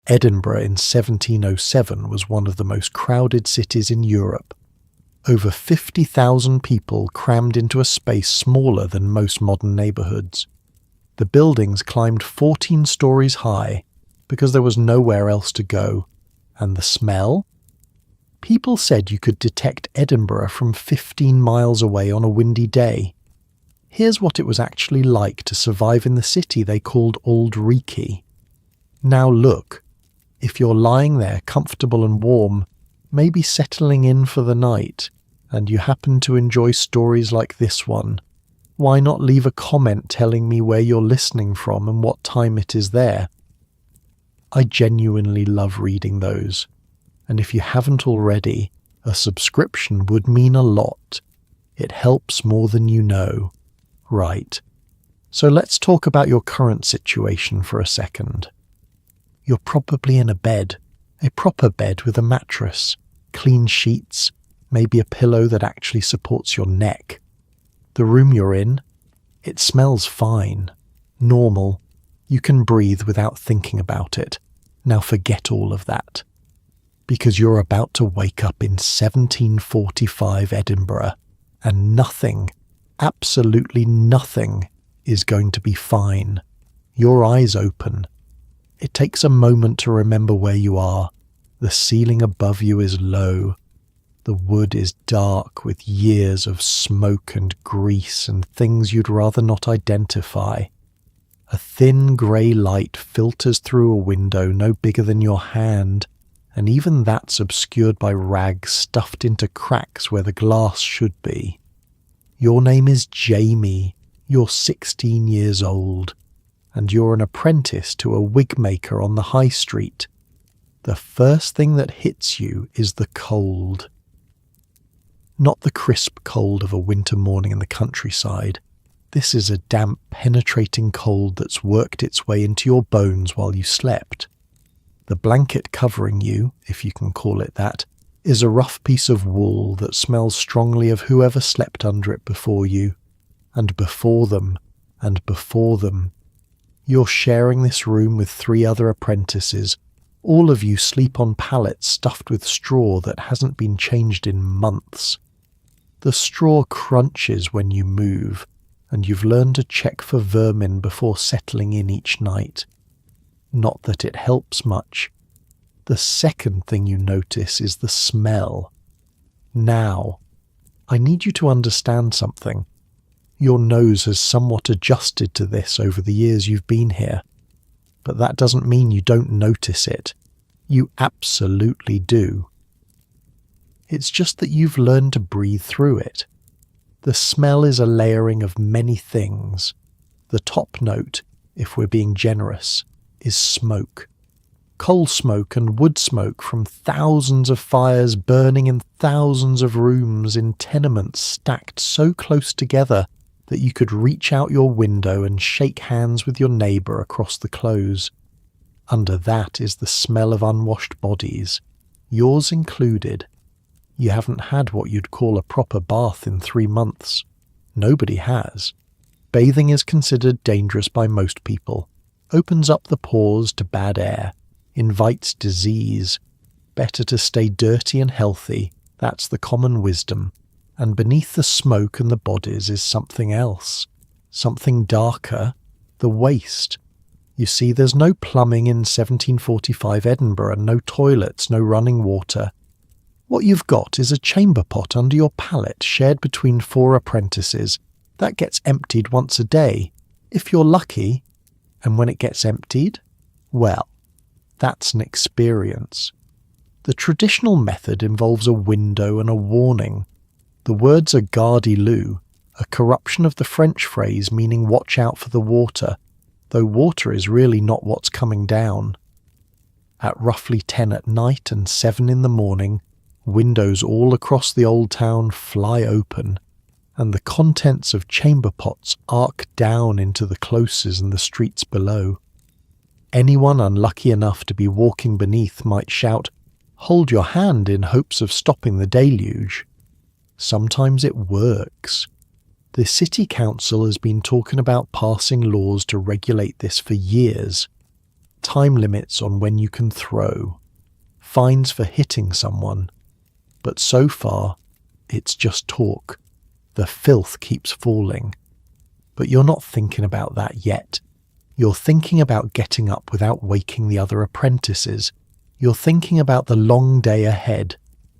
Edinburgh in 1707 was one of the most crowded cities in Europe. Over 50,000 people crammed into a space smaller than most modern neighbourhoods. The buildings climbed 14 stories high because there was nowhere else to go. And the smell? People said you could detect Edinburgh from 15 miles away on a windy day. Here's what it was actually like to survive in the city they called Auld Reekie. Now look, if you're lying there comfortable and warm, maybe settling in for the night, and you happen to enjoy stories like this one, why not leave a comment telling me where you're listening from and what time it is there? I genuinely love reading those, and if you haven't already, a subscription would mean a lot. It helps more than you know. Right. So let's talk about your current situation for a second. You're probably in a bed, a proper bed with a mattress, clean sheets, maybe a pillow that actually supports your neck. The room you're in, it smells fine, normal. You can breathe without thinking about it. Now forget all of that. Because you're about to wake up in 1745 Edinburgh, and nothing, absolutely nothing, is going to be fine. Your eyes open. It takes a moment to remember where you are. The ceiling above you is low. The wood is dark with years of smoke and grease and things you'd rather not identify. A thin grey light filters through a window no bigger than your hand, and even that's obscured by rags stuffed into cracks where the glass should be. Your name is Jamie. You're 16 years old, and you're an apprentice to a wig-maker on the high street. The first thing that hits you is the cold. Not the crisp cold of a winter morning in the countryside. This is a damp, penetrating cold that's worked its way into your bones while you slept. The blanket covering you, if you can call it that, is a rough piece of wool that smells strongly of whoever slept under it before you, and before them, and before them. You're sharing this room with 3 other apprentices. All of you sleep on pallets stuffed with straw that hasn't been changed in months. The straw crunches when you move, and you've learned to check for vermin before settling in each night. Not that it helps much. The second thing you notice is the smell. Now, I need you to understand something. Your nose has somewhat adjusted to this over the years you've been here, but that doesn't mean you don't notice it. You absolutely do. It's just that you've learned to breathe through it. The smell is a layering of many things. The top note, if we're being generous, is smoke. Coal smoke and wood smoke from thousands of fires burning in thousands of rooms in tenements stacked so close together that you could reach out your window and shake hands with your neighbour across the close. Under that is the smell of unwashed bodies, yours included. You haven't had what you'd call a proper bath in 3 months. Nobody has. Bathing is considered dangerous by most people. Opens up the pores to bad air. Invites disease. Better to stay dirty and healthy. That's the common wisdom. And beneath the smoke and the bodies is something else. Something darker. The waste. You see, there's no plumbing in 1745 Edinburgh, no toilets, no running water. What you've got is a chamber pot under your pallet shared between 4 apprentices. That gets emptied once a day, if you're lucky. And when it gets emptied, well, that's an experience. The traditional method involves a window and a warning. The words are garde-lou, a corruption of the French phrase meaning watch out for the water, though water is really not what's coming down. At roughly 10 at night and 7 in the morning, windows all across the old town fly open, and the contents of chamber pots arc down into the closes and the streets below. Anyone unlucky enough to be walking beneath might shout, "Hold your hand," in hopes of stopping the deluge. Sometimes it works. The city council has been talking about passing laws to regulate this for years. time limits on when you can throw, fines for hitting someone. But so far, it's just talk. The filth keeps falling. But you're not thinking about that yet. You're thinking about getting up without waking the other apprentices. You're thinking about the long day ahead.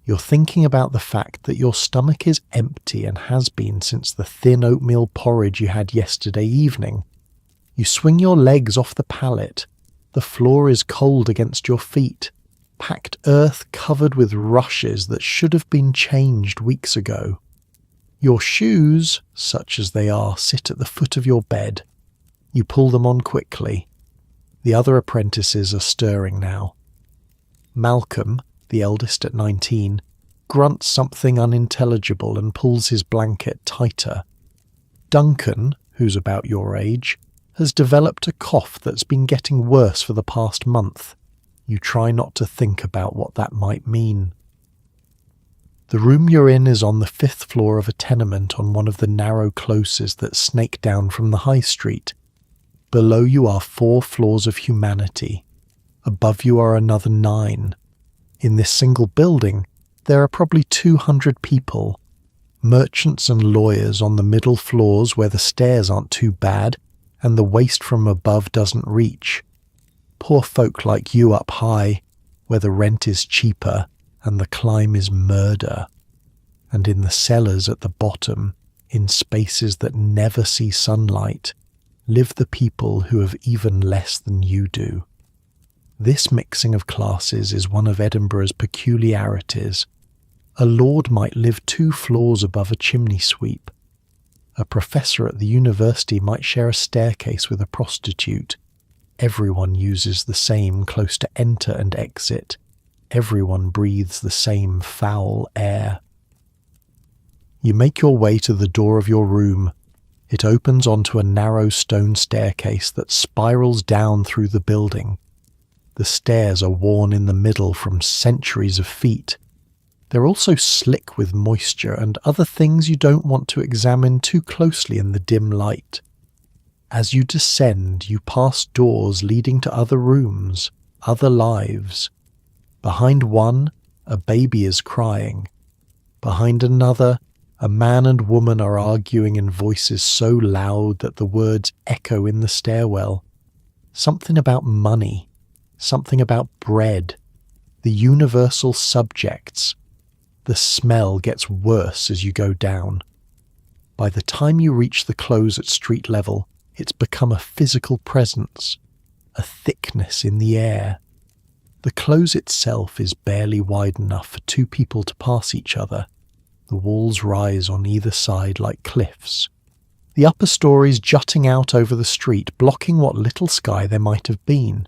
You're thinking about the fact that your stomach is empty and has been since the thin oatmeal porridge you had yesterday evening. You swing your legs off the pallet. The floor is cold against your feet. Packed earth covered with rushes that should have been changed weeks ago. Your shoes, such as they are, sit at the foot of your bed. You pull them on quickly. The other apprentices are stirring now. Malcolm, the eldest at 19, grunts something unintelligible and pulls his blanket tighter. Duncan, who's about your age, has developed a cough that's been getting worse for the past month. You try not to think about what that might mean. The room you're in is on the 5th floor of a tenement on one of the narrow closes that snake down from the high street. Below you are 4 floors of humanity. Above you are another 9. In this single building, there are probably 200 people. Merchants and lawyers on the middle floors where the stairs aren't too bad and the waste from above doesn't reach. Poor folk like you up high, where the rent is cheaper and the climb is murder. And in the cellars at the bottom, in spaces that never see sunlight, live the people who have even less than you do. This mixing of classes is one of Edinburgh's peculiarities. A lord might live 2 floors above a chimney sweep. A professor at the university might share a staircase with a prostitute. Everyone uses the same close to enter and exit. Everyone breathes the same foul air. You make your way to the door of your room. It opens onto a narrow stone staircase that spirals down through the building. The stairs are worn in the middle from centuries of feet. They're also slick with moisture and other things you don't want to examine too closely in the dim light. As you descend, you pass doors leading to other rooms, other lives. Behind one, a baby is crying. Behind another, a man and woman are arguing in voices so loud that the words echo in the stairwell. Something about money, something about bread, the universal subjects. The smell gets worse as you go down. By the time you reach the close at street level, it's become a physical presence, a thickness in the air. The close itself is barely wide enough for 2 people to pass each other. The walls rise on either side like cliffs. The upper stories jutting out over the street, blocking what little sky there might have been.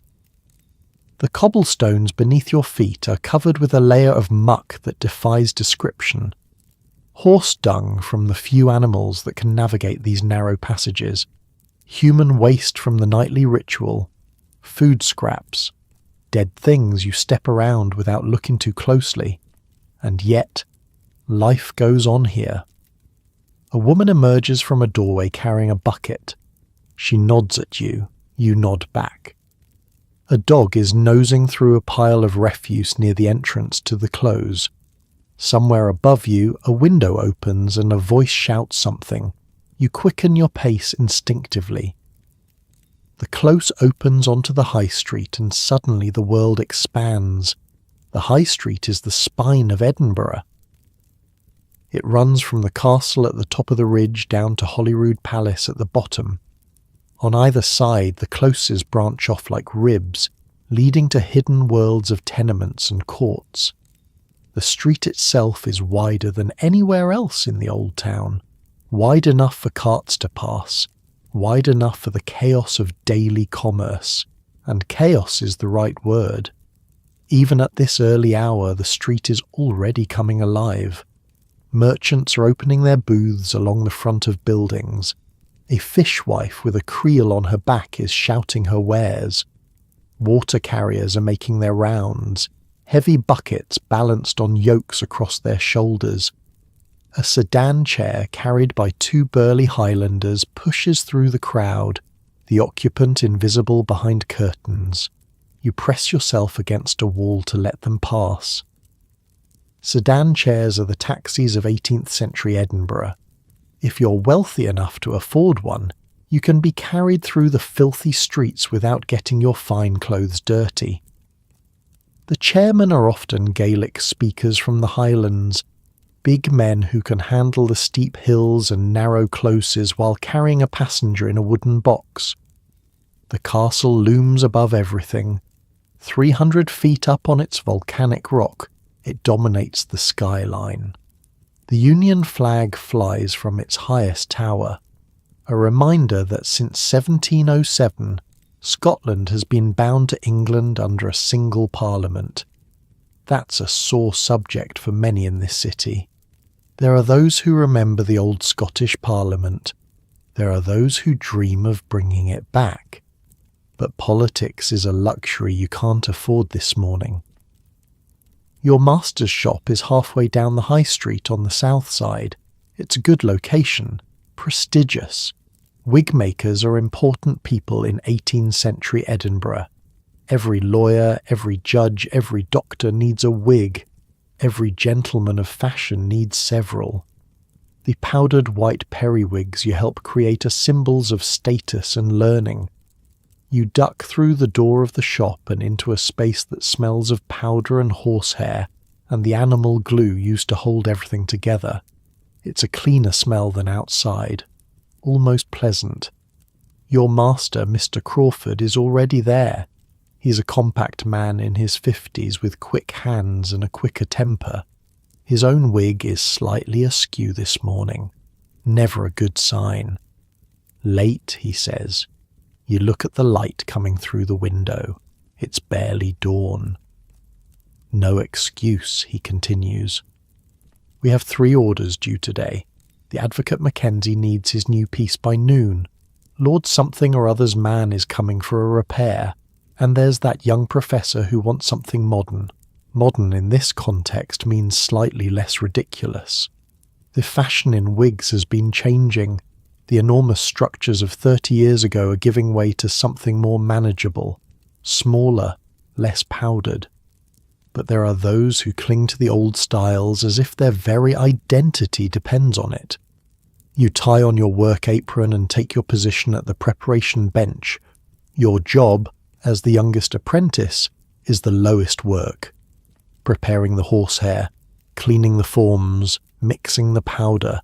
The cobblestones beneath your feet are covered with a layer of muck that defies description. Horse dung from the few animals that can navigate these narrow passages. Human waste from the nightly ritual. Food scraps. Dead things you step around without looking too closely. And yet, life goes on here. A woman emerges from a doorway carrying a bucket. She nods at you. You nod back. A dog is nosing through a pile of refuse near the entrance to the close. Somewhere above you, a window opens and a voice shouts something. You quicken your pace instinctively. The close opens onto the high street and suddenly the world expands. The high street is the spine of Edinburgh. It runs from the castle at the top of the ridge down to Holyrood Palace at the bottom. On either side, the closes branch off like ribs, leading to hidden worlds of tenements and courts. The street itself is wider than anywhere else in the old town, wide enough for carts to pass, wide enough for the chaos of daily commerce, and chaos is the right word. Even at this early hour, the street is already coming alive. Merchants are opening their booths along the front of buildings. A fishwife with a creel on her back is shouting her wares. Water carriers are making their rounds, heavy buckets balanced on yokes across their shoulders. A sedan chair carried by 2 burly Highlanders pushes through the crowd, the occupant invisible behind curtains. You press yourself against a wall to let them pass. Sedan chairs are the taxis of 18th century Edinburgh. If you're wealthy enough to afford one, you can be carried through the filthy streets without getting your fine clothes dirty. The chairmen are often Gaelic speakers from the Highlands, big men who can handle the steep hills and narrow closes while carrying a passenger in a wooden box. The castle looms above everything. 300 feet up on its volcanic rock, it dominates the skyline. The Union flag flies from its highest tower, a reminder that since 1707, Scotland has been bound to England under a single parliament. That's a sore subject for many in this city. There are those who remember the old Scottish Parliament. There are those who dream of bringing it back. But politics is a luxury you can't afford this morning. Your master's shop is halfway down the high street on the south side. It's a good location, prestigious. Wig-makers are important people in 18th century Edinburgh. Every lawyer, every judge, every doctor needs a wig. Every gentleman of fashion needs several. The powdered white periwigs you help create are symbols of status and learning. You duck through the door of the shop and into a space that smells of powder and horsehair and the animal glue used to hold everything together. It's a cleaner smell than outside, almost pleasant. Your master, Mr. Crawford, is already there. He's a compact man in his 50s with quick hands and a quicker temper. His own wig is slightly askew this morning. Never a good sign. Late, he says. You look at the light coming through the window. It's barely dawn. No excuse, he continues. We have 3 orders due today. The Advocate Mackenzie needs his new piece by noon. Lord something or other's man is coming for a repair. And there's that young professor who wants something modern. Modern in this context means slightly less ridiculous. The fashion in wigs has been changing. The enormous structures of 30 years ago are giving way to something more manageable, smaller, less powdered. But there are those who cling to the old styles as if their very identity depends on it. You tie on your work apron and take your position at the preparation bench. Your job, as the youngest apprentice, is the lowest work. Preparing the horsehair, cleaning the forms, mixing the powder.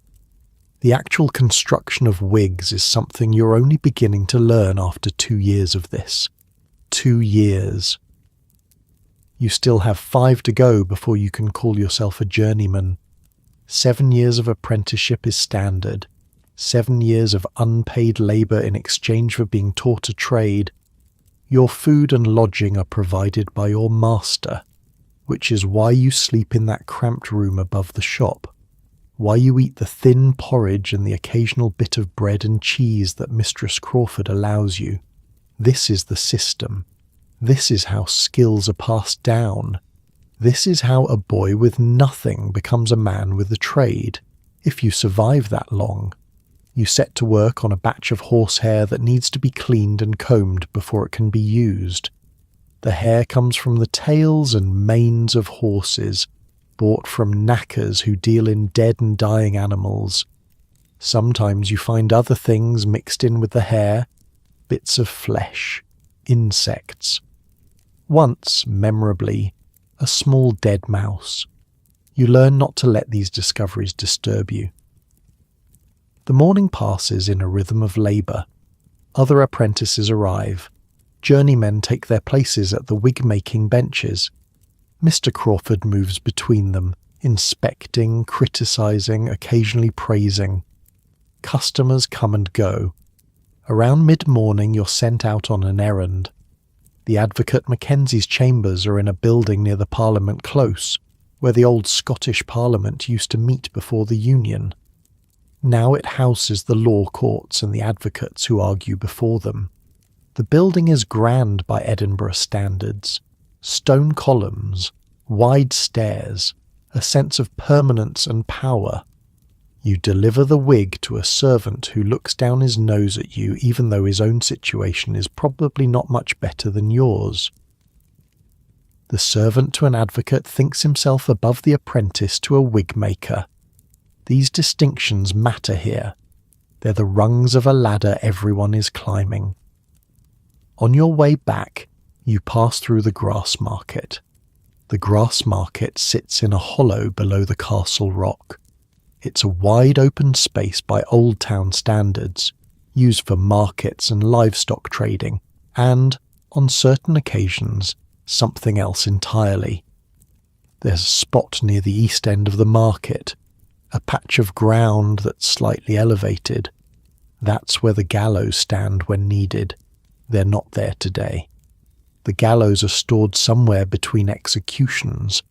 The actual construction of wigs is something you're only beginning to learn after 2 years of this. 2 years. You still have 5 to go before you can call yourself a journeyman. 7 years of apprenticeship is standard. 7 years of unpaid labour in exchange for being taught a trade. Your food and lodging are provided by your master, which is why you sleep in that cramped room above the shop, why you eat the thin porridge and the occasional bit of bread and cheese that Mistress Crawford allows you. This is the system. This is how skills are passed down. This is how a boy with nothing becomes a man with a trade, if you survive that long. You set to work on a batch of horsehair that needs to be cleaned and combed before it can be used. The hair comes from the tails and manes of horses, bought from knackers who deal in dead and dying animals. Sometimes you find other things mixed in with the hair, bits of flesh, insects. Once, memorably, a small dead mouse. You learn not to let these discoveries disturb you. The morning passes in a rhythm of labour. Other apprentices arrive. Journeymen take their places at the wig-making benches. Mr. Crawford moves between them, inspecting, criticising, occasionally praising. Customers come and go. Around mid-morning you're sent out on an errand. The Advocate Mackenzie's chambers are in a building near the Parliament Close, where the old Scottish Parliament used to meet before the Union. Now it houses the law courts and the advocates who argue before them. The building is grand by Edinburgh standards. Stone columns, wide stairs, a sense of permanence and power. You deliver the wig to a servant who looks down his nose at you even though his own situation is probably not much better than yours. The servant to an advocate thinks himself above the apprentice to a wig-maker. These distinctions matter here. They're the rungs of a ladder everyone is climbing. On your way back, you pass through the grass market. The grass market sits in a hollow below the castle rock. It's a wide open space by Old Town standards, used for markets and livestock trading, and, on certain occasions, something else entirely. There's a spot near the east end of the market, a patch of ground that's slightly elevated. That's where the gallows stand when needed. They're not there today. The gallows are stored somewhere between executions,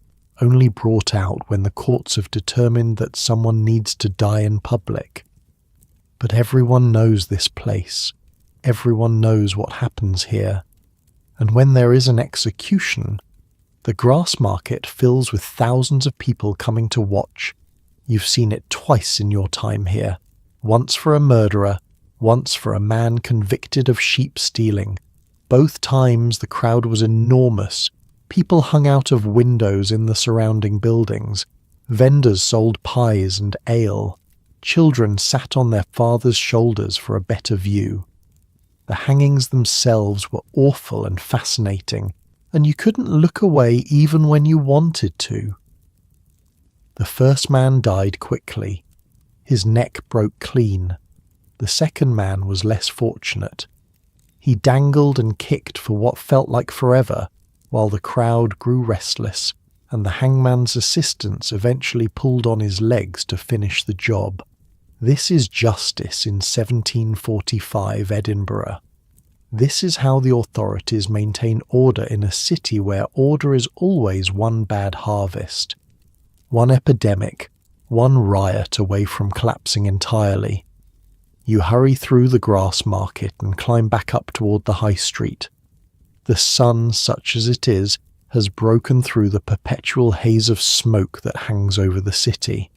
only brought out when the courts have determined that someone needs to die in public. But everyone knows this place. Everyone knows what happens here. And when there is an execution, the grass market fills with thousands of people coming to watch. You've seen it twice in your time here. Once for a murderer, once for a man convicted of sheep stealing. Both times the crowd was enormous. People hung out of windows in the surrounding buildings. Vendors sold pies and ale. Children sat on their fathers' shoulders for a better view. The hangings themselves were awful and fascinating, and you couldn't look away even when you wanted to. The first man died quickly. His neck broke clean. The second man was less fortunate. He dangled and kicked for what felt like forever, while the crowd grew restless, and the hangman's assistants eventually pulled on his legs to finish the job. This is justice in 1745 Edinburgh. This is how the authorities maintain order in a city where order is always one bad harvest, one epidemic, one riot away from collapsing entirely. You hurry through the grass market and climb back up toward the high street. The sun, such as it is, has broken through the perpetual haze of smoke that hangs over the city.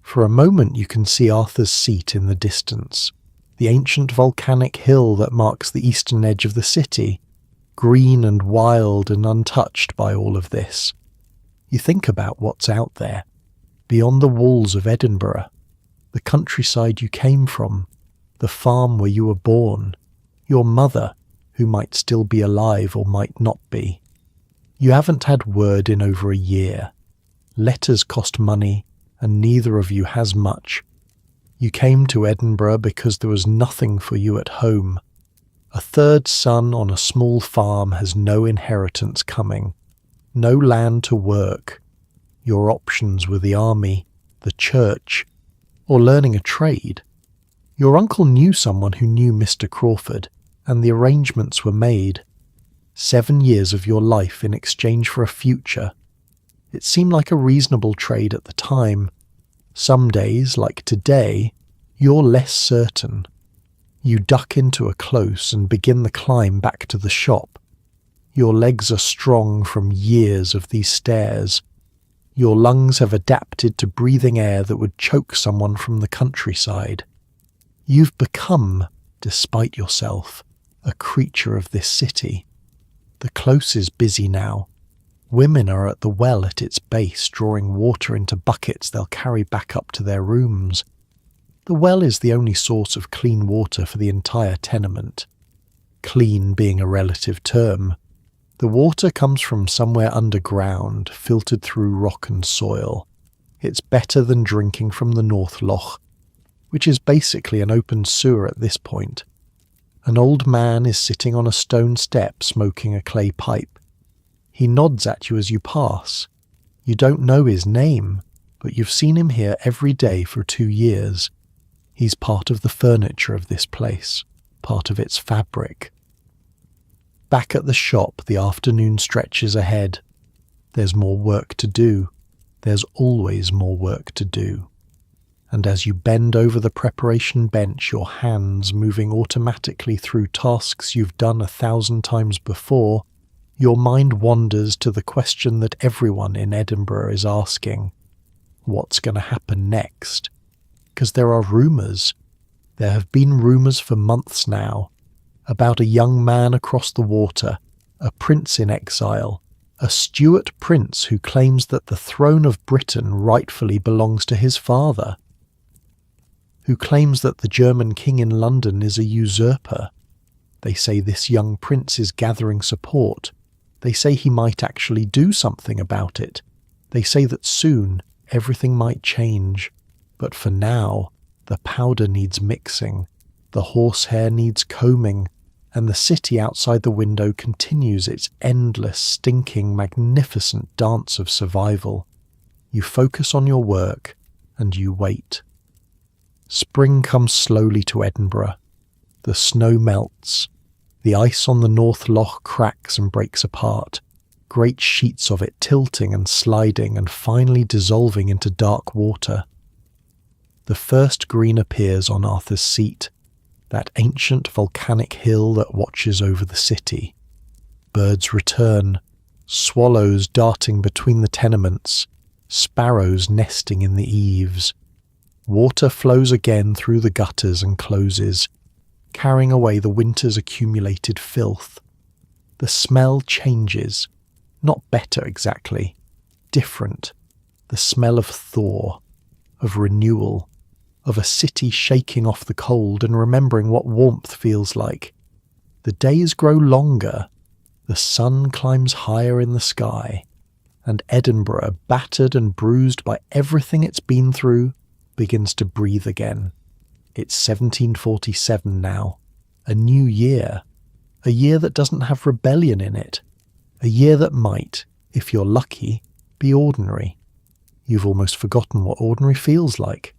For a moment you can see Arthur's Seat in the distance, the ancient volcanic hill that marks the eastern edge of the city, green and wild and untouched by all of this. You think about what's out there, beyond the walls of Edinburgh, the countryside you came from, the farm where you were born, your mother, who might still be alive or might not be. You haven't had word in over a year. Letters cost money, and neither of you has much. You came to Edinburgh because there was nothing for you at home. A third son on a small farm has no inheritance coming, no land to work. Your options were the army, the church, or learning a trade. Your uncle knew someone who knew Mr. Crawford, and the arrangements were made. 7 years of your life in exchange for a future. It seemed like a reasonable trade at the time. Some days, like today, you're less certain. You duck into a close and begin the climb back to the shop. Your legs are strong from years of these stairs. Your lungs have adapted to breathing air that would choke someone from the countryside. You've become, despite yourself, a creature of this city. The close is busy now. Women are at the well at its base, drawing water into buckets they'll carry back up to their rooms. The well is the only source of clean water for the entire tenement. Clean being a relative term. The water comes from somewhere underground, filtered through rock and soil. It's better than drinking from the North Loch, which is basically an open sewer at this point. An old man is sitting on a stone step smoking a clay pipe. He nods at you as you pass. You don't know his name, but you've seen him here every day for 2 years. He's part of the furniture of this place, part of its fabric. Back at the shop, the afternoon stretches ahead. There's more work to do. There's always more work to do. And as you bend over the preparation bench, your hands moving automatically through tasks you've done 1,000 times before, your mind wanders to the question that everyone in Edinburgh is asking. What's going to happen next? Because there are rumours. There have been rumours for months now about a young man across the water, a prince in exile, a Stuart prince who claims that the throne of Britain rightfully belongs to his father, who claims that the German king in London is a usurper. They say this young prince is gathering support. They say he might actually do something about it. They say that soon everything might change. But for now, the powder needs mixing, the horsehair needs combing, and the city outside the window continues its endless, stinking, magnificent dance of survival. You focus on your work, and you wait. Spring comes slowly to Edinburgh. The snow melts. The ice on the North Loch cracks and breaks apart, great sheets of it tilting and sliding and finally dissolving into dark water. The first green appears on Arthur's Seat, that ancient volcanic hill that watches over the city. Birds return, swallows darting between the tenements, sparrows nesting in the eaves. Water flows again through the gutters and closes, carrying away the winter's accumulated filth. The smell changes, not better exactly, different. The smell of thaw, of renewal, of a city shaking off the cold and remembering what warmth feels like. The days grow longer, the sun climbs higher in the sky, and Edinburgh, battered and bruised by everything it's been through, begins to breathe again. It's 1747 now, a new year, a year that doesn't have rebellion in it, a year that might, if you're lucky, be ordinary. You've almost forgotten what ordinary feels like.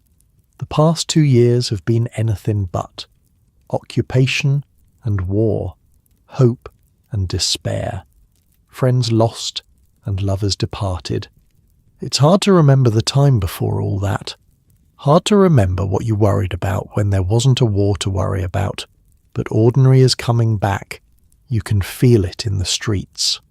The past 2 years have been anything but. Occupation and war, hope and despair, friends lost and lovers departed. It's hard to remember the time before all that. Hard to remember what you worried about when there wasn't a war to worry about, but ordinary is coming back. You can feel it in the streets.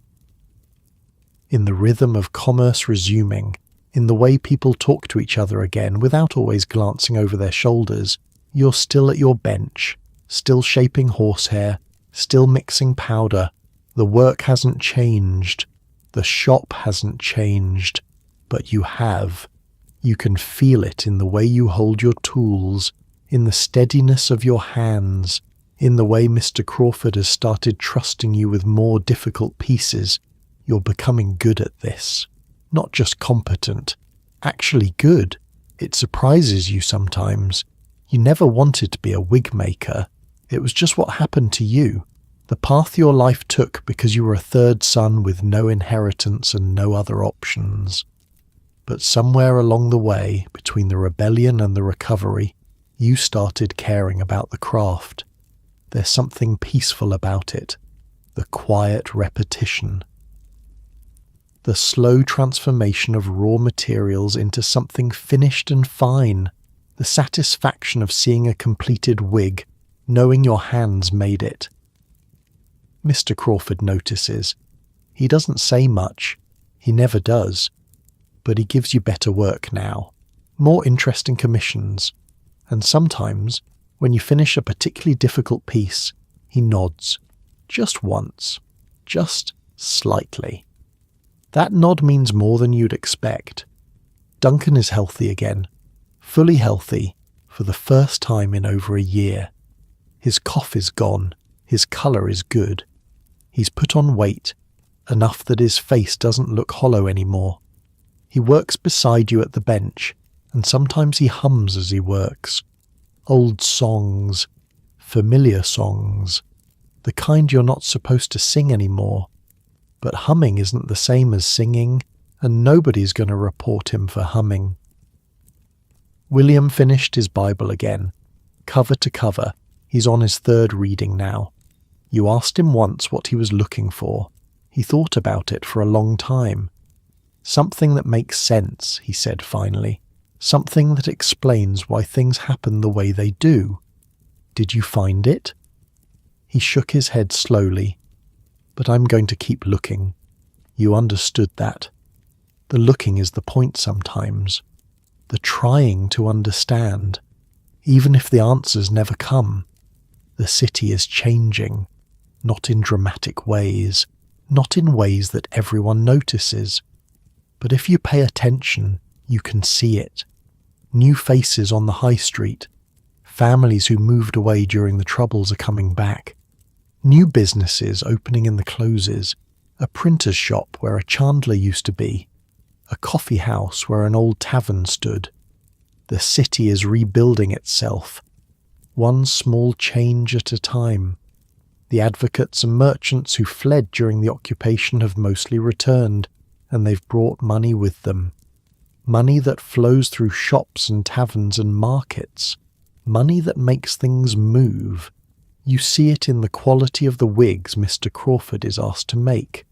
In the rhythm of commerce resuming, in the way people talk to each other again without always glancing over their shoulders, you're still at your bench, still shaping horsehair, still mixing powder. The work hasn't changed, the shop hasn't changed, but you have. You can feel it in the way you hold your tools, in the steadiness of your hands, in the way Mr. Crawford has started trusting you with more difficult pieces. You're becoming good at this. Not just competent, actually good. It surprises you sometimes. You never wanted to be a wig-maker. It was just what happened to you. The path your life took because you were a third son with no inheritance and no other options. But somewhere along the way, between the rebellion and the recovery, you started caring about the craft. There's something peaceful about it, the quiet repetition. The slow transformation of raw materials into something finished and fine, the satisfaction of seeing a completed wig, knowing your hands made it. Mr. Crawford notices. He doesn't say much, he never does, but he gives you better work now, more interesting commissions, and sometimes, when you finish a particularly difficult piece, he nods, just once, just slightly. That nod means more than you'd expect. Duncan is healthy again, fully healthy, for the first time in over a year. His cough is gone, his colour is good. He's put on weight, enough that his face doesn't look hollow anymore. He works beside you at the bench, and sometimes he hums as he works. Old songs, familiar songs, the kind you're not supposed to sing anymore. But humming isn't the same as singing, and nobody's going to report him for humming. William finished his Bible again, cover to cover. He's on his third reading now. You asked him once what he was looking for. He thought about it for a long time. Something that makes sense, he said finally. Something that explains why things happen the way they do. Did you find it? He shook his head slowly. But I'm going to keep looking. You understood that. The looking is the point sometimes. The trying to understand. Even if the answers never come. The city is changing. Not in dramatic ways. not in ways that everyone notices. But if you pay attention, you can see it. New faces on the high street. Families who moved away during the Troubles are coming back. New businesses opening in the closes. A printer's shop where a chandler used to be. A coffee house where an old tavern stood. The city is rebuilding itself, one small change at a time. The advocates and merchants who fled during the occupation have mostly returned, and they've brought money with them. Money that flows through shops and taverns and markets. Money that makes things move. You see it in the quality of the wigs Mr. Crawford is asked to make.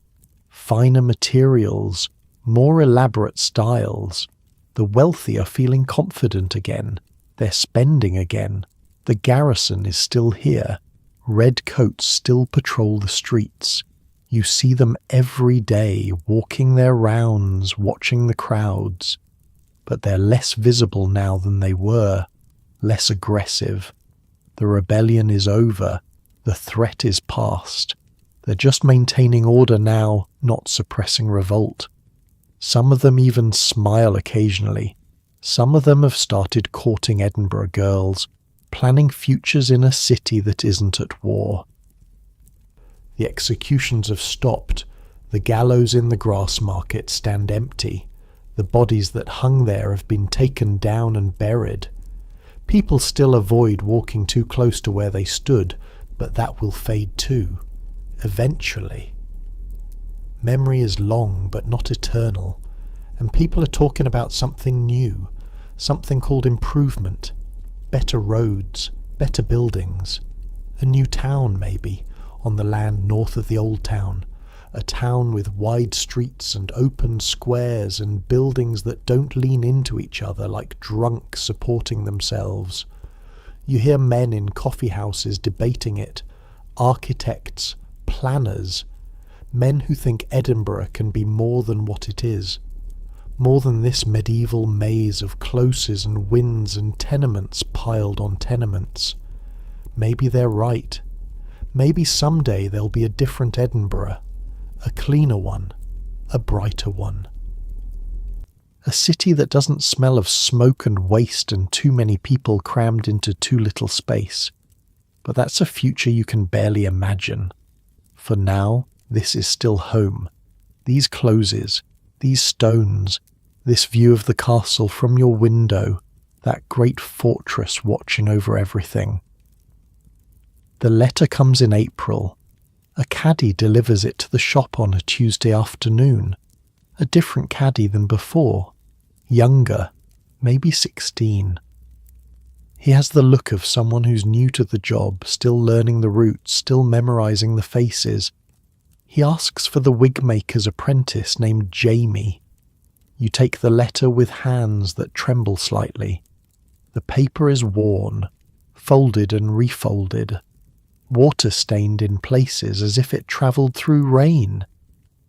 Finer materials, more elaborate styles. The wealthy are feeling confident again. They're spending again. The garrison is still here. Red coats still patrol the streets. You see them every day, walking their rounds, watching the crowds. But they're less visible now than they were, less aggressive. The rebellion is over. The threat is past. They're just maintaining order now, not suppressing revolt. Some of them even smile occasionally. Some of them have started courting Edinburgh girls, planning futures in a city that isn't at war. The executions have stopped. The gallows in the grass market stand empty. The bodies that hung there have been taken down and buried. People still avoid walking too close to where they stood, but that will fade too, eventually. Memory is long but not eternal, and people are talking about something new, something called improvement, better roads, better buildings, a new town maybe, on the land north of the old town, a town with wide streets and open squares and buildings that don't lean into each other like drunks supporting themselves. You hear men in coffee houses debating it, architects, planners, men who think Edinburgh can be more than what it is, more than this medieval maze of closes and wynds and tenements piled on tenements. Maybe they're right. Maybe someday there'll be a different Edinburgh, a cleaner one, a brighter one. A city that doesn't smell of smoke and waste and too many people crammed into too little space. But that's a future you can barely imagine. For now, this is still home. These closes, these stones, this view of the castle from your window, that great fortress watching over everything. The letter comes in April. A caddie delivers it to the shop on a Tuesday afternoon. A different caddie than before. Younger, maybe 16. He has the look of someone who's new to the job, still learning the routes, still memorising the faces. He asks for the wig-maker's apprentice named Jamie. You take the letter with hands that tremble slightly. The paper is worn, folded and refolded, water-stained in places as if it travelled through rain.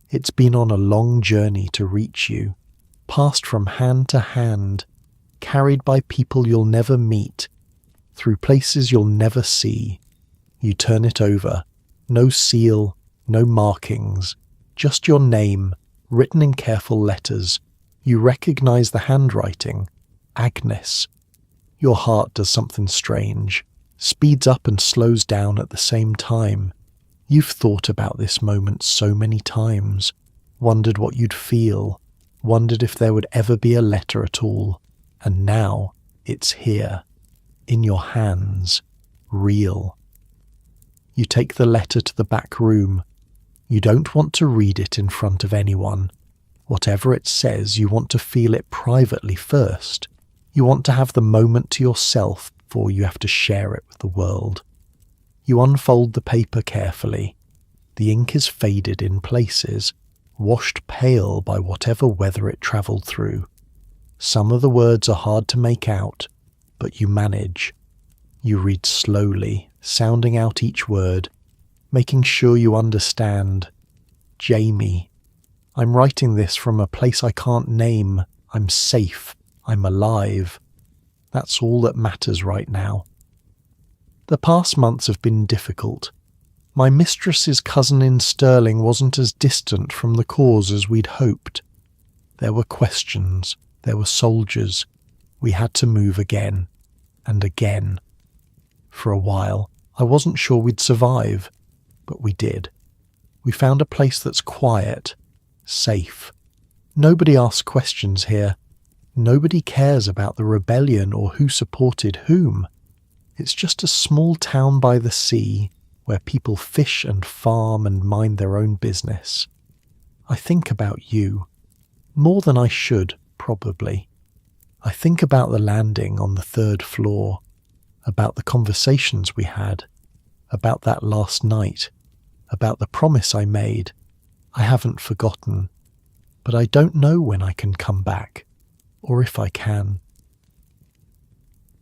It's been on a long journey to reach you, passed from hand to hand, carried by people you'll never meet, through places you'll never see. You turn it over, no seal, no markings, just your name, written in careful letters. You recognise the handwriting, Agnes. Your heart does something strange, speeds up and slows down at the same time. You've thought about this moment so many times, wondered what you'd feel, wondered if there would ever be a letter at all, and now it's here, in your hands, real. You take the letter to the back room. You don't want to read it in front of anyone. Whatever it says, you want to feel it privately first. You want to have the moment to yourself before you have to share it with the world. You unfold the paper carefully. The ink is faded in places, washed pale by whatever weather it travelled through. Some of the words are hard to make out, but you manage. You read slowly, sounding out each word, making sure you understand. Jamie. I'm writing this from a place I can't name. I'm safe. I'm alive. That's all that matters right now. The past months have been difficult. My mistress's cousin in Stirling wasn't as distant from the cause as we'd hoped. There were questions, there were soldiers. We had to move again, and again. For a while, I wasn't sure we'd survive, but we did. We found a place that's quiet, safe. Nobody asks questions here. Nobody cares about the rebellion or who supported whom. It's just a small town by the sea where people fish and farm and mind their own business. I think about you. More than I should, probably. I think about the landing on the 3rd floor, about the conversations we had, about that last night, about the promise I made. I haven't forgotten, but I don't know when I can come back, or if I can.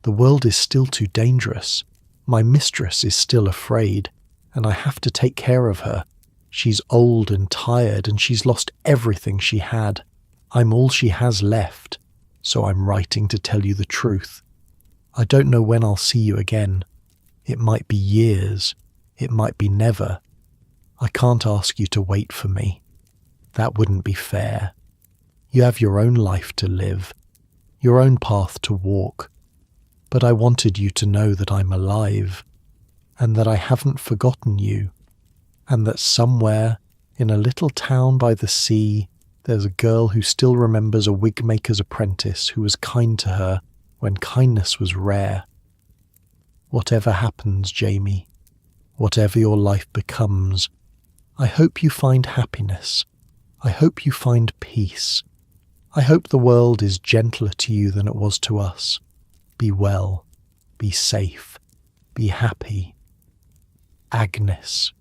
The world is still too dangerous. My mistress is still afraid, and I have to take care of her. She's old and tired, and she's lost everything she had. I'm all she has left, so I'm writing to tell you the truth. I don't know when I'll see you again. It might be years. It might be never. I can't ask you to wait for me. That wouldn't be fair. You have your own life to live, your own path to walk. But I wanted you to know that I'm alive, and that I haven't forgotten you, and that somewhere in a little town by the sea there's a girl who still remembers a wig-maker's apprentice who was kind to her when kindness was rare. Whatever happens, Jamie, whatever your life becomes, I hope you find happiness. I hope you find peace. I hope the world is gentler to you than it was to us. Be well, be safe, be happy. Agnes.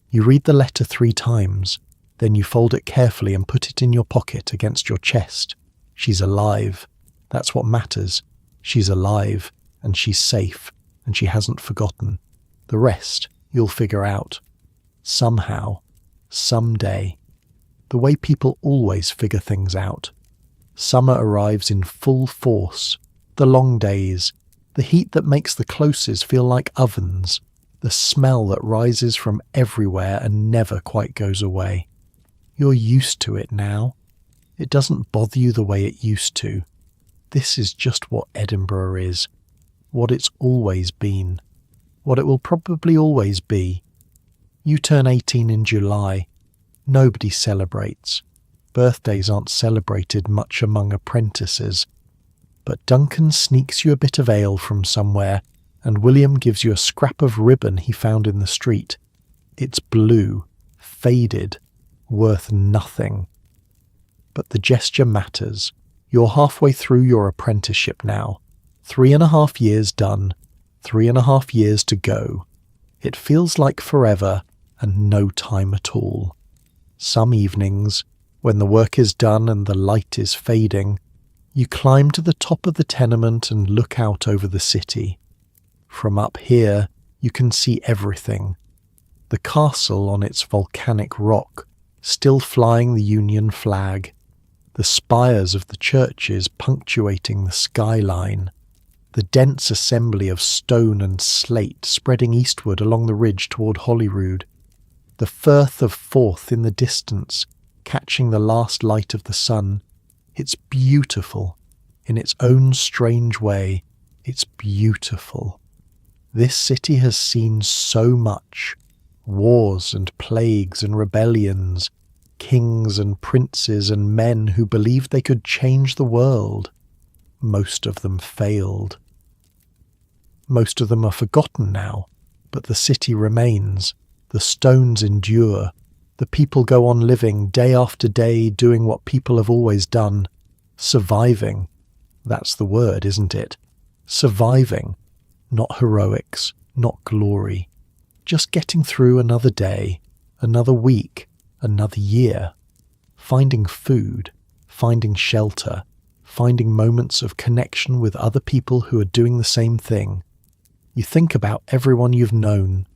You read the letter 3 times, then you fold it carefully and put it in your pocket against your chest. She's alive. That's what matters. She's alive, and she's safe, and she hasn't forgotten. The rest you'll figure out. Somehow, someday. The way people always figure things out. Summer arrives in full force. The long days, the heat that makes the closes feel like ovens, the smell that rises from everywhere and never quite goes away. You're used to it now. It doesn't bother you the way it used to. This is just what Edinburgh is, what it's always been, what it will probably always be. You turn 18 in July. Nobody celebrates. Birthdays aren't celebrated much among apprentices. But Duncan sneaks you a bit of ale from somewhere, and William gives you a scrap of ribbon he found in the street. It's blue, faded, worth nothing. But the gesture matters. You're halfway through your apprenticeship now. 3.5 years done, 3.5 years to go. It feels like forever and no time at all. Some evenings, when the work is done and the light is fading, you climb to the top of the tenement and look out over the city. From up here, you can see everything. The castle on its volcanic rock, still flying the Union flag. The spires of the churches punctuating the skyline. The dense assembly of stone and slate spreading eastward along the ridge toward Holyrood. The Firth of Forth in the distance, catching the last light of the sun. It's beautiful. In its own strange way, it's beautiful. This city has seen so much. Wars and plagues and rebellions, kings and princes and men who believed they could change the world. Most of them failed. Most of them are forgotten now, but the city remains. The stones endure. The people go on living day after day, doing what people have always done. Surviving. That's the word, isn't it? Surviving. Not heroics, not glory. Just getting through another day, another week, another year. Finding food, finding shelter, finding moments of connection with other people who are doing the same thing. You think about everyone you've known.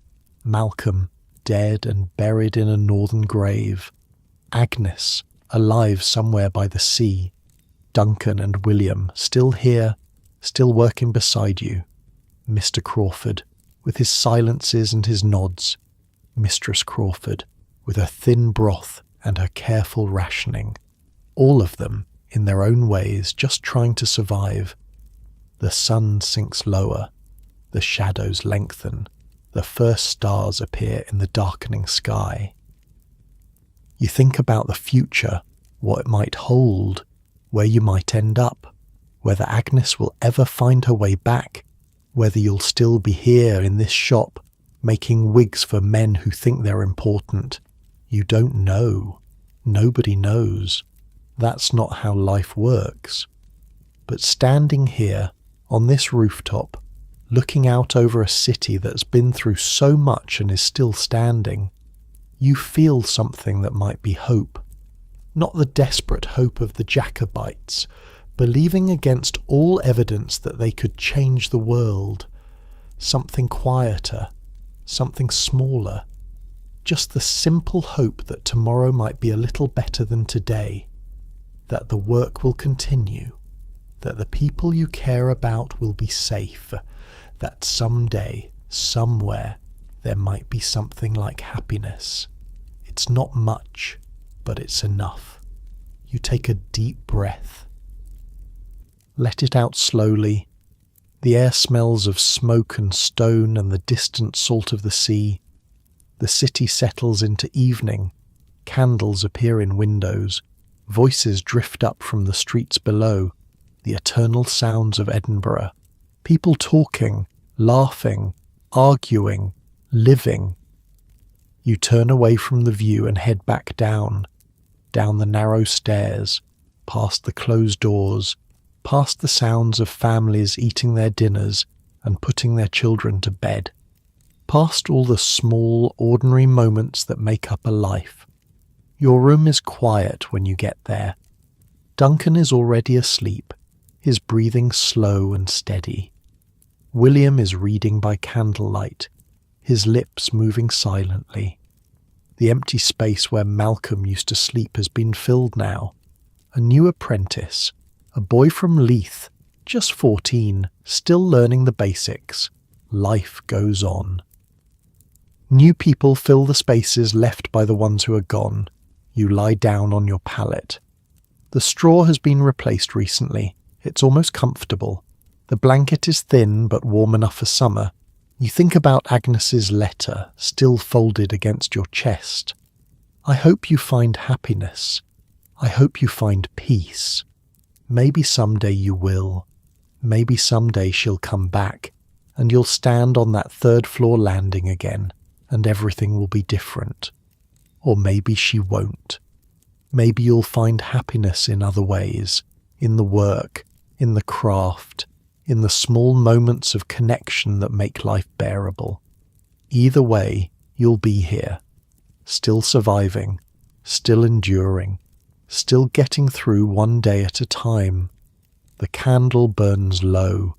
Malcolm, dead and buried in a northern grave. Agnes, alive somewhere by the sea. Duncan and William, still here, still working beside you. Mr. Crawford, with his silences and his nods, Mistress Crawford, with her thin broth and her careful rationing, all of them, in their own ways, just trying to survive. The sun sinks lower, the shadows lengthen, the first stars appear in the darkening sky. You think about the future, what it might hold, where you might end up, whether Agnes will ever find her way back, whether you'll still be here in this shop, making wigs for men who think they're important. You don't know. Nobody knows. That's not how life works. But standing here, on this rooftop, looking out over a city that's been through so much and is still standing, you feel something that might be hope. Not the desperate hope of the Jacobites, believing against all evidence that they could change the world. Something quieter, something smaller. Just the simple hope that tomorrow might be a little better than today, that the work will continue, that the people you care about will be safe, that someday, somewhere, there might be something like happiness. It's not much, but it's enough. You take a deep breath. Let it out slowly. The air smells of smoke and stone and the distant salt of the sea. The city settles into evening. Candles appear in windows. Voices drift up from the streets below. The eternal sounds of Edinburgh. People talking, laughing, arguing, living. You turn away from the view and head back down the narrow stairs, past the closed doors, past the sounds of families eating their dinners and putting their children to bed, past all the small, ordinary moments that make up a life. Your room is quiet when you get there. Duncan is already asleep, his breathing slow and steady. William is reading by candlelight, his lips moving silently. The empty space where Malcolm used to sleep has been filled now. A new apprentice, a boy from Leith, just 14, still learning the basics. Life goes on. New people fill the spaces left by the ones who are gone. You lie down on your pallet. The straw has been replaced recently. It's almost comfortable. The blanket is thin but warm enough for summer. You think about Agnes's letter, still folded against your chest. I hope you find happiness. I hope you find peace. Maybe someday you will. Maybe someday she'll come back, and you'll stand on that third-floor landing again, and everything will be different. Or maybe she won't. Maybe you'll find happiness in other ways, in the work, in the craft, in the small moments of connection that make life bearable. Either way, you'll be here, still surviving, still enduring, still getting through one day at a time. The candle burns low.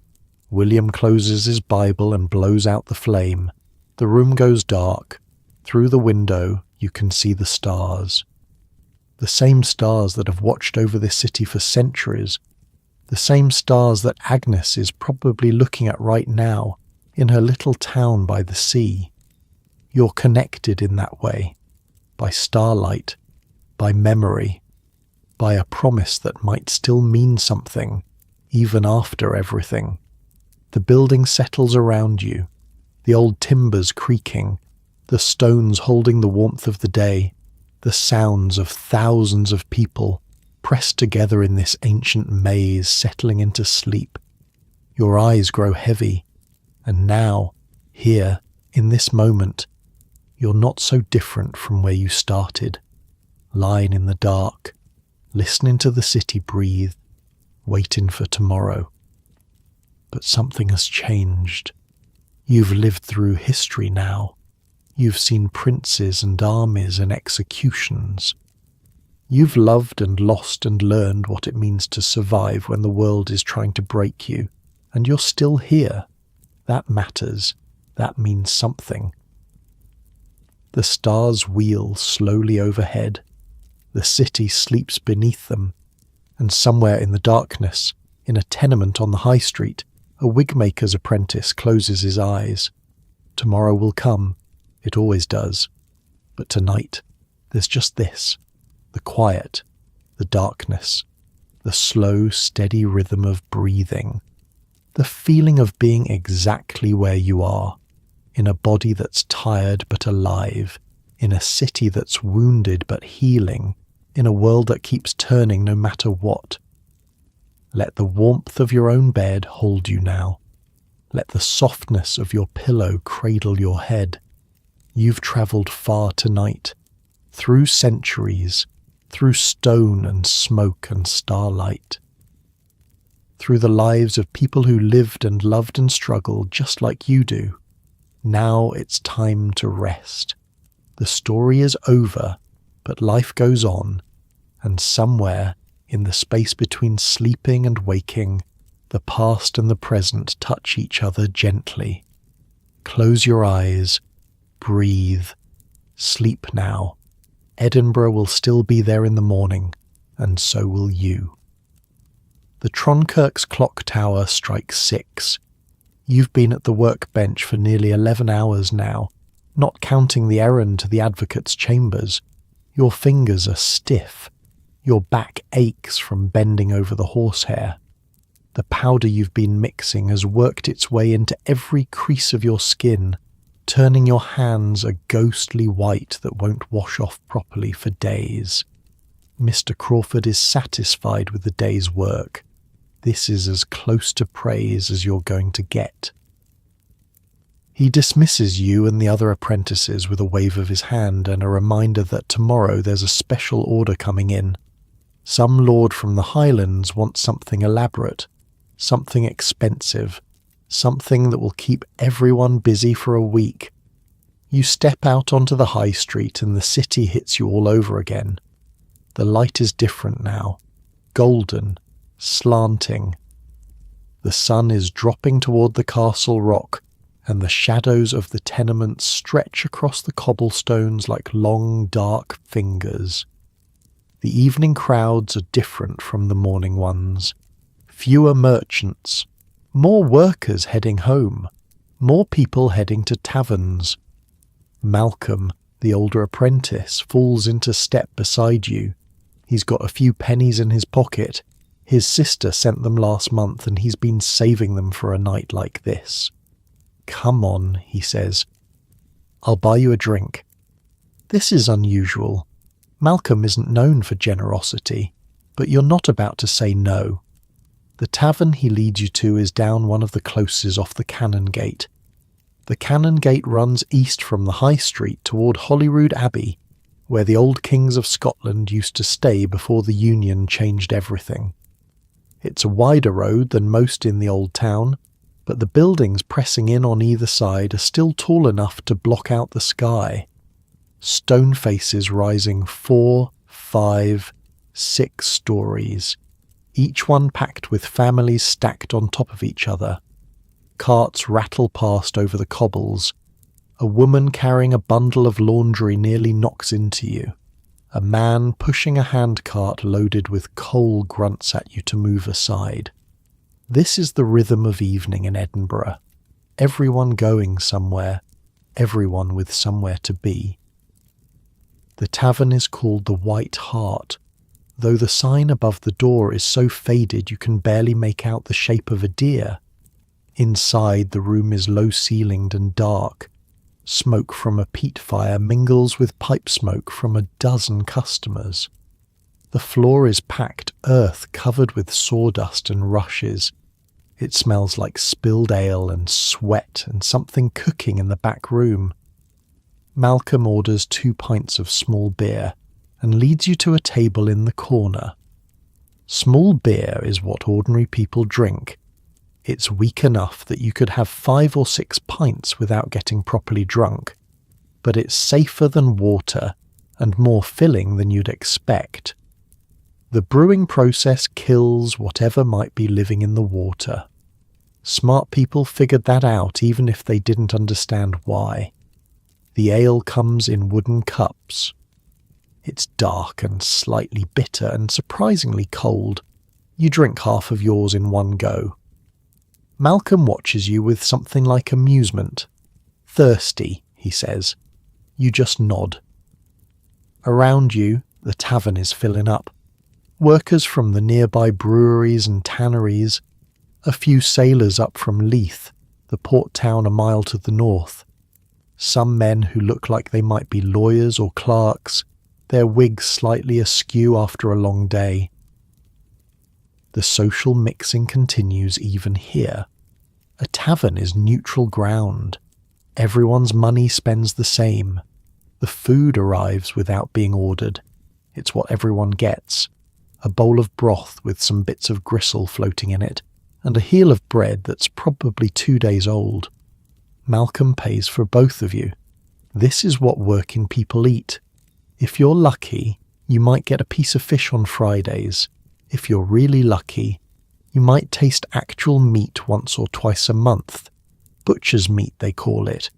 William closes his Bible and blows out the flame. The room goes dark. Through the window, you can see the stars. The same stars that have watched over this city for centuries. The same stars that Agnes is probably looking at right now in her little town by the sea. You're connected in that way, by starlight, by memory, by a promise that might still mean something, even after everything. The building settles around you, the old timbers creaking, the stones holding the warmth of the day, the sounds of thousands of people pressed together in this ancient maze, settling into sleep. Your eyes grow heavy, and now, here, in this moment, you're not so different from where you started, lying in the dark, listening to the city breathe, waiting for tomorrow. But something has changed. You've lived through history now. You've seen princes and armies and executions. You've loved and lost and learned what it means to survive when the world is trying to break you, and you're still here. That matters. That means something. The stars wheel slowly overhead. The city sleeps beneath them, and somewhere in the darkness, in a tenement on the high street, a wig-maker's apprentice closes his eyes. Tomorrow will come. It always does. But tonight, there's just this. The quiet, the darkness, the slow, steady rhythm of breathing. The feeling of being exactly where you are, in a body that's tired but alive, in a city that's wounded but healing, in a world that keeps turning no matter what. Let the warmth of your own bed hold you now. Let the softness of your pillow cradle your head. You've travelled far tonight, through centuries, through stone and smoke and starlight, through the lives of people who lived and loved and struggled just like you do. Now it's time to rest. The story is over, but life goes on, and somewhere in the space between sleeping and waking, the past and the present touch each other gently. Close your eyes, breathe, sleep now. Edinburgh will still be there in the morning, and so will you. The Tronkirk's clock tower strikes 6. You've been at the workbench for nearly 11 hours now, not counting the errand to the advocate's chambers. Your fingers are stiff. Your back aches from bending over the horsehair. The powder you've been mixing has worked its way into every crease of your skin, turning your hands a ghostly white that won't wash off properly for days. Mr. Crawford is satisfied with the day's work. This is as close to praise as you're going to get. He dismisses you and the other apprentices with a wave of his hand and a reminder that tomorrow there's a special order coming in. Some lord from the Highlands wants something elaborate, something expensive, something that will keep everyone busy for a week. You step out onto the high street and the city hits you all over again. The light is different now, golden, slanting. The sun is dropping toward the castle rock, and the shadows of the tenements stretch across the cobblestones like long, dark fingers. The evening crowds are different from the morning ones. Fewer merchants, more workers heading home, more people heading to taverns. Malcolm, the older apprentice, falls into step beside you. He's got a few pennies in his pocket. His sister sent them last month and he's been saving them for a night like this. "Come on," he says. "I'll buy you a drink." This is unusual. Malcolm isn't known for generosity, but you're not about to say no. The tavern he leads you to is down one of the closes off the Canongate. The Canongate runs east from the High Street toward Holyrood Abbey, where the old kings of Scotland used to stay before the Union changed everything. It's a wider road than most in the old town, but the buildings pressing in on either side are still tall enough to block out the sky. Stone faces rising 4, 5, 6 stories, each one packed with families stacked on top of each other. Carts rattle past over the cobbles. A woman carrying a bundle of laundry nearly knocks into you. A man pushing a handcart loaded with coal grunts at you to move aside. This is the rhythm of evening in Edinburgh. Everyone going somewhere, everyone with somewhere to be. The tavern is called the White Hart, though the sign above the door is so faded you can barely make out the shape of a deer. Inside, the room is low-ceilinged and dark. Smoke from a peat fire mingles with pipe smoke from a dozen customers. The floor is packed earth covered with sawdust and rushes. It smells like spilled ale and sweat and something cooking in the back room. Malcolm orders 2 pints of small beer and leads you to a table in the corner. Small beer is what ordinary people drink. It's weak enough that you could have 5 or 6 pints without getting properly drunk, but it's safer than water and more filling than you'd expect. The brewing process kills whatever might be living in the water. Smart people figured that out even if they didn't understand why. The ale comes in wooden cups. It's dark and slightly bitter and surprisingly cold. You drink half of yours in one go. Malcolm watches you with something like amusement. thirsty," he says. You just nod. Around you, the tavern is filling up. Workers from the nearby breweries and tanneries, a few sailors up from Leith, the port town a mile to the north. Some men who look like they might be lawyers or clerks, their wigs slightly askew after a long day. The social mixing continues even here. A tavern is neutral ground. Everyone's money spends the same. The food arrives without being ordered. It's what everyone gets. A bowl of broth with some bits of gristle floating in it, and a heel of bread that's probably 2 days old. Malcolm pays for both of you. This is what working people eat. If you're lucky, you might get a piece of fish on Fridays. If you're really lucky, you might taste actual meat once or twice a month. Butcher's meat, they call it.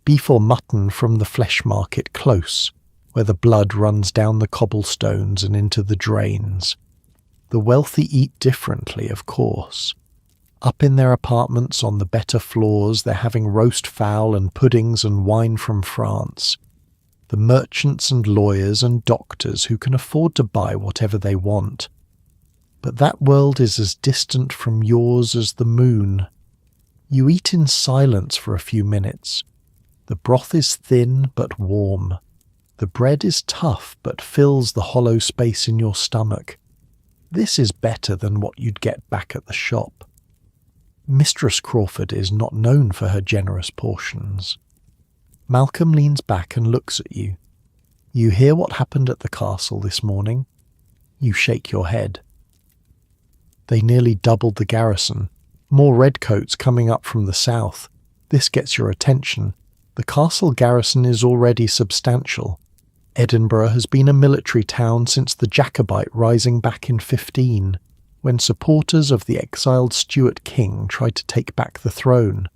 Beef or mutton from the flesh market close, where the blood runs down the cobblestones and into the drains. The wealthy eat differently, of course. Up in their apartments on the better floors, they're having roast fowl and puddings and wine from France. The merchants and lawyers and doctors who can afford to buy whatever they want. But that world is as distant from yours as the moon. You eat in silence for a few minutes. The broth is thin but warm. The bread is tough but fills the hollow space in your stomach. This is better than what you'd get back at the shop. Mistress Crawford is not known for her generous portions. Malcolm leans back and looks at you. You hear what happened at the castle this morning? You shake your head. They nearly doubled the garrison. More redcoats coming up from the south. This gets your attention. The castle garrison is already substantial. Edinburgh has been a military town since the Jacobite rising back in 15, when supporters of the exiled Stuart king tried to take back the throne.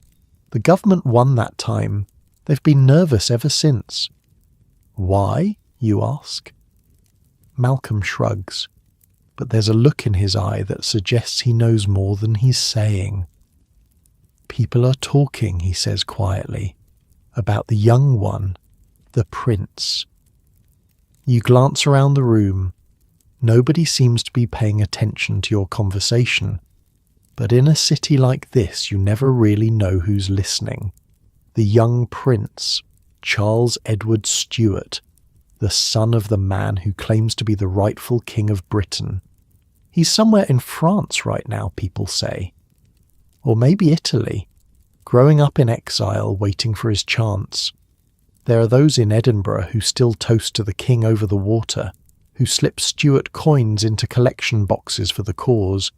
The government won that time. They've been nervous ever since. Why, you ask? Malcolm shrugs, but there's a look in his eye that suggests he knows more than he's saying. People are talking, he says quietly, about the young one, the prince. You glance around the room. Nobody seems to be paying attention to your conversation, but in a city like this you never really know who's listening. The young prince, Charles Edward Stuart, the son of the man who claims to be the rightful king of Britain. He's somewhere in France right now, people say. Or maybe Italy, growing up in exile, waiting for his chance. There are those in Edinburgh who still toast to the king over the water, who slip Stuart coins into collection boxes for the cause,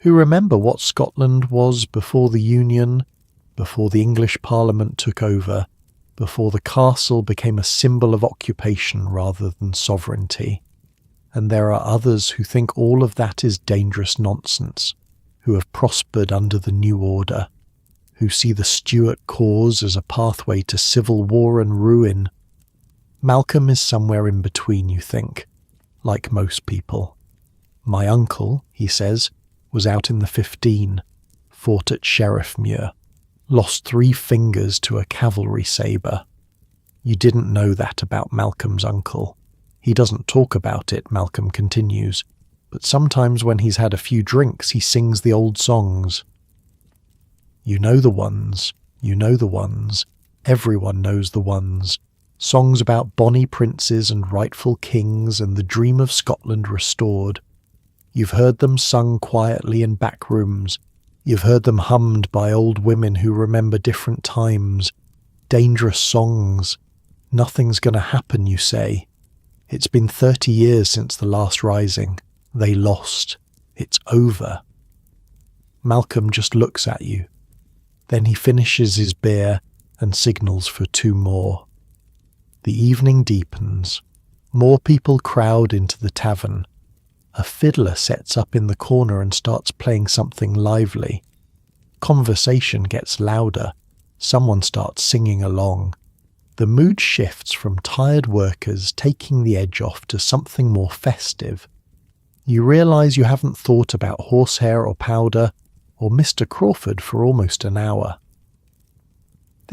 who remember what Scotland was before the Union, before the English Parliament took over, before the castle became a symbol of occupation rather than sovereignty. And there are others who think all of that is dangerous nonsense, who have prospered under the new order, who see the Stuart cause as a pathway to civil war and ruin. Malcolm is somewhere in between, you think, like most people. My uncle, he says, was out in the 15, fought at Sheriffmuir, lost 3 fingers to a cavalry sabre. You didn't know that about Malcolm's uncle. He doesn't talk about it, Malcolm continues, but sometimes when he's had a few drinks he sings the old songs. You know the ones, you know the ones, everyone knows the ones. Songs about bonny princes and rightful kings and the dream of Scotland restored. You've heard them sung quietly in back rooms. You've heard them hummed by old women who remember different times. Dangerous songs. Nothing's going to happen, you say. It's been 30 years since the last rising. They lost. It's over. Malcolm just looks at you. Then he finishes his beer and signals for 2 more. The evening deepens. More people crowd into the tavern. A fiddler sets up in the corner and starts playing something lively. Conversation gets louder. Someone starts singing along. The mood shifts from tired workers taking the edge off to something more festive. You realise you haven't thought about horsehair or powder, or Mr. Crawford for almost an hour.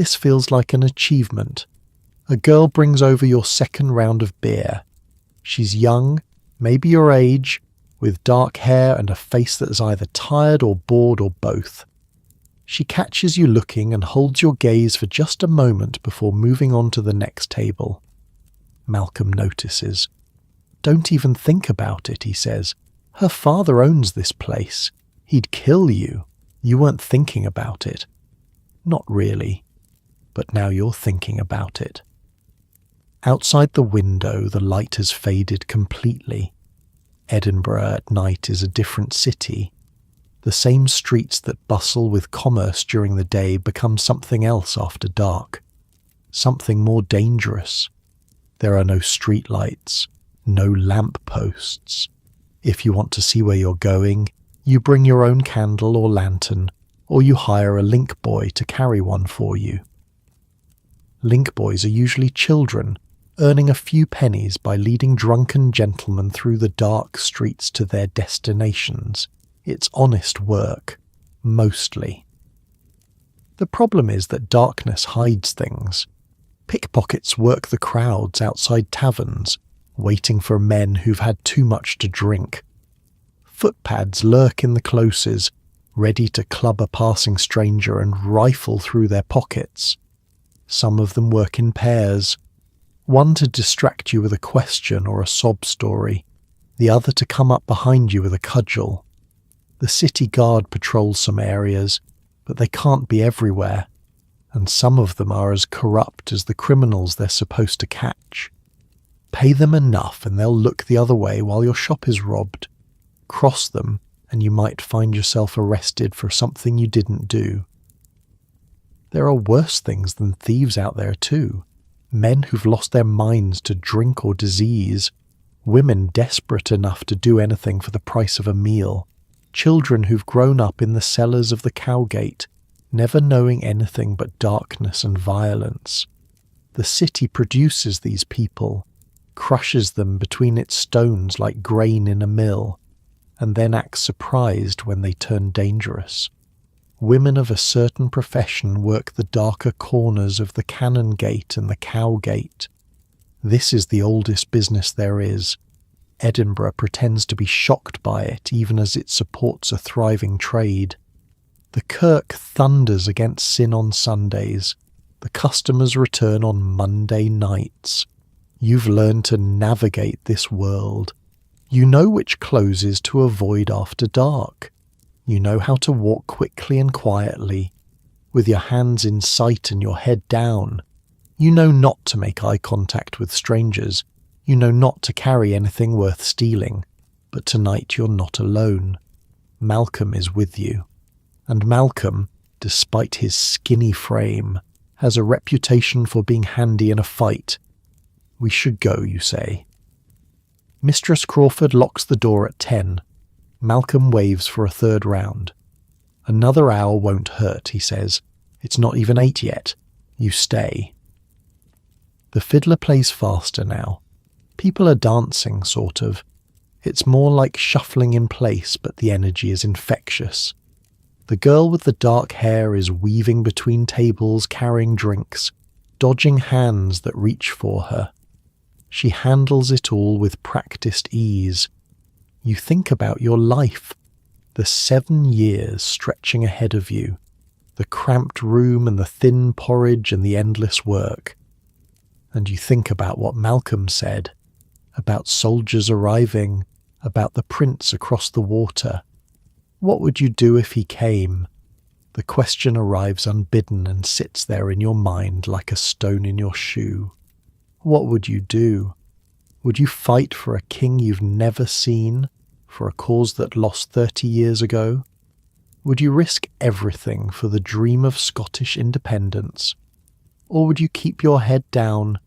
This feels like an achievement. A girl brings over your second round of beer. She's young, maybe your age, with dark hair and a face that is either tired or bored or both. She catches you looking and holds your gaze for just a moment before moving on to the next table. Malcolm notices. "Don't even think about it," he says. "Her father owns this place. He'd kill you. You weren't thinking about it." "Not really. But now you're thinking about it." Outside the window, the light has faded completely. Edinburgh at night is a different city. The same streets that bustle with commerce during the day become something else after dark. Something more dangerous. There are no streetlights, no lamp posts. If you want to see where you're going, you bring your own candle or lantern, or you hire a link boy to carry one for you. Link boys are usually children, earning a few pennies by leading drunken gentlemen through the dark streets to their destinations. It's honest work, mostly. The problem is that darkness hides things. Pickpockets work the crowds outside taverns, waiting for men who've had too much to drink. Footpads lurk in the closes, ready to club a passing stranger and rifle through their pockets. Some of them work in pairs, one to distract you with a question or a sob story, the other to come up behind you with a cudgel. The city guard patrols some areas, but they can't be everywhere, and some of them are as corrupt as the criminals they're supposed to catch. Pay them enough and they'll look the other way while your shop is robbed. Cross them and you might find yourself arrested for something you didn't do. There are worse things than thieves out there too. Men who've lost their minds to drink or disease. Women desperate enough to do anything for the price of a meal. Children who've grown up in the cellars of the Cowgate, never knowing anything but darkness and violence. The city produces these people, crushes them between its stones like grain in a mill, and then acts surprised when they turn dangerous. Women of a certain profession work the darker corners of the Canongate and the Cowgate. This is the oldest business there is. Edinburgh pretends to be shocked by it even as it supports a thriving trade. The kirk thunders against sin on Sundays. The customers return on Monday nights. You've learned to navigate this world. You know which closes to avoid after dark. You know how to walk quickly and quietly, with your hands in sight and your head down. You know not to make eye contact with strangers. You know not to carry anything worth stealing. But tonight you're not alone. Malcolm is with you. And Malcolm, despite his skinny frame, has a reputation for being handy in a fight. We should go, you say. Mistress Crawford locks the door at 10. Malcolm waves for a third round. Another hour won't hurt, he says. It's not even 8 yet. You stay. The fiddler plays faster now. People are dancing, sort of. It's more like shuffling in place, but the energy is infectious. The girl with the dark hair is weaving between tables carrying drinks, dodging hands that reach for her. She handles it all with practiced ease. You think about your life, the 7 years stretching ahead of you, the cramped room and the thin porridge and the endless work. And you think about what Malcolm said, about soldiers arriving, about the prince across the water. What would you do if he came? The question arrives unbidden and sits there in your mind like a stone in your shoe. What would you do? Would you fight for a king you've never seen, for a cause that lost 30 years ago? Would you risk everything for the dream of Scottish independence? Or would you keep your head down,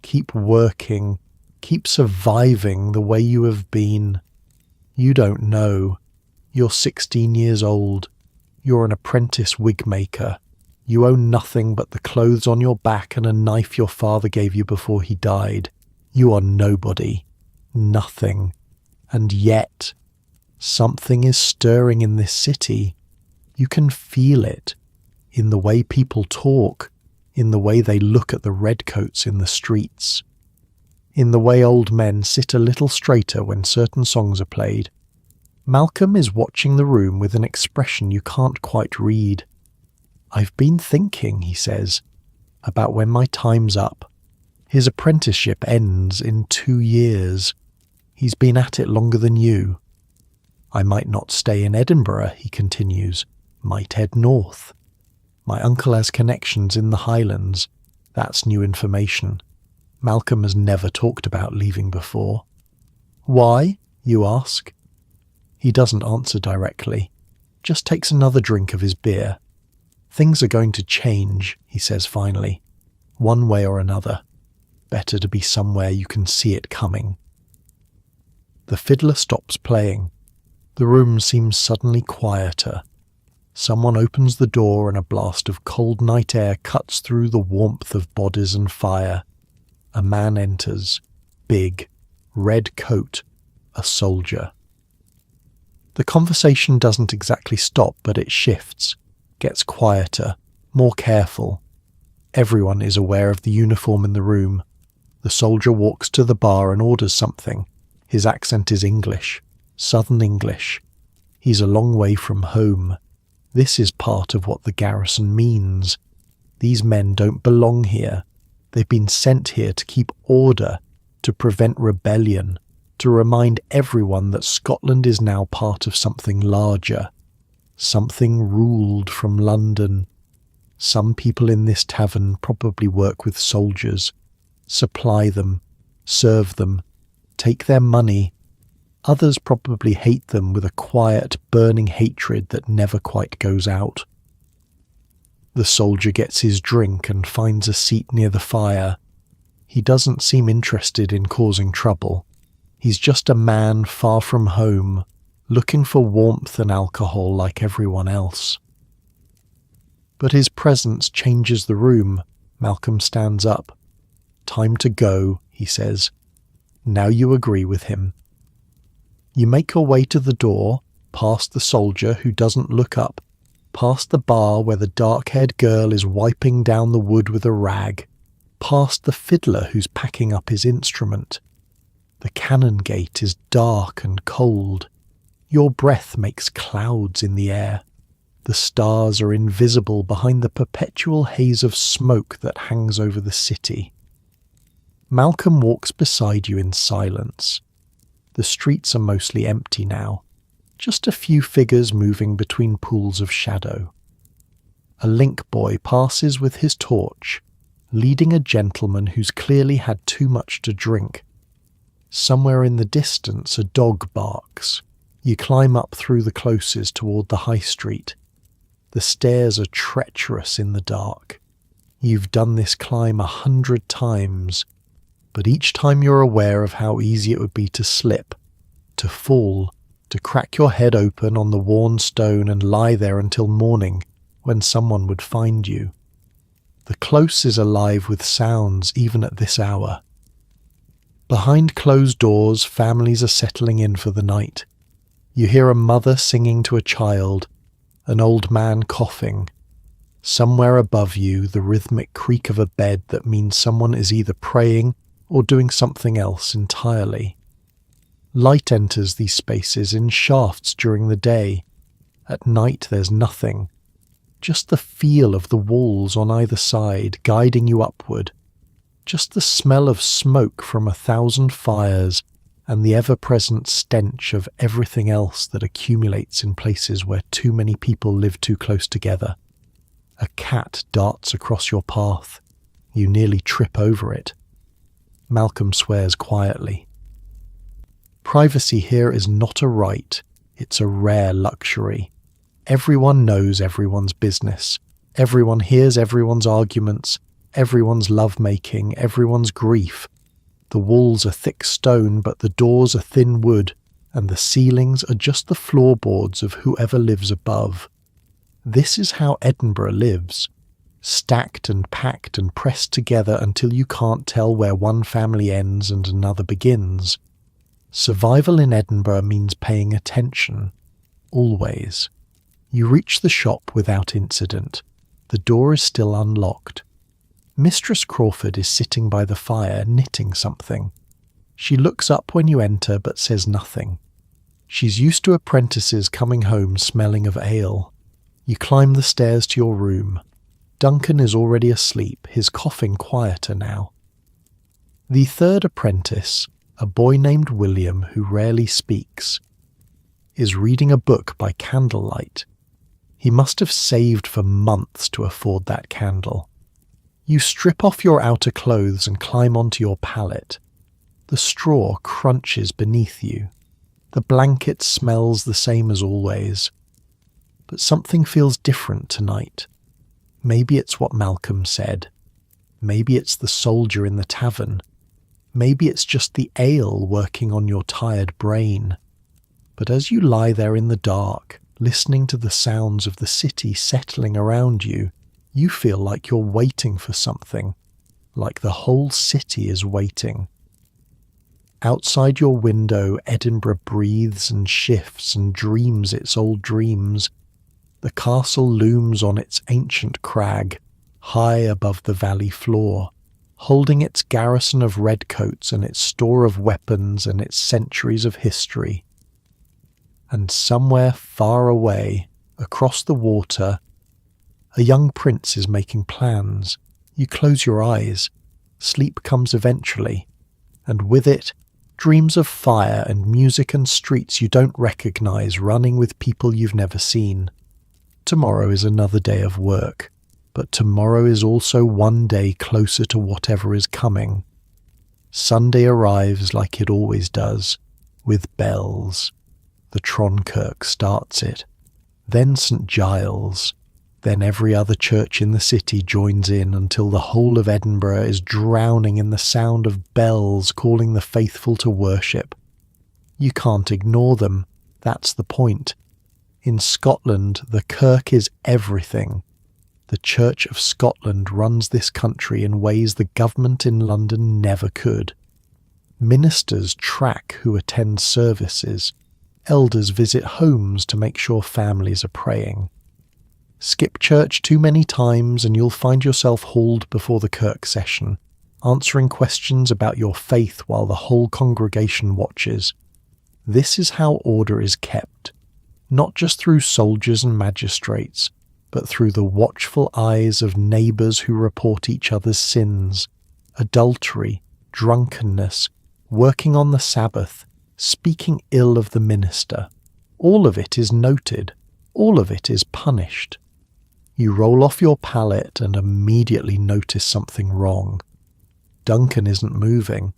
keep working, keep surviving the way you have been? You don't know. You're 16 years old. You're an apprentice wig-maker. You own nothing but the clothes on your back and a knife your father gave you before he died. You are nobody. Nothing. And yet, something is stirring in this city. You can feel it. In the way people talk, in the way they look at the redcoats in the streets, in the way old men sit a little straighter when certain songs are played. Malcolm is watching the room with an expression you can't quite read. "I've been thinking," he says, "about when my time's up. His apprenticeship ends in 2 years. He's been at it longer than you. I might not stay in Edinburgh," he continues, "might head north. My uncle has connections in the Highlands. That's new information. Malcolm has never talked about leaving before." "Why?" you ask. He doesn't answer directly, just takes another drink of his beer. "Things are going to change," he says finally, "one way or another. Better to be somewhere you can see it coming." The fiddler stops playing. The room seems suddenly quieter. Someone opens the door and a blast of cold night air cuts through the warmth of bodies and fire. A man enters, big, red coat, a soldier. The conversation doesn't exactly stop, but it shifts, gets quieter, more careful. Everyone is aware of the uniform in the room. The soldier walks to the bar and orders something. His accent is English, Southern English. He's a long way from home. This is part of what the garrison means. These men don't belong here. They've been sent here to keep order, to prevent rebellion, to remind everyone that Scotland is now part of something larger, something ruled from London. Some people in this tavern probably work with soldiers, supply them, serve them, take their money. Others probably hate them with a quiet, burning hatred that never quite goes out. The soldier gets his drink and finds a seat near the fire. He doesn't seem interested in causing trouble. He's just a man far from home, looking for warmth and alcohol like everyone else. But his presence changes the room. Malcolm stands up. "Time to go," he says. Now you agree with him. You make your way to the door, past the soldier who doesn't look up, past the bar where the dark-haired girl is wiping down the wood with a rag, past the fiddler who's packing up his instrument. The cannon gate is dark and cold. Your breath makes clouds in the air. The stars are invisible behind the perpetual haze of smoke that hangs over the city. Malcolm walks beside you in silence. The streets are mostly empty now, just a few figures moving between pools of shadow. A link boy passes with his torch, leading a gentleman who's clearly had too much to drink. Somewhere in the distance a dog barks. You climb up through the closes toward the high street. The stairs are treacherous in the dark. You've done this climb 100 times, but each time you're aware of how easy it would be to slip, to fall, to crack your head open on the worn stone and lie there until morning, when someone would find you. The close is alive with sounds even at this hour. Behind closed doors, families are settling in for the night. You hear a mother singing to a child, an old man coughing. Somewhere above you, the rhythmic creak of a bed that means someone is either praying or doing something else entirely. Light enters these spaces in shafts during the day. At night there's nothing. Just the feel of the walls on either side guiding you upward. Just the smell of smoke from 1,000 fires and the ever-present stench of everything else that accumulates in places where too many people live too close together. A cat darts across your path. You nearly trip over it. Malcolm swears quietly. Privacy here is not a right, it's a rare luxury. Everyone knows everyone's business. Everyone hears everyone's arguments, everyone's love-making, everyone's grief. The walls are thick stone, but the doors are thin wood, and the ceilings are just the floorboards of whoever lives above. This is how Edinburgh lives, stacked and packed and pressed together until you can't tell where one family ends and another begins. Survival in Edinburgh means paying attention, always. You reach the shop without incident. The door is still unlocked. Mistress Crawford is sitting by the fire knitting something. She looks up when you enter but says nothing. She's used to apprentices coming home smelling of ale. You climb the stairs to your room. Duncan is already asleep, his coughing quieter now. The third apprentice, a boy named William who rarely speaks, is reading a book by candlelight. He must have saved for months to afford that candle. You strip off your outer clothes and climb onto your pallet. The straw crunches beneath you. The blanket smells the same as always. But something feels different tonight. Maybe it's what Malcolm said. Maybe it's the soldier in the tavern. Maybe it's just the ale working on your tired brain. But as you lie there in the dark, listening to the sounds of the city settling around you, you feel like you're waiting for something, like the whole city is waiting. Outside your window, Edinburgh breathes and shifts and dreams its old dreams. The castle looms on its ancient crag, high above the valley floor, holding its garrison of redcoats and its store of weapons and its centuries of history. And somewhere far away, across the water, a young prince is making plans. You close your eyes. Sleep comes eventually, and with it, dreams of fire and music and streets you don't recognize running with people you've never seen. Tomorrow is another day of work, but tomorrow is also one day closer to whatever is coming. Sunday arrives like it always does, with bells. The Tronkirk starts it, then St. Giles, then every other church in the city joins in until the whole of Edinburgh is drowning in the sound of bells calling the faithful to worship. You can't ignore them, that's the point. In Scotland, the kirk is everything. The Church of Scotland runs this country in ways the government in London never could. Ministers track who attend services. Elders visit homes to make sure families are praying. Skip church too many times and you'll find yourself hauled before the kirk session, answering questions about your faith while the whole congregation watches. This is how order is kept, not just through soldiers and magistrates, but through the watchful eyes of neighbours who report each other's sins, adultery, drunkenness, working on the Sabbath, speaking ill of the minister. All of it is noted, all of it is punished. You roll off your pallet and immediately notice something wrong. Duncan isn't moving.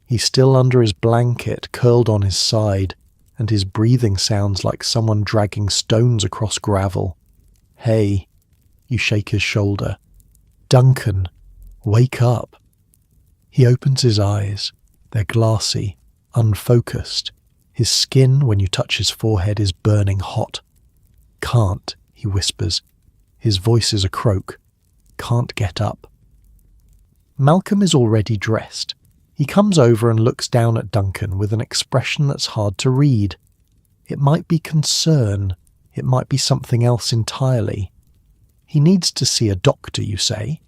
He's still under his blanket, curled on his side, and his breathing sounds like someone dragging stones across gravel. Hey, you shake his shoulder. Duncan, wake up. He opens his eyes. They're glassy, unfocused. His skin, when you touch his forehead, is burning hot. Can't, he whispers. His voice is a croak. Can't get up. Malcolm is already dressed. He comes over and looks down at Duncan with an expression that's hard to read. It might be concern. It might be something else entirely. He needs to see a doctor, you say?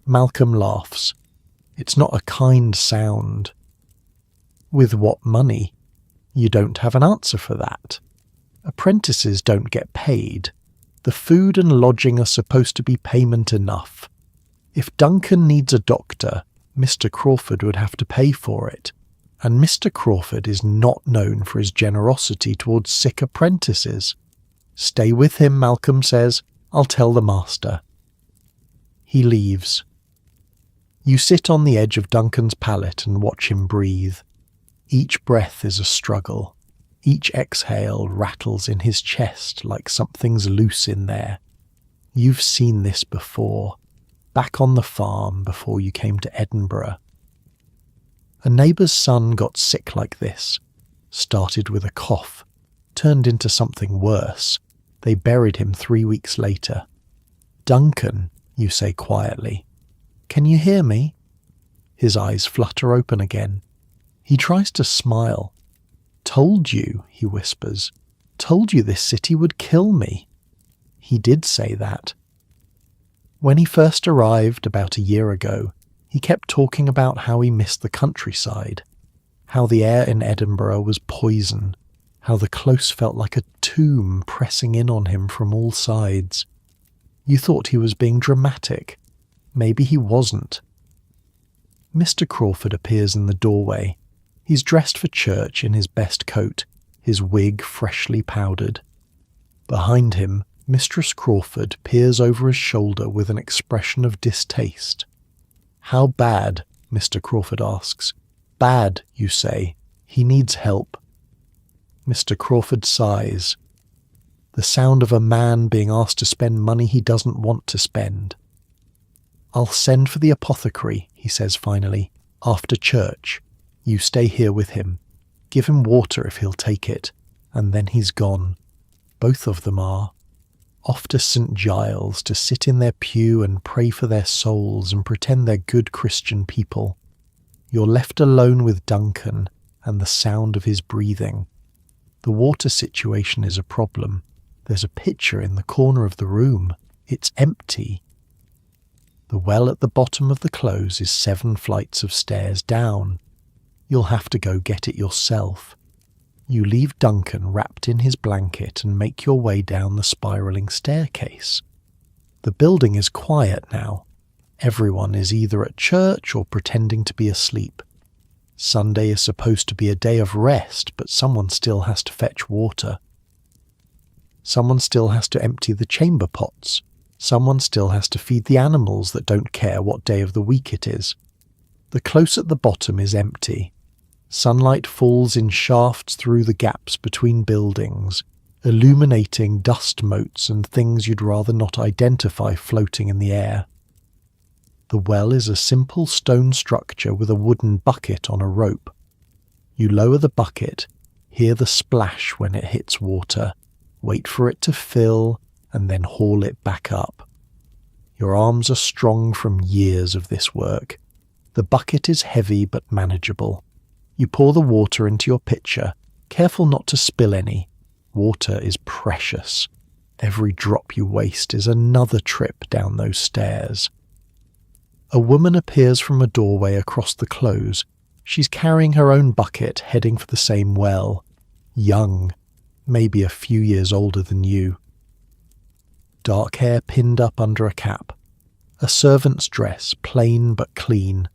Malcolm laughs. It's not a kind sound. With what money? You don't have an answer for that. Apprentices don't get paid. The food and lodging are supposed to be payment enough. If Duncan needs a doctor, Mr. Crawford would have to pay for it, and Mr. Crawford is not known for his generosity towards sick apprentices. Stay with him, Malcolm says. I'll tell the master. He leaves. You sit on the edge of Duncan's pallet and watch him breathe. Each breath is a struggle. Each exhale rattles in his chest like something's loose in there. You've seen this before, back on the farm before you came to Edinburgh. A neighbour's son got sick like this, started with a cough, turned into something worse. They buried him 3 weeks later. Duncan, you say quietly, can you hear me? His eyes flutter open again. He tries to smile. Told you, he whispers. Told you this city would kill me. He did say that. When he first arrived about a year ago, he kept talking about how he missed the countryside, how the air in Edinburgh was poison, how the close felt like a tomb pressing in on him from all sides. You thought he was being dramatic. Maybe he wasn't. Mr. Crawford appears in the doorway. He's dressed for church in his best coat, his wig freshly powdered. Behind him, Mistress Crawford peers over his shoulder with an expression of distaste. "How bad?" Mr. Crawford asks. "Bad, you say. He needs help." Mr. Crawford sighs. The sound of a man being asked to spend money he doesn't want to spend. "I'll send for the apothecary," he says finally, "after church. You stay here with him. Give him water if he'll take it, and then he's gone. Both of them are. Off to St. Giles to sit in their pew and pray for their souls and pretend they're good Christian people. You're left alone with Duncan and the sound of his breathing. The water situation is a problem. There's a pitcher in the corner of the room. It's empty. The well at the bottom of the close is 7 flights of stairs down. You'll have to go get it yourself. You leave Duncan wrapped in his blanket and make your way down the spiralling staircase. The building is quiet now. Everyone is either at church or pretending to be asleep. Sunday is supposed to be a day of rest, but someone still has to fetch water. Someone still has to empty the chamber pots. Someone still has to feed the animals that don't care what day of the week it is. The close at the bottom is empty. Sunlight falls in shafts through the gaps between buildings, illuminating dust motes and things you'd rather not identify floating in the air. The well is a simple stone structure with a wooden bucket on a rope. You lower the bucket, hear the splash when it hits water, wait for it to fill, and then haul it back up. Your arms are strong from years of this work. The bucket is heavy but manageable. You pour the water into your pitcher, careful not to spill any. Water is precious. Every drop you waste is another trip down those stairs. A woman appears from a doorway across the close. She's carrying her own bucket, heading for the same well. Young, maybe a few years older than you. Dark hair pinned up under a cap. A servant's dress, plain but clean.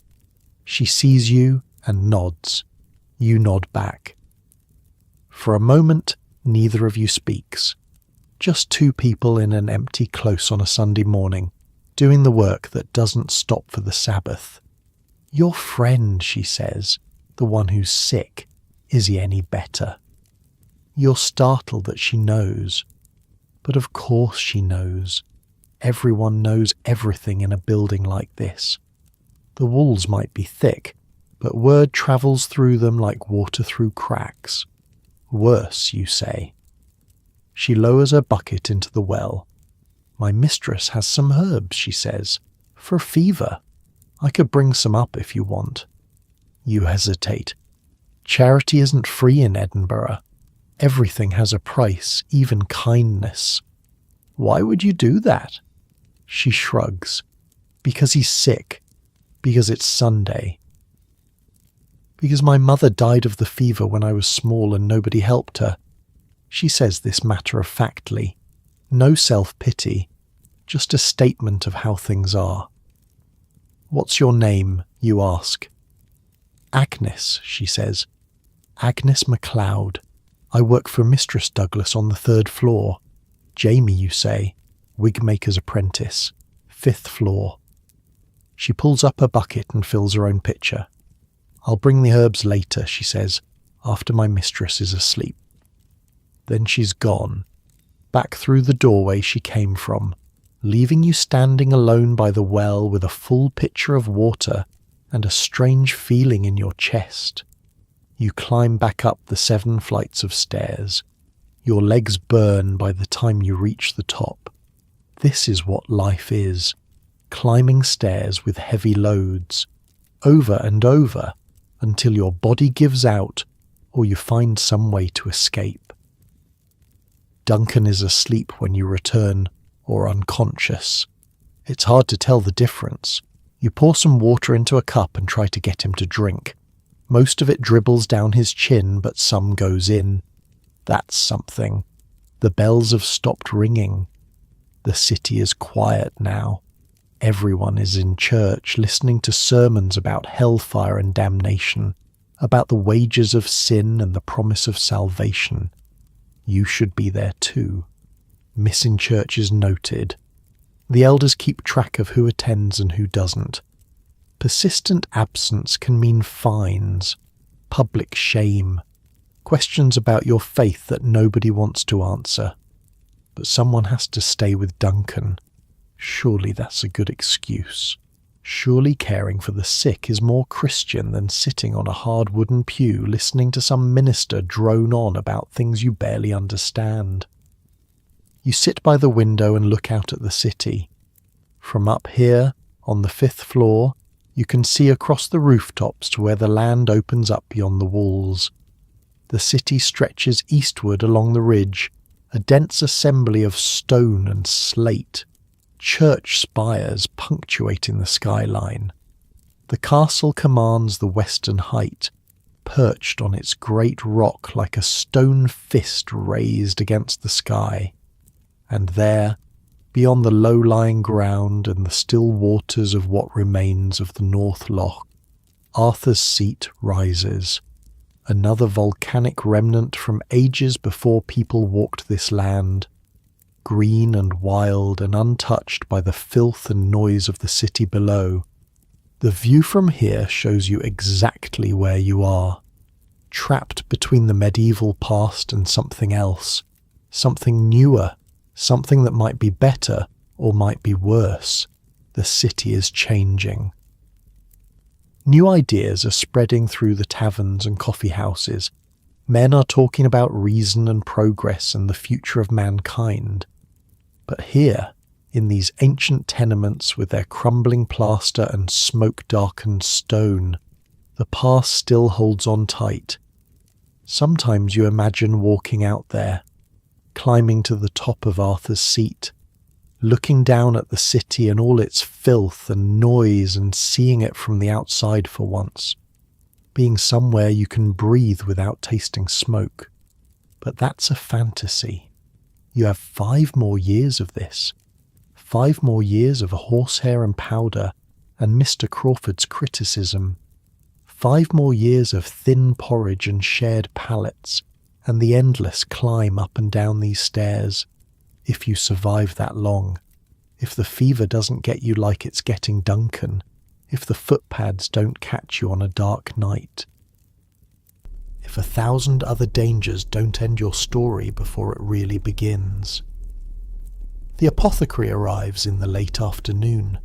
She sees you and nods. You nod back. For a moment, neither of you speaks. Just 2 people in an empty close on a Sunday morning, doing the work that doesn't stop for the Sabbath. "Your friend," she says, "the one who's sick, is he any better?" You're startled that she knows. But of course she knows. Everyone knows everything in a building like this. The walls might be thick, but word travels through them like water through cracks. Worse, you say. She lowers her bucket into the well. "My mistress has some herbs," she says, "for fever. I could bring some up if you want." You hesitate. Charity isn't free in Edinburgh. Everything has a price, even kindness. "Why would you do that?" She shrugs. "Because he's sick. Because it's Sunday. Because my mother died of the fever when I was small and nobody helped her." She says this matter-of-factly. No self-pity, just a statement of how things are. "What's your name?" you ask. "Agnes," she says. "Agnes MacLeod. I work for Mistress Douglas on the 3rd floor. Jamie, you say. Wig-maker's apprentice. 5th floor." She pulls up her bucket and fills her own pitcher. "I'll bring the herbs later," she says, "after my mistress is asleep." Then she's gone, back through the doorway she came from, leaving you standing alone by the well with a full pitcher of water and a strange feeling in your chest. You climb back up the 7 flights of stairs. Your legs burn by the time you reach the top. This is what life is, climbing stairs with heavy loads, over and over, until your body gives out or you find some way to escape. Duncan is asleep when you return, or unconscious. It's hard to tell the difference. You pour some water into a cup and try to get him to drink. Most of it dribbles down his chin, but some goes in. That's something. The bells have stopped ringing. The city is quiet now. Everyone is in church listening to sermons about hellfire and damnation, about the wages of sin and the promise of salvation. You should be there too. Missing church is noted. The elders keep track of who attends and who doesn't. Persistent absence can mean fines, public shame, questions about your faith that nobody wants to answer. But someone has to stay with Duncan. Surely that's a good excuse. Surely caring for the sick is more Christian than sitting on a hard wooden pew listening to some minister drone on about things you barely understand. You sit by the window and look out at the city. From up here, on the 5th floor, you can see across the rooftops to where the land opens up beyond the walls. The city stretches eastward along the ridge, a dense assembly of stone and slate, church spires punctuating the skyline. The castle commands the western height, perched on its great rock like a stone fist raised against the sky. And there, beyond the low-lying ground and the still waters of what remains of the North Loch, Arthur's Seat rises, another volcanic remnant from ages before people walked this land, green and wild and untouched by the filth and noise of the city below. The view from here shows you exactly where you are, trapped between the medieval past and something else, something newer, something that might be better or might be worse. The city is changing. New ideas are spreading through the taverns and coffee houses. Men are talking about reason and progress and the future of mankind. But here, in these ancient tenements with their crumbling plaster and smoke-darkened stone, the past still holds on tight. Sometimes you imagine walking out there, climbing to the top of Arthur's Seat, looking down at the city and all its filth and noise and seeing it from the outside for once, being somewhere you can breathe without tasting smoke. But that's a fantasy. You have 5 more years of this. 5 more years of horsehair and powder and Mr. Crawford's criticism. 5 more years of thin porridge and shared pallets and the endless climb up and down these stairs, if you survive that long, if the fever doesn't get you like it's getting Duncan, if the footpads don't catch you on a dark night, if 1,000 other dangers don't end your story before it really begins. The apothecary arrives in the late afternoon.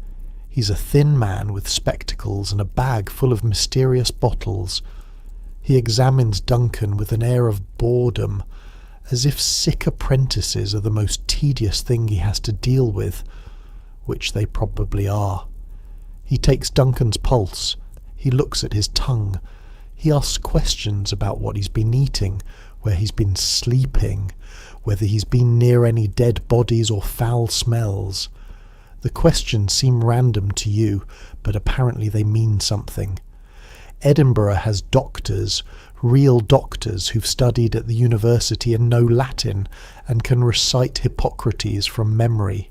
He's a thin man with spectacles and a bag full of mysterious bottles. He examines Duncan with an air of boredom, as if sick apprentices are the most tedious thing he has to deal with, which they probably are. He takes Duncan's pulse. He looks at his tongue. He asks questions about what he's been eating, where he's been sleeping, whether he's been near any dead bodies or foul smells. The questions seem random to you, but apparently they mean something. Edinburgh has doctors, real doctors who've studied at the university and know Latin and can recite Hippocrates from memory.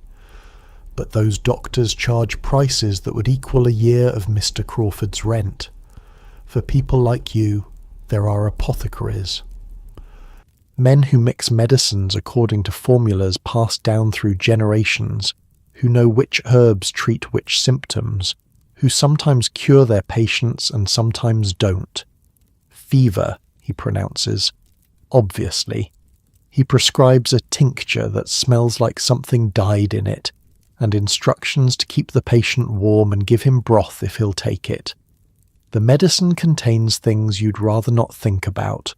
But those doctors charge prices that would equal a year of Mr. Crawford's rent. For people like you, there are apothecaries. Men who mix medicines according to formulas passed down through generations, who know which herbs treat which symptoms, who sometimes cure their patients and sometimes don't. Fever, he pronounces. Obviously. He prescribes a tincture that smells like something died in it, and instructions to keep the patient warm and give him broth if he'll take it. The medicine contains things you'd rather not think about.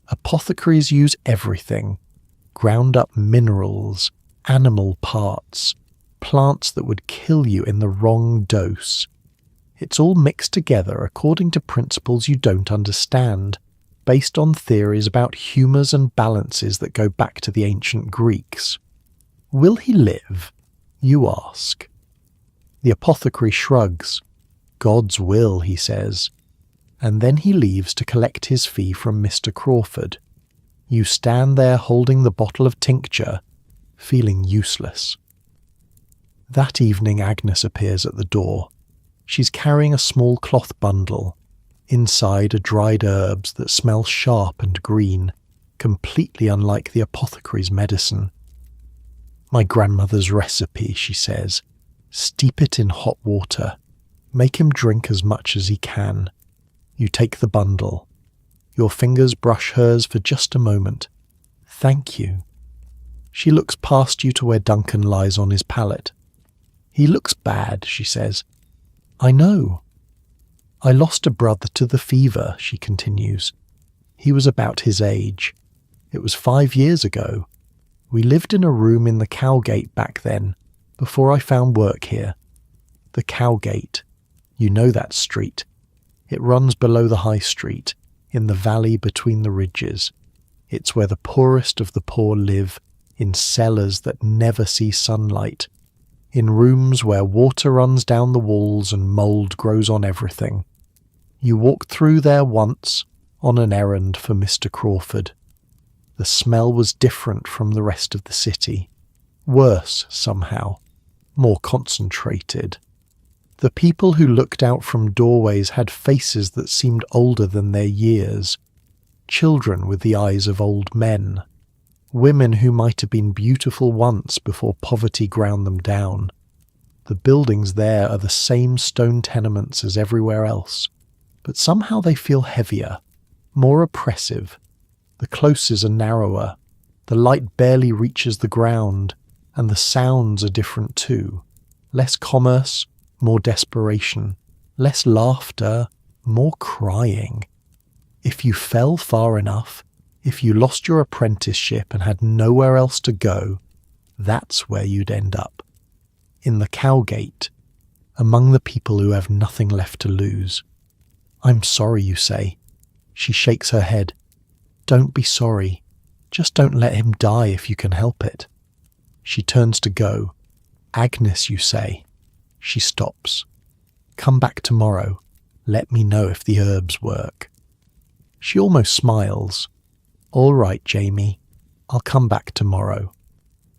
Apothecaries use everything. Ground up minerals, animal parts, plants that would kill you in the wrong dose. It's all mixed together according to principles you don't understand, based on theories about humours and balances that go back to the ancient Greeks. Will he live? You ask. The apothecary shrugs. God's will, he says, and then he leaves to collect his fee from Mr. Crawford. You stand there holding the bottle of tincture, feeling useless. That evening Agnes appears at the door. She's carrying a small cloth bundle. Inside are dried herbs that smell sharp and green, completely unlike the apothecary's medicine. My grandmother's recipe, she says. Steep it in hot water. Make him drink as much as he can. You take the bundle. Your fingers brush hers for just a moment. Thank you. She looks past you to where Duncan lies on his pallet. He looks bad, she says. I know. I lost a brother to the fever, she continues. He was about his age. It was 5 years ago. We lived in a room in the Cowgate back then, before I found work here. The Cowgate. You know that street. It runs below the high street, in the valley between the ridges. It's where the poorest of the poor live, in cellars that never see sunlight, in rooms where water runs down the walls and mould grows on everything. You walked through there once, on an errand for Mr. Crawford. The smell was different from the rest of the city. Worse, somehow. More concentrated. The people who looked out from doorways had faces that seemed older than their years. Children with the eyes of old men. Women who might have been beautiful once before poverty ground them down. The buildings there are the same stone tenements as everywhere else, but somehow they feel heavier, more oppressive. The closes are narrower, the light barely reaches the ground, and the sounds are different too. Less commerce, more desperation. Less laughter, more crying. If you fell far enough, if you lost your apprenticeship and had nowhere else to go, that's where you'd end up. In the Cowgate, among the people who have nothing left to lose. I'm sorry, you say. She shakes her head. Don't be sorry. Just don't let him die if you can help it. She turns to go. Agnes, you say. She stops. Come back tomorrow. Let me know if the herbs work. She almost smiles. All right, Jamie. I'll come back tomorrow.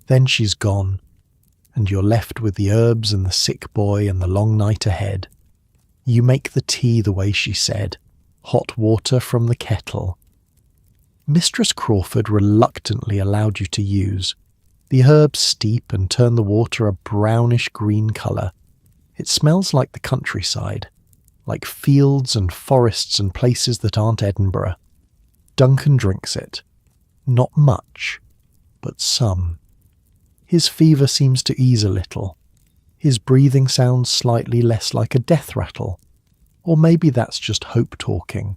Then she's gone, and you're left with the herbs and the sick boy and the long night ahead. You make the tea the way she said, hot water from the kettle. Mistress Crawford reluctantly allowed you to use. The herbs steep and turn the water a brownish-green colour. It smells like the countryside, like fields and forests and places that aren't Edinburgh. Duncan drinks it. Not much, but some. His fever seems to ease a little. His breathing sounds slightly less like a death rattle. Or maybe that's just hope talking.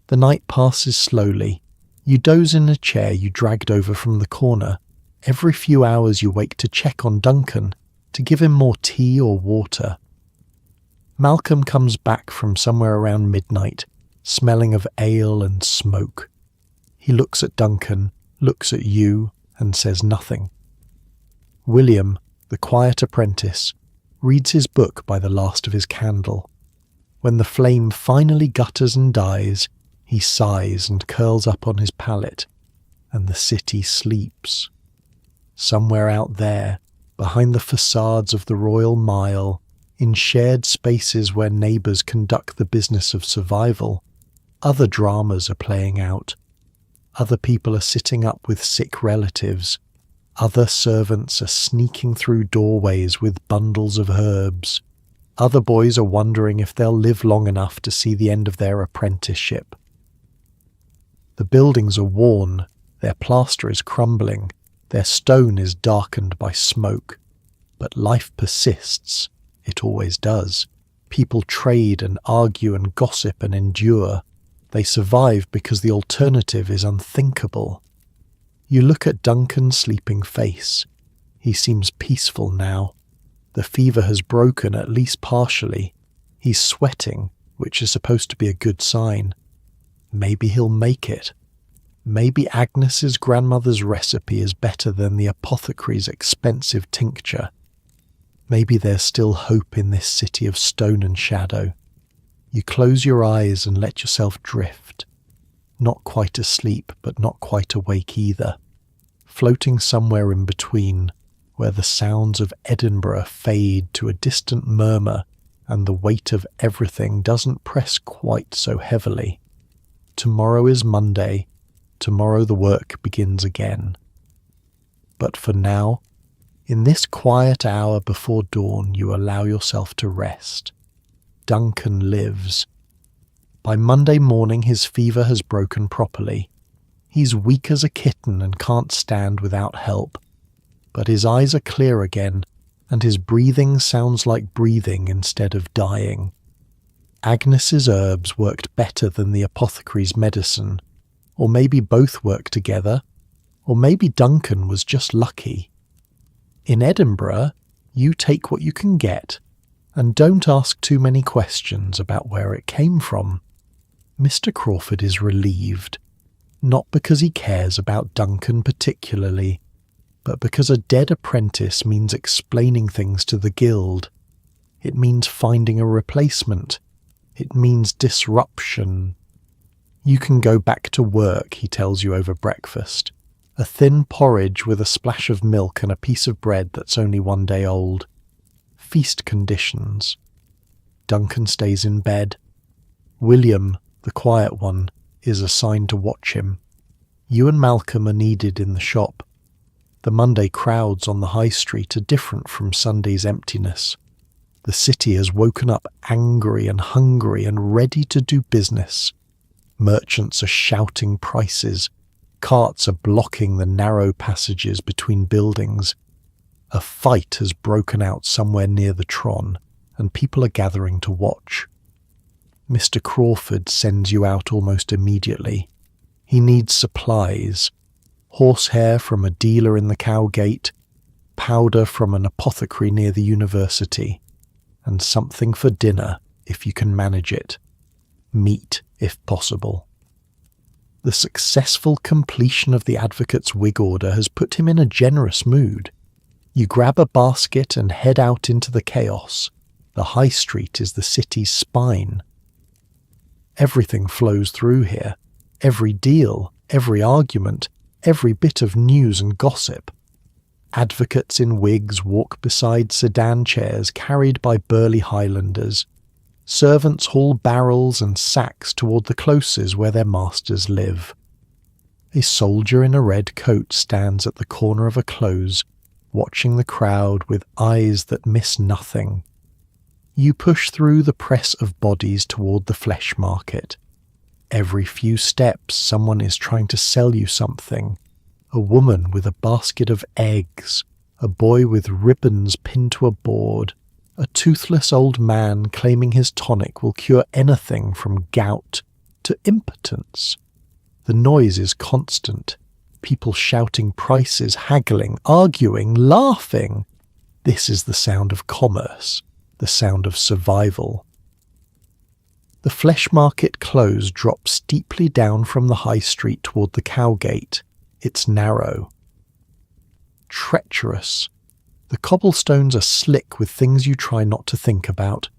The night passes slowly. You doze in a chair you dragged over from the corner. Every few hours you wake to check on Duncan, to give him more tea or water. Malcolm comes back from somewhere around midnight, smelling of ale and smoke. He looks at Duncan, looks at you, and says nothing. William, the quiet apprentice, reads his book by the last of his candle. When the flame finally gutters and dies, he sighs and curls up on his pallet, and the city sleeps. Somewhere out there, behind the facades of the Royal Mile, in shared spaces where neighbours conduct the business of survival, other dramas are playing out. Other people are sitting up with sick relatives. Other servants are sneaking through doorways with bundles of herbs. Other boys are wondering if they'll live long enough to see the end of their apprenticeship. The buildings are worn, their plaster is crumbling, their stone is darkened by smoke. But life persists. It always does. People trade and argue and gossip and endure. They survive because the alternative is unthinkable. You look at Duncan's sleeping face. He seems peaceful now. The fever has broken at least partially. He's sweating, which is supposed to be a good sign. Maybe he'll make it. Maybe Agnes's grandmother's recipe is better than the apothecary's expensive tincture. Maybe there's still hope in this city of stone and shadow. You close your eyes and let yourself drift. Not quite asleep, but not quite awake either. Floating somewhere in between, where the sounds of Edinburgh fade to a distant murmur and the weight of everything doesn't press quite so heavily. Tomorrow is Monday. Tomorrow the work begins again. But for now, in this quiet hour before dawn, you allow yourself to rest. Duncan lives. By Monday morning his fever has broken properly. He's weak as a kitten and can't stand without help. But his eyes are clear again, and his breathing sounds like breathing instead of dying. Agnes's herbs worked better than the apothecary's medicine, or maybe both worked together, or maybe Duncan was just lucky. In Edinburgh, you take what you can get, and don't ask too many questions about where it came from. Mr. Crawford is relieved, not because he cares about Duncan particularly, but because a dead apprentice means explaining things to the guild. It means finding a replacement. It means disruption. You can go back to work, he tells you over breakfast. A thin porridge with a splash of milk and a piece of bread that's only 1 day old. Feast conditions. Duncan stays in bed. William, the quiet one, is assigned to watch him. You and Malcolm are needed in the shop. The Monday crowds on the high street are different from Sunday's emptiness. The city has woken up angry and hungry and ready to do business. Merchants are shouting prices. Carts are blocking the narrow passages between buildings. A fight has broken out somewhere near the Tron, and people are gathering to watch. Mr. Crawford sends you out almost immediately. He needs supplies. Horsehair from a dealer in the Cowgate, powder from an apothecary near the university, and something for dinner if you can manage it. Meat, if possible. The successful completion of the advocate's wig order has put him in a generous mood. You grab a basket and head out into the chaos. The high street is the city's spine. Everything flows through here. Every deal, every argument, every bit of news and gossip. Advocates in wigs walk beside sedan chairs carried by burly Highlanders. Servants haul barrels and sacks toward the closes where their masters live. A soldier in a red coat stands at the corner of a close, watching the crowd with eyes that miss nothing. You push through the press of bodies toward the flesh market. Every few steps someone is trying to sell you something. A woman with a basket of eggs, a boy with ribbons pinned to a board, a toothless old man claiming his tonic will cure anything from gout to impotence. The noise is constant. People shouting prices, haggling, arguing, laughing. This is the sound of commerce, the sound of survival. The flesh market close drops steeply down from the high street toward the Cowgate. It's narrow. Treacherous. The cobblestones are slick with things you try not to think about.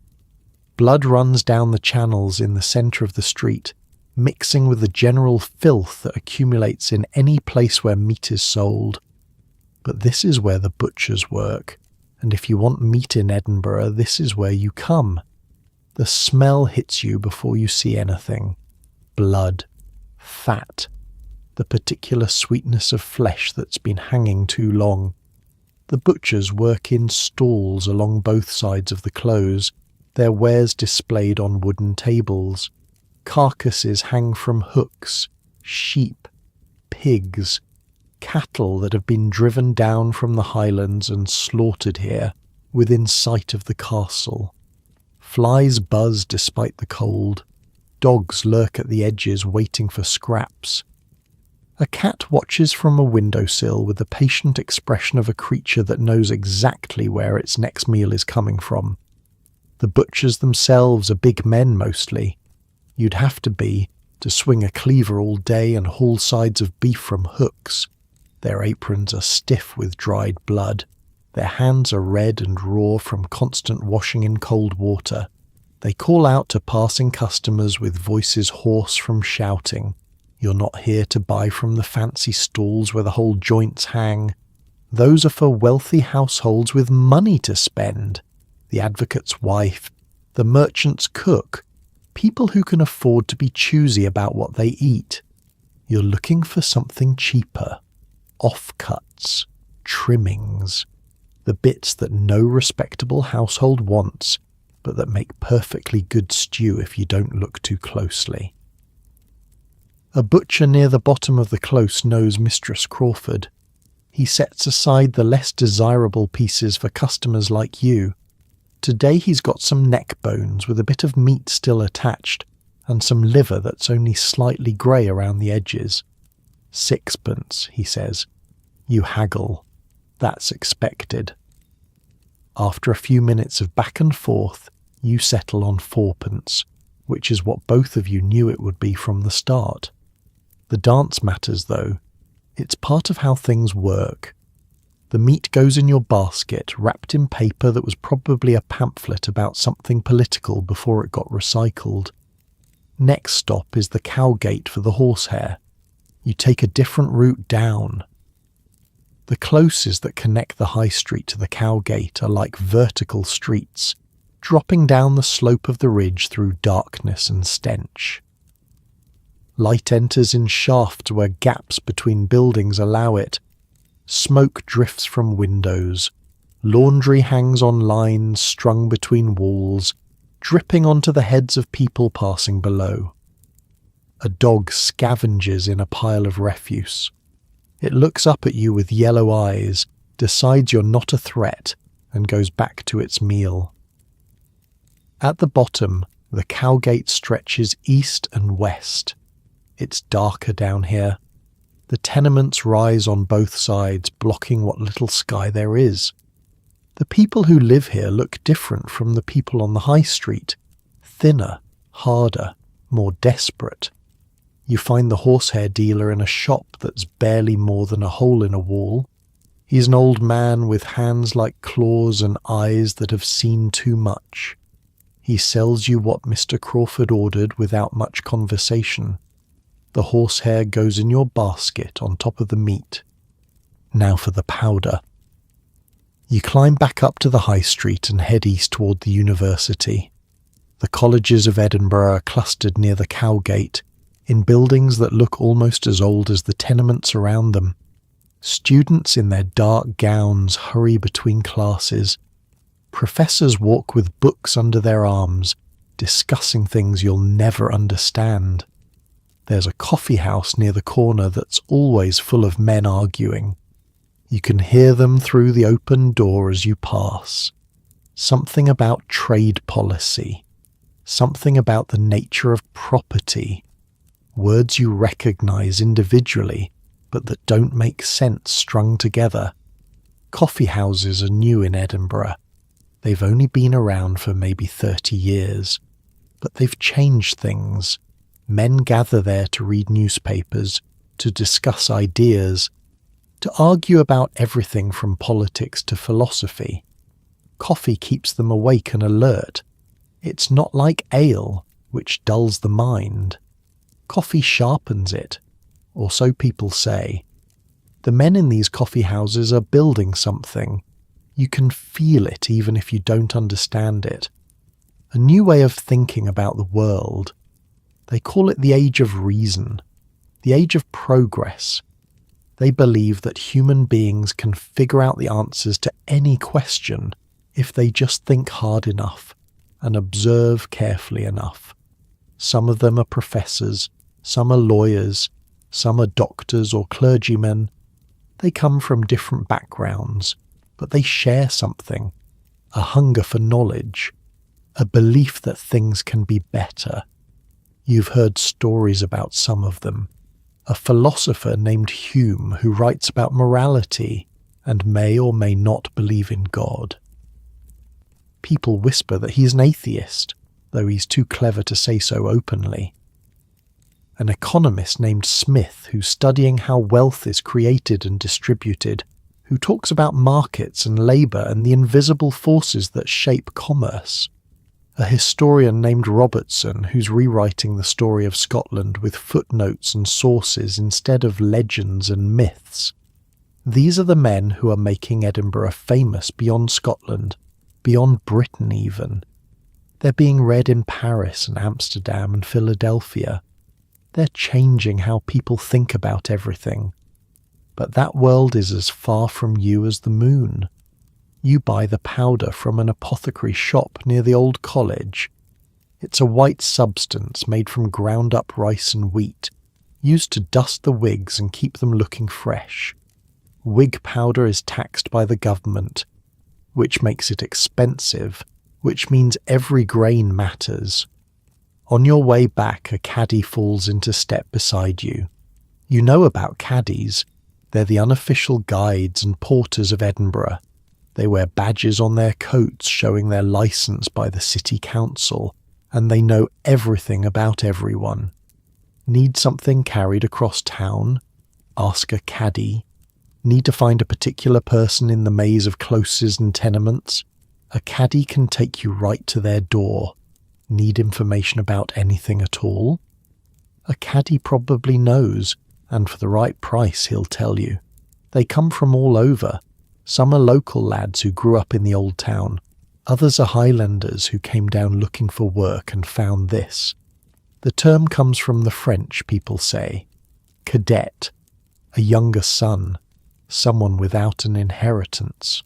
Blood runs down the channels in the centre of the street, mixing with the general filth that accumulates in any place where meat is sold. But this is where the butchers work, and if you want meat in Edinburgh, this is where you come. The smell hits you before you see anything. Blood. Fat. The particular sweetness of flesh that's been hanging too long. The butchers work in stalls along both sides of the close, their wares displayed on wooden tables. Carcasses hang from hooks, sheep, pigs, cattle that have been driven down from the Highlands and slaughtered here, within sight of the castle. Flies buzz despite the cold. Dogs lurk at the edges waiting for scraps. A cat watches from a windowsill with the patient expression of a creature that knows exactly where its next meal is coming from. The butchers themselves are big men mostly. You'd have to be to swing a cleaver all day and haul sides of beef from hooks. Their aprons are stiff with dried blood. Their hands are red and raw from constant washing in cold water. They call out to passing customers with voices hoarse from shouting. You're not here to buy from the fancy stalls where the whole joints hang. Those are for wealthy households with money to spend. The advocate's wife, the merchant's cook, people who can afford to be choosy about what they eat. You're looking for something cheaper. Offcuts, trimmings, the bits that no respectable household wants, but that make perfectly good stew if you don't look too closely. A butcher near the bottom of the close knows Mistress Crawford. He sets aside the less desirable pieces for customers like you. Today he's got some neck bones with a bit of meat still attached, and some liver that's only slightly grey around the edges. 6pence, he says. You haggle. That's expected. After a few minutes of back and forth, you settle on 4pence, which is what both of you knew it would be from the start. The dance matters, though. It's part of how things work. The meat goes in your basket, wrapped in paper that was probably a pamphlet about something political before it got recycled. Next stop is the Cowgate for the horsehair. You take a different route down. The closes that connect the high street to the Cowgate are like vertical streets, dropping down the slope of the ridge through darkness and stench. Light enters in shafts where gaps between buildings allow it. Smoke drifts from windows. Laundry hangs on lines strung between walls, dripping onto the heads of people passing below. A dog scavenges in a pile of refuse. It looks up at you with yellow eyes, decides you're not a threat, and goes back to its meal. At the bottom, the Cowgate stretches east and west. It's darker down here. The tenements rise on both sides, blocking what little sky there is. The people who live here look different from the people on the high street. Thinner, harder, more desperate. You find the horsehair dealer in a shop that's barely more than a hole in a wall. He's an old man with hands like claws and eyes that have seen too much. He sells you what Mr. Crawford ordered without much conversation. The horsehair goes in your basket on top of the meat. Now for the powder. You climb back up to the high street and head east toward the university. The colleges of Edinburgh are clustered near the Cowgate, in buildings that look almost as old as the tenements around them. Students in their dark gowns hurry between classes. Professors walk with books under their arms, discussing things you'll never understand. There's a coffee house near the corner that's always full of men arguing. You can hear them through the open door as you pass. Something about trade policy. Something about the nature of property. Words you recognize individually, but that don't make sense strung together. Coffee houses are new in Edinburgh. They've only been around for maybe 30 years, but they've changed things. Men gather there to read newspapers, to discuss ideas, to argue about everything from politics to philosophy. Coffee keeps them awake and alert. It's not like ale, which dulls the mind. Coffee sharpens it, or so people say. The men in these coffee houses are building something. You can feel it even if you don't understand it. A new way of thinking about the world. They call it the age of reason, the age of progress. They believe that human beings can figure out the answers to any question if they just think hard enough and observe carefully enough. Some of them are professors, some are lawyers, some are doctors or clergymen. They come from different backgrounds, but they share something, a hunger for knowledge, a belief that things can be better. You've heard stories about some of them. A philosopher named Hume who writes about morality and may or may not believe in God. People whisper that he's an atheist, though he's too clever to say so openly. An economist named Smith who's studying how wealth is created and distributed, who talks about markets and labour and the invisible forces that shape commerce. A historian named Robertson who's rewriting the story of Scotland with footnotes and sources instead of legends and myths. These are the men who are making Edinburgh famous beyond Scotland, beyond Britain even. They're being read in Paris and Amsterdam and Philadelphia. They're changing how people think about everything. But that world is as far from you as the moon. You buy the powder from an apothecary shop near the old college. It's a white substance made from ground-up rice and wheat, used to dust the wigs and keep them looking fresh. Wig powder is taxed by the government, which makes it expensive, which means every grain matters. On your way back, a caddy falls into step beside you. You know about caddies. They're the unofficial guides and porters of Edinburgh. They wear badges on their coats showing their licence by the city council, and they know everything about everyone. Need something carried across town? Ask a caddy. Need to find a particular person in the maze of closes and tenements? A caddy can take you right to their door. Need information about anything at all? A caddy probably knows, and for the right price he'll tell you. They come from all over. Some are local lads who grew up in the old town. Others are Highlanders who came down looking for work and found this. The term comes from the French, people say. Cadet, a younger son, someone without an inheritance.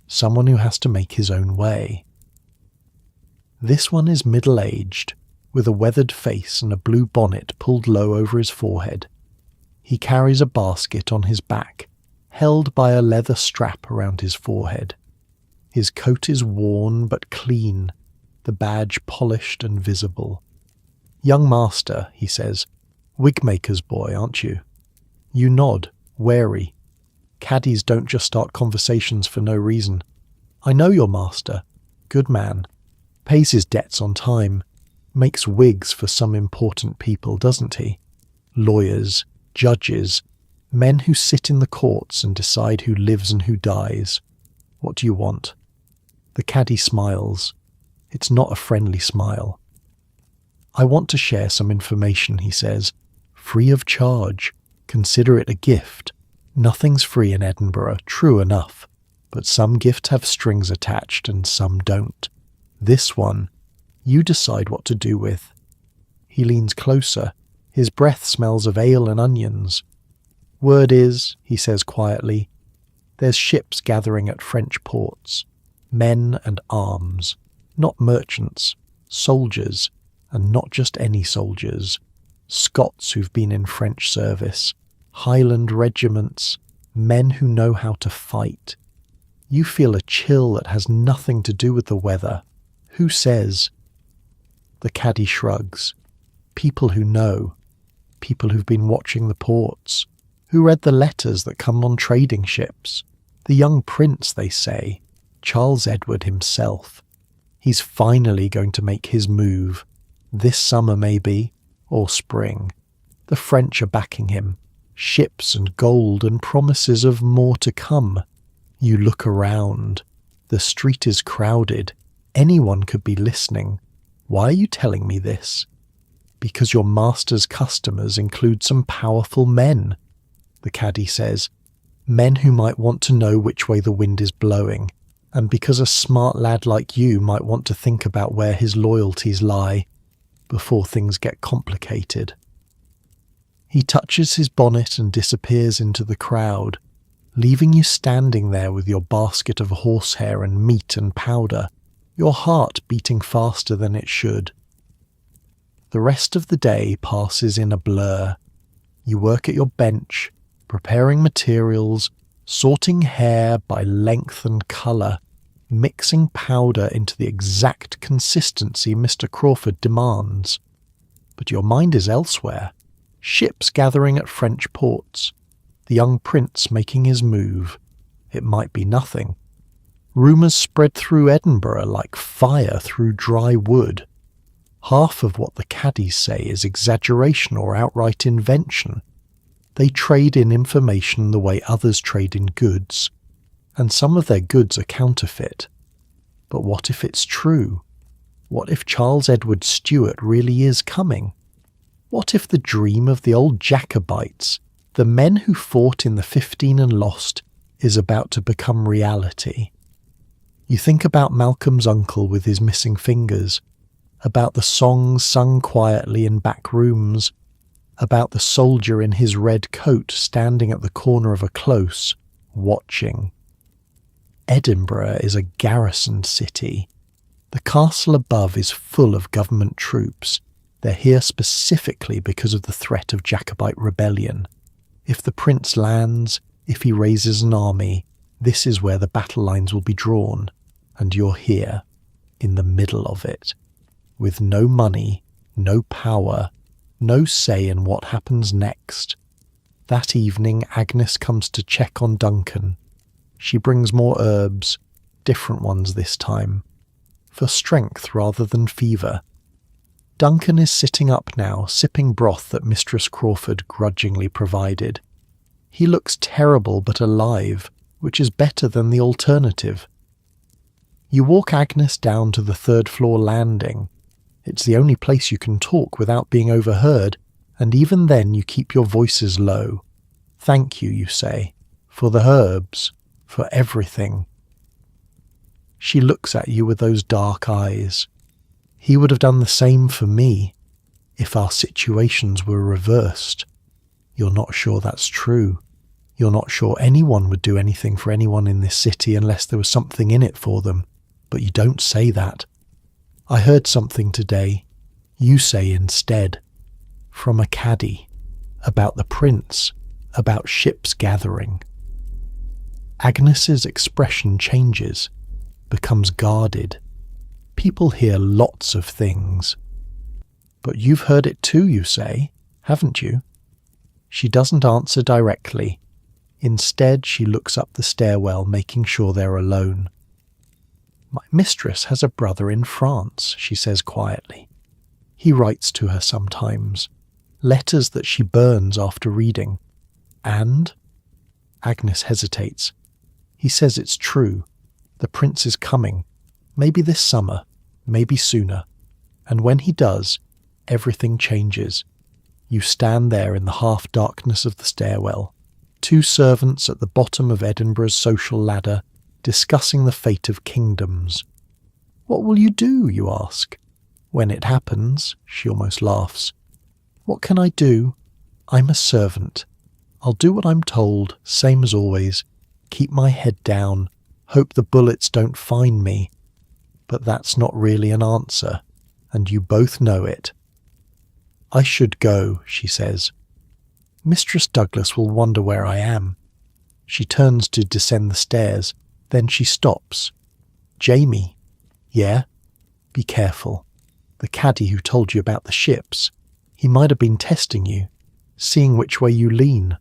Someone who has to make his own way. This one is middle-aged, with a weathered face and a blue bonnet pulled low over his forehead. He carries a basket on his back, held by a leather strap around his forehead. His coat is worn but clean, the badge polished and visible. "Young master," he says, "wig-maker's boy, aren't you?" You nod, wary. Caddies don't just start conversations for no reason. "I know your master. Good man. Pays his debts on time. Makes wigs for some important people, doesn't he? Lawyers, judges, men who sit in the courts and decide who lives and who dies. What do you want?" The caddy smiles. It's not a friendly smile. "I want to share some information," he says. "Free of charge. Consider it a gift. Nothing's free in Edinburgh, true enough. But some gifts have strings attached and some don't. This one, you decide what to do with." He leans closer. His breath smells of ale and onions. "Word is," he says quietly, "there's ships gathering at French ports. Men and arms. Not merchants. Soldiers. And not just any soldiers. Scots who've been in French service. Highland regiments. Men who know how to fight. You feel a chill that has nothing to do with the weather. Who says?" The caddy shrugs. "People who know. People who've been watching the ports. Who read the letters that come on trading ships. The young prince, they say. Charles Edward himself. He's finally going to make his move. This summer maybe, or spring. The French are backing him. Ships and gold and promises of more to come. You look around. The street is crowded. Anyone could be listening. Why are you telling me this? Because your master's customers include some powerful men," the caddy says. "Men who might want to know which way the wind is blowing, and because a smart lad like you might want to think about where his loyalties lie before things get complicated." He touches his bonnet and disappears into the crowd, leaving you standing there with your basket of horsehair and meat and powder, your heart beating faster than it should. The rest of the day passes in a blur. You work at your bench, preparing materials, sorting hair by length and colour, mixing powder into the exact consistency Mr. Crawford demands. But your mind is elsewhere. Ships gathering at French ports. The young prince making his move. It might be nothing. Rumours spread through Edinburgh like fire through dry wood. Half of what the caddies say is exaggeration or outright invention. They trade in information the way others trade in goods, and some of their goods are counterfeit. But what if it's true? What if Charles Edward Stuart really is coming? What if the dream of the old Jacobites, the men who fought in the 15 and lost, is about to become reality? You think about Malcolm's uncle with his missing fingers, about the songs sung quietly in back rooms, about the soldier in his red coat standing at the corner of a close, watching. Edinburgh is a garrisoned city. The castle above is full of government troops. They're here specifically because of the threat of Jacobite rebellion. If the prince lands, if he raises an army, this is where the battle lines will be drawn, and you're here, in the middle of it, with no money, no power, no say in what happens next. That evening, Agnes comes to check on Duncan. She brings more herbs, different ones this time, for strength rather than fever. Duncan is sitting up now, sipping broth that Mistress Crawford grudgingly provided. He looks terrible but alive, which is better than the alternative. You walk Agnes down to the third-floor landing. It's the only place you can talk without being overheard, and even then you keep your voices low. Thank you, you say, for the herbs, for everything. She looks at you with those dark eyes. He would have done the same for me, if our situations were reversed. You're not sure that's true. You're not sure anyone would do anything for anyone in this city unless there was something in it for them. But you don't say that. I heard something today, you say instead, from a caddie, about the prince, about ships gathering. Agnes's expression changes, becomes guarded. People hear lots of things. But you've heard it too, you say, haven't you? She doesn't answer directly. Instead, she looks up the stairwell, making sure they're alone. My mistress has a brother in France, she says quietly. He writes to her sometimes, letters that she burns after reading. And? Agnes hesitates. He says it's true. The prince is coming. Maybe this summer, maybe sooner. And when he does, everything changes. You stand there in the half-darkness of the stairwell, two servants at the bottom of Edinburgh's social ladder, discussing the fate of kingdoms. What will you do, you ask? When it happens, she almost laughs. What can I do? I'm a servant. I'll do what I'm told, same as always. Keep my head down. Hope the bullets don't find me. But that's not really an answer, and you both know it. I should go, she says. Mistress Douglas will wonder where I am. She turns to descend the stairs, then she stops. Jamie. Yeah? Be careful. The caddie who told you about the ships. He might have been testing you, seeing which way you lean.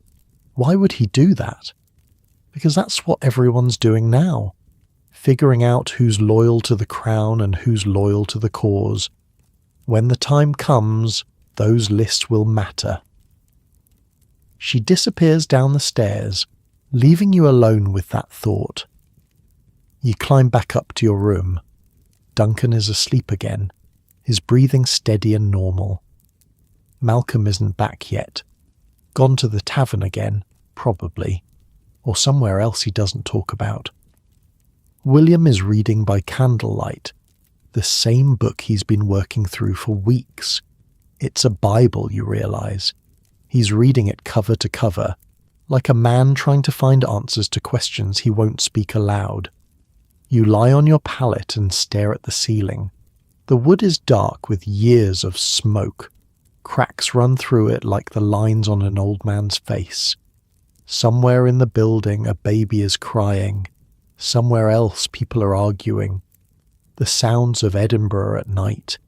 Why would he do that? Because that's what everyone's doing now. Figuring out who's loyal to the crown and who's loyal to the cause. When the time comes, those lists will matter. She disappears down the stairs, leaving you alone with that thought. You climb back up to your room. Duncan is asleep again, his breathing steady and normal. Malcolm isn't back yet. Gone to the tavern again, probably, or somewhere else he doesn't talk about. William is reading by candlelight, the same book he's been working through for weeks. It's a Bible, you realise. He's reading it cover to cover, like a man trying to find answers to questions he won't speak aloud. You lie on your pallet and stare at the ceiling. The wood is dark with years of smoke. Cracks run through it like the lines on an old man's face. Somewhere in the building a baby is crying. Somewhere else people are arguing. The sounds of Edinburgh at night.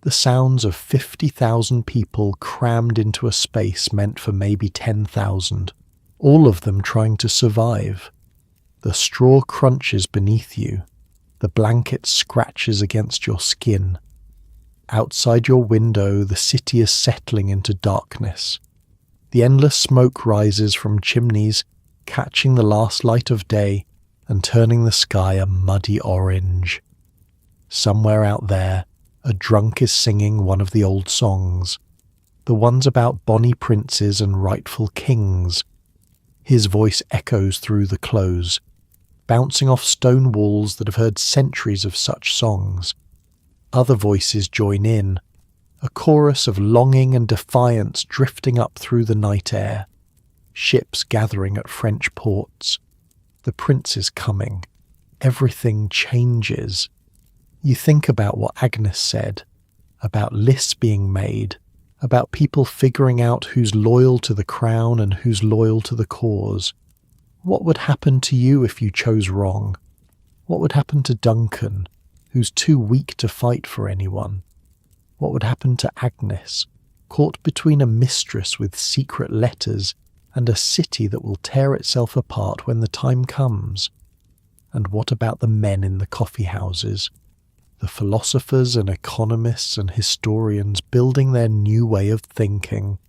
The sounds of 50,000 people crammed into a space meant for maybe 10,000. All of them trying to survive. The straw crunches beneath you. The blanket scratches against your skin. Outside your window, the city is settling into darkness. The endless smoke rises from chimneys, catching the last light of day and turning the sky a muddy orange. Somewhere out there, a drunk is singing one of the old songs, the ones about bonny princes and rightful kings. His voice echoes through the close, bouncing off stone walls that have heard centuries of such songs. Other voices join in, a chorus of longing and defiance drifting up through the night air. Ships gathering at French ports. The prince is coming. Everything changes. You think about what Agnes said, about lists being made, about people figuring out who's loyal to the crown and who's loyal to the cause. What would happen to you if you chose wrong? What would happen to Duncan, who's too weak to fight for anyone? What would happen to Agnes, caught between a mistress with secret letters and a city that will tear itself apart when the time comes? And what about the men in the coffee houses, the philosophers and economists and historians building their new way of thinking?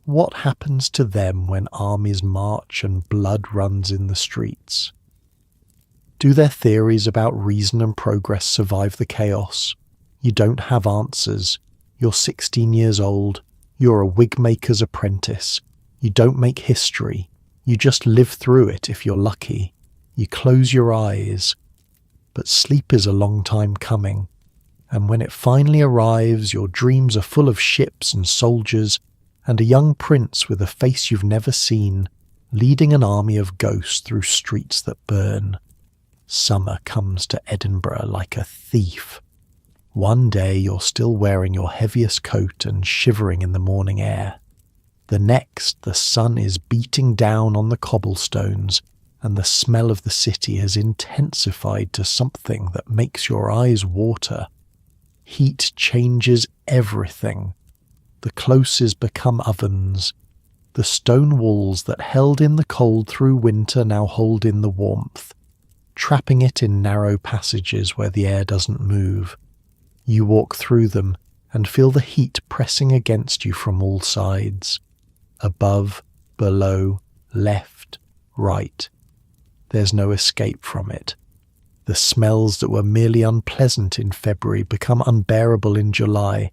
What happens to them when armies march and blood runs in the streets? Do their theories about reason and progress survive the chaos? You don't have answers. You're 16 years old. You're a wig-maker's apprentice. You don't make history. You just live through it if you're lucky. You close your eyes. But sleep is a long time coming. And when it finally arrives, your dreams are full of ships and soldiers and a young prince with a face you've never seen, leading an army of ghosts through streets that burn. Summer comes to Edinburgh like a thief. One day you're still wearing your heaviest coat and shivering in the morning air. The next, the sun is beating down on the cobblestones, and the smell of the city has intensified to something that makes your eyes water. Heat changes everything. The closes become ovens. The stone walls that held in the cold through winter now hold in the warmth, trapping it in narrow passages where the air doesn't move. You walk through them and feel the heat pressing against you from all sides. Above, below, left, right. There's no escape from it. The smells that were merely unpleasant in February become unbearable in July.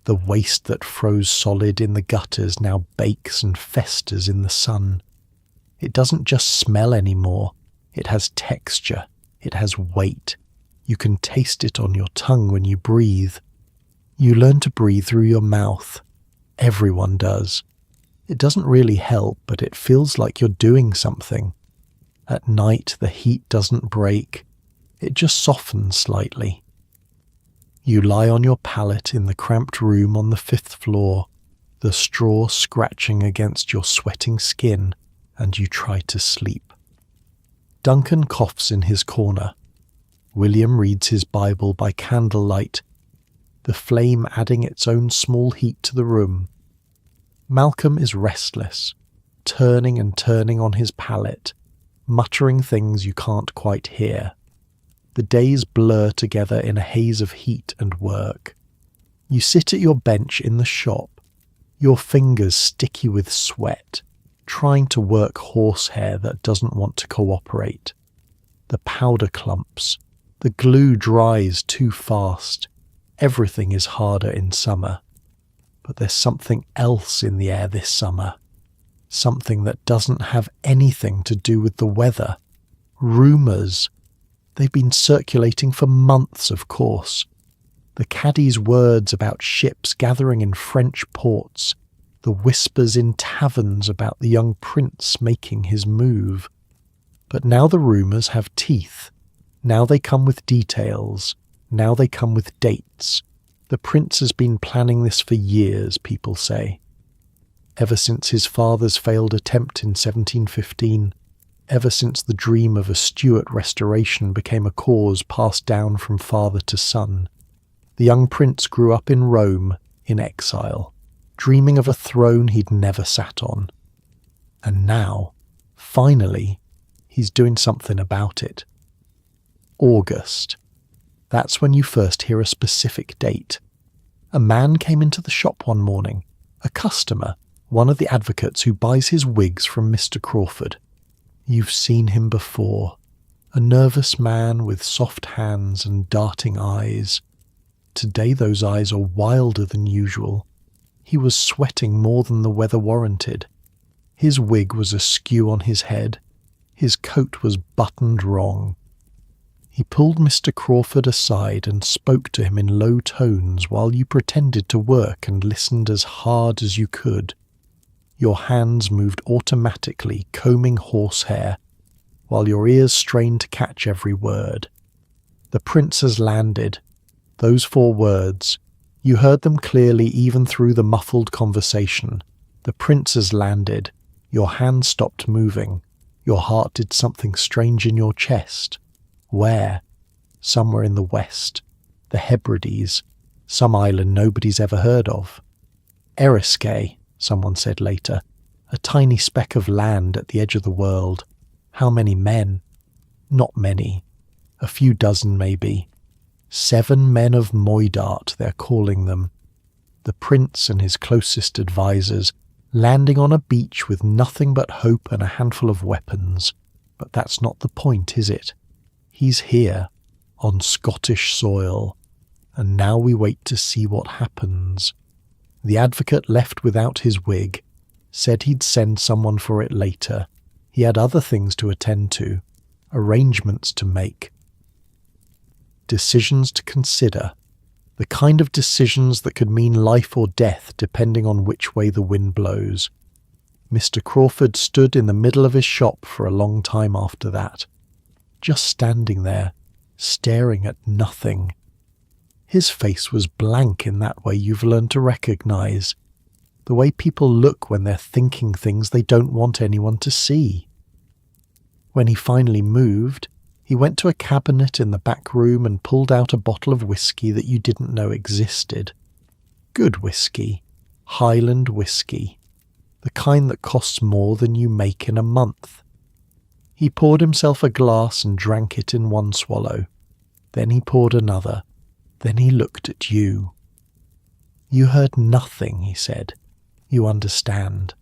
The waste that froze solid in the gutters now bakes and festers in the sun. It doesn't just smell anymore. It has texture. It has weight. You can taste it on your tongue when you breathe. You learn to breathe through your mouth. Everyone does. It doesn't really help, but it feels like you're doing something. At night, the heat doesn't break. It just softens slightly. You lie on your pallet in the cramped room on the 5th floor, the straw scratching against your sweating skin, and you try to sleep. Duncan coughs in his corner. William reads his Bible by candlelight, the flame adding its own small heat to the room. Malcolm is restless, turning and turning on his pallet, muttering things you can't quite hear. The days blur together in a haze of heat and work. You sit at your bench in the shop, your fingers sticky with sweat, trying to work horsehair that doesn't want to cooperate. The powder clumps. The glue dries too fast. Everything is harder in summer. But there's something else in the air this summer. Something that doesn't have anything to do with the weather. Rumours. They've been circulating for months, of course. The caddie's words about ships gathering in French ports. The whispers in taverns about the young prince making his move. But now the rumours have teeth. Now they come with details. Now they come with dates. The prince has been planning this for years, people say. Ever since his father's failed attempt in 1715, ever since the dream of a Stuart restoration became a cause passed down from father to son, the young prince grew up in Rome, in exile, dreaming of a throne he'd never sat on. And now, finally, he's doing something about it. August. That's when you first hear a specific date. A man came into the shop one morning, a customer, one of the advocates who buys his wigs from Mr. Crawford. You've seen him before, a nervous man with soft hands and darting eyes. Today those eyes are wilder than usual. He was sweating more than the weather warranted. His wig was askew on his head. His coat was buttoned wrong. He pulled Mr. Crawford aside and spoke to him in low tones while you pretended to work and listened as hard as you could. Your hands moved automatically, combing horsehair, while your ears strained to catch every word. The prince has landed. Those 4 words. You heard them clearly even through the muffled conversation. The prince has landed. Your hands stopped moving. Your heart did something strange in your chest. Where? Somewhere in the west. The Hebrides. Some island nobody's ever heard of. Eriskay, someone said later. A tiny speck of land at the edge of the world. How many men? Not many. A few dozen, maybe. 7 men of Moidart, they're calling them. The prince and his closest advisers, landing on a beach with nothing but hope and a handful of weapons. But that's not the point, is it? He's here, on Scottish soil, and now we wait to see what happens. The advocate left without his wig, said he'd send someone for it later. He had other things to attend to, arrangements to make. Decisions to consider, the kind of decisions that could mean life or death depending on which way the wind blows. Mr. Crawford stood in the middle of his shop for a long time after that, just standing there, staring at nothing. His face was blank in that way you've learned to recognize, the way people look when they're thinking things they don't want anyone to see. When he finally moved, he went to a cabinet in the back room and pulled out a bottle of whiskey that you didn't know existed. Good whiskey, Highland whiskey, the kind that costs more than you make in a month. He poured himself a glass and drank it in one swallow. Then he poured another. Then he looked at you. You heard nothing, he said. You understand.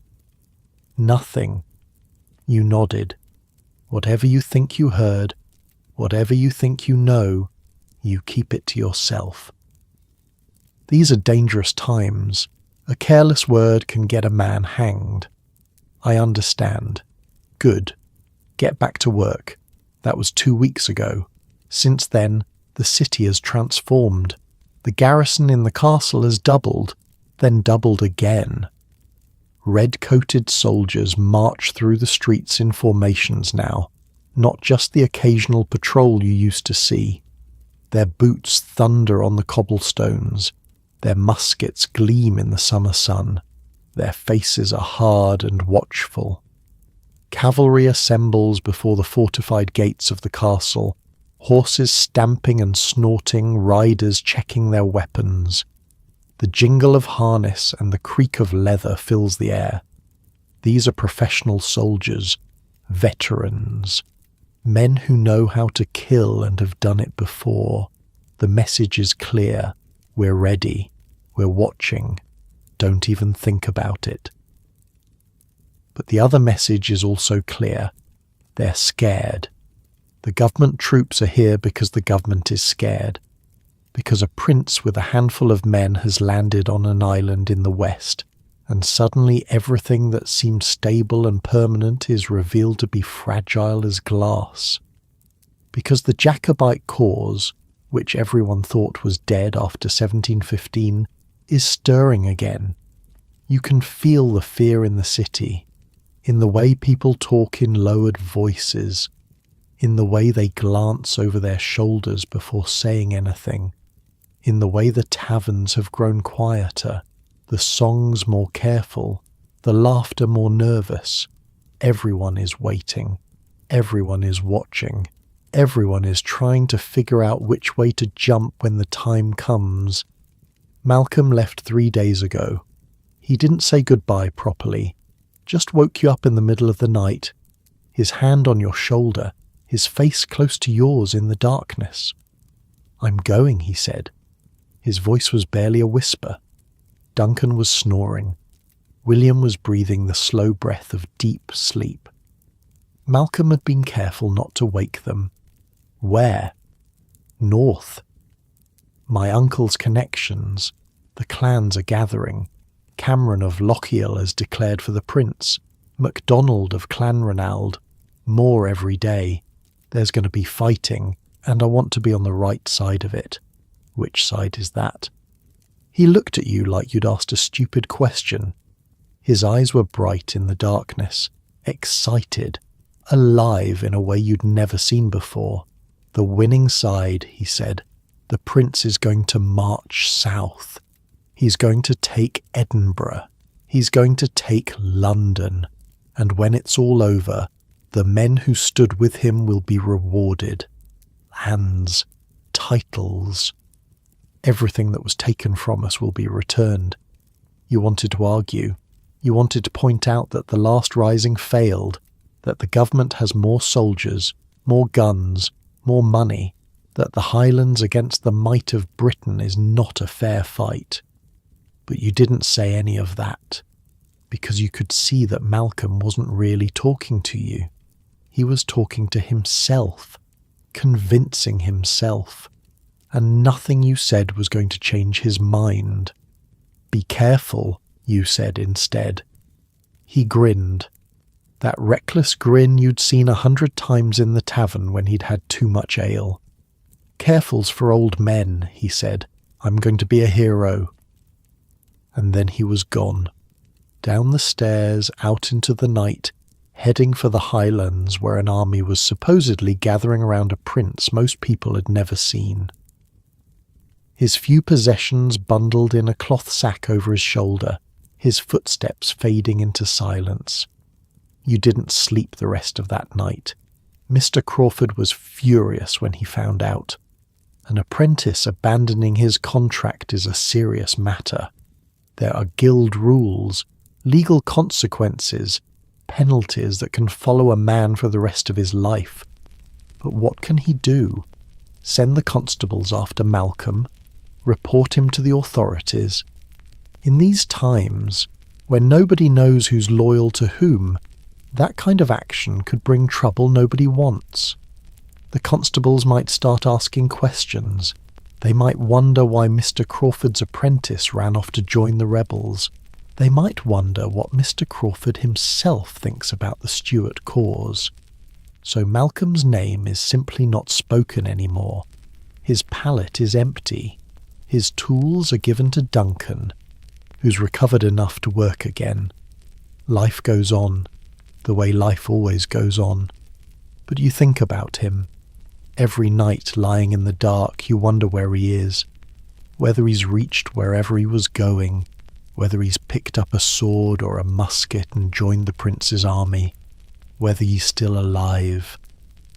Nothing. You nodded. Whatever you think you heard, whatever you think you know, you keep it to yourself. These are dangerous times. A careless word can get a man hanged. I understand. Good. Get back to work. That was 2 weeks ago. Since then, the city has transformed. The garrison in the castle has doubled, then doubled again. Red-coated soldiers march through the streets in formations now, not just the occasional patrol you used to see. Their boots thunder on the cobblestones. Their muskets gleam in the summer sun. Their faces are hard and watchful. Cavalry assembles before the fortified gates of the castle, horses stamping and snorting, riders checking their weapons. The jingle of harness and the creak of leather fills the air. These are professional soldiers, veterans, men who know how to kill and have done it before. The message is clear. We're ready. We're watching. Don't even think about it. But the other message is also clear. They're scared. The government troops are here because the government is scared. Because a prince with a handful of men has landed on an island in the west, and suddenly everything that seemed stable and permanent is revealed to be fragile as glass. Because the Jacobite cause, which everyone thought was dead after 1715, is stirring again. You can feel the fear in the city, in the way people talk in lowered voices, in the way they glance over their shoulders before saying anything, in the way the taverns have grown quieter, the songs more careful, the laughter more nervous. Everyone is waiting. Everyone is watching. Everyone is trying to figure out which way to jump when the time comes. Malcolm left 3 days ago. He didn't say goodbye properly, just woke you up in the middle of the night, his hand on your shoulder, his face close to yours in the darkness. I'm going, he said. His voice was barely a whisper. Duncan was snoring. William was breathing the slow breath of deep sleep. Malcolm had been careful not to wake them. Where? North. My uncle's connections. The clans are gathering. Cameron of Lochiel has declared for the prince. MacDonald of Clanranald. More every day. There's going to be fighting, and I want to be on the right side of it. Which side is that? He looked at you like you'd asked a stupid question. His eyes were bright in the darkness, excited, alive in a way you'd never seen before. The winning side, he said. The prince is going to march south. He's going to take Edinburgh. He's going to take London. And when it's all over, the men who stood with him will be rewarded. Lands, titles. Everything that was taken from us will be returned. You wanted to argue. You wanted to point out that the last rising failed, that the government has more soldiers, more guns, more money, that the Highlands against the might of Britain is not a fair fight. But you didn't say any of that, because you could see that Malcolm wasn't really talking to you. He was talking to himself, convincing himself, and nothing you said was going to change his mind. Be careful, you said instead. He grinned. That reckless grin you'd seen 100 times in the tavern when he'd had too much ale. Careful's for old men, he said. I'm going to be a hero. And then he was gone. Down the stairs, out into the night, heading for the Highlands where an army was supposedly gathering around a prince most people had never seen. His few possessions bundled in a cloth sack over his shoulder, his footsteps fading into silence. You didn't sleep the rest of that night. Mr. Crawford was furious when he found out. An apprentice abandoning his contract is a serious matter. There are guild rules, legal consequences, penalties that can follow a man for the rest of his life. But what can he do? Send the constables after Malcolm? Report him to the authorities? In these times, when nobody knows who's loyal to whom, that kind of action could bring trouble nobody wants. The constables might start asking questions. They might wonder why Mr. Crawford's apprentice ran off to join the rebels. They might wonder what Mr. Crawford himself thinks about the Stuart cause. So Malcolm's name is simply not spoken anymore. His pallet is empty. His tools are given to Duncan, who's recovered enough to work again. Life goes on, the way life always goes on. But you think about him. Every night lying in the dark you wonder where he is, whether he's reached wherever he was going, whether he's picked up a sword or a musket and joined the prince's army, whether he's still alive.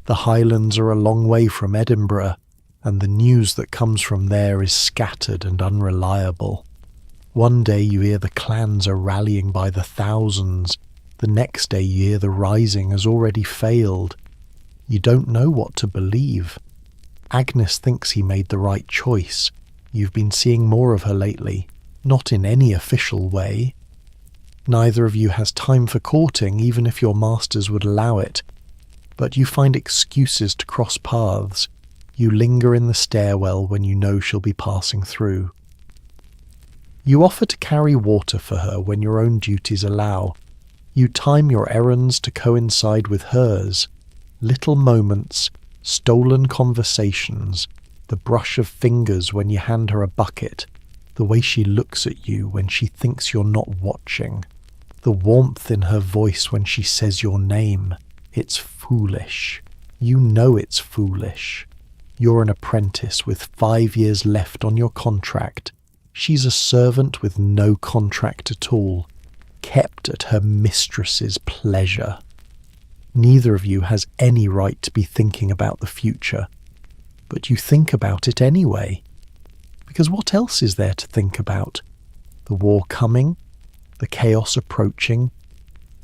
The Highlands are a long way from Edinburgh, and the news that comes from there is scattered and unreliable. One day you hear the clans are rallying by the thousands, the next day you hear the rising has already failed. You don't know what to believe. Agnes thinks he made the right choice. You've been seeing more of her lately, not in any official way. Neither of you has time for courting, even if your masters would allow it. But you find excuses to cross paths. You linger in the stairwell when you know she'll be passing through. You offer to carry water for her when your own duties allow. You time your errands to coincide with hers. Little moments, stolen conversations, the brush of fingers when you hand her a bucket, the way she looks at you when she thinks you're not watching, the warmth in her voice when she says your name. It's foolish. You know it's foolish. You're an apprentice with 5 years left on your contract. She's a servant with no contract at all, kept at her mistress's pleasure. Neither of you has any right to be thinking about the future, but you think about it anyway. Because what else is there to think about? The war coming? The chaos approaching?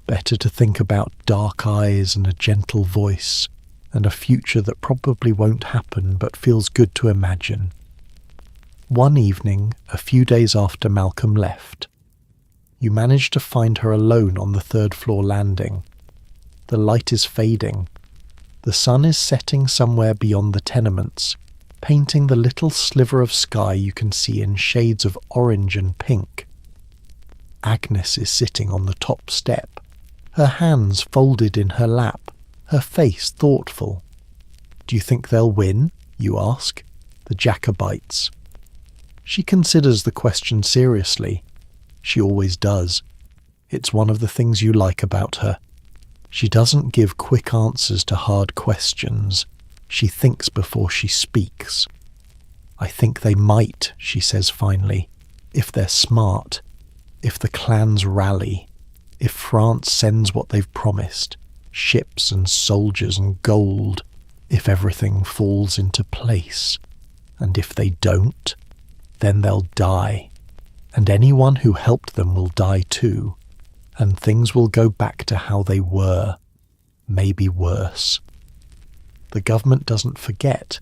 Better to think about dark eyes and a gentle voice, and a future that probably won't happen but feels good to imagine. One evening, a few days after Malcolm left, You manage to find her alone on the third-floor landing. The light is fading. The sun is setting somewhere beyond the tenements, painting the little sliver of sky you can see in shades of orange and pink. Agnes is sitting on the top step, her hands folded in her lap, her face thoughtful. "Do you think they'll win?" you ask. "The Jacobites." She considers the question seriously. She always does. It's one of the things you like about her. She doesn't give quick answers to hard questions. She thinks before she speaks. "I think they might," she says finally, "if they're smart, if the clans rally, if France sends what they've promised, ships and soldiers and gold, if everything falls into place. And if they don't, then they'll die. And anyone who helped them will die too. And things will go back to how they were, maybe worse. The government doesn't forget.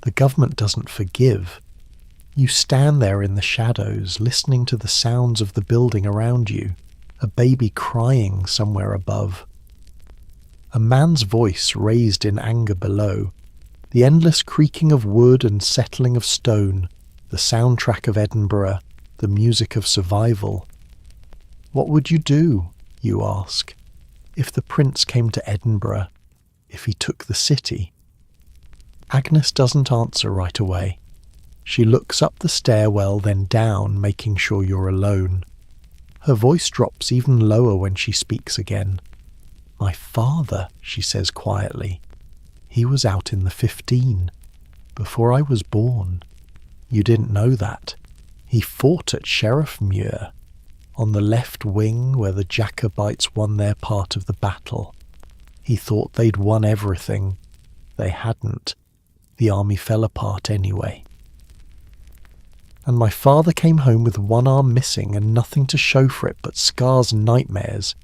The government doesn't forgive. You stand there in the shadows, listening to the sounds of the building around you, a baby crying somewhere above. A man's voice raised in anger below, the endless creaking of wood and settling of stone, the soundtrack of Edinburgh, the music of survival. "What would you do," you ask, "if the prince came to Edinburgh, if he took the city?" Agnes doesn't answer right away. She looks up the stairwell, then down, making sure you're alone. Her voice drops even lower when she speaks again. "My father," she says quietly. "He was out in the 15, before I was born. You didn't know that. He fought at Sheriffmuir, on the left wing where the Jacobites won their part of the battle. He thought they'd won everything. They hadn't. The army fell apart anyway. And my father came home with one arm missing and nothing to show for it but scars and nightmares.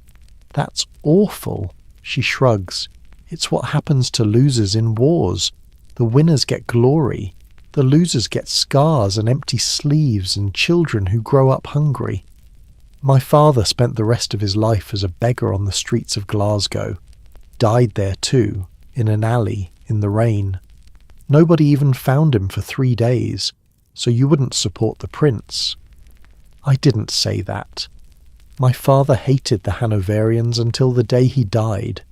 That's awful," she shrugs. "It's what happens to losers in wars. The winners get glory. The losers get scars and empty sleeves and children who grow up hungry. My father spent the rest of his life as a beggar on the streets of Glasgow. Died there too, in an alley, in the rain. Nobody even found him for 3 days. So you wouldn't support the prince." I didn't say that. My father hated the Hanoverians until the day he died.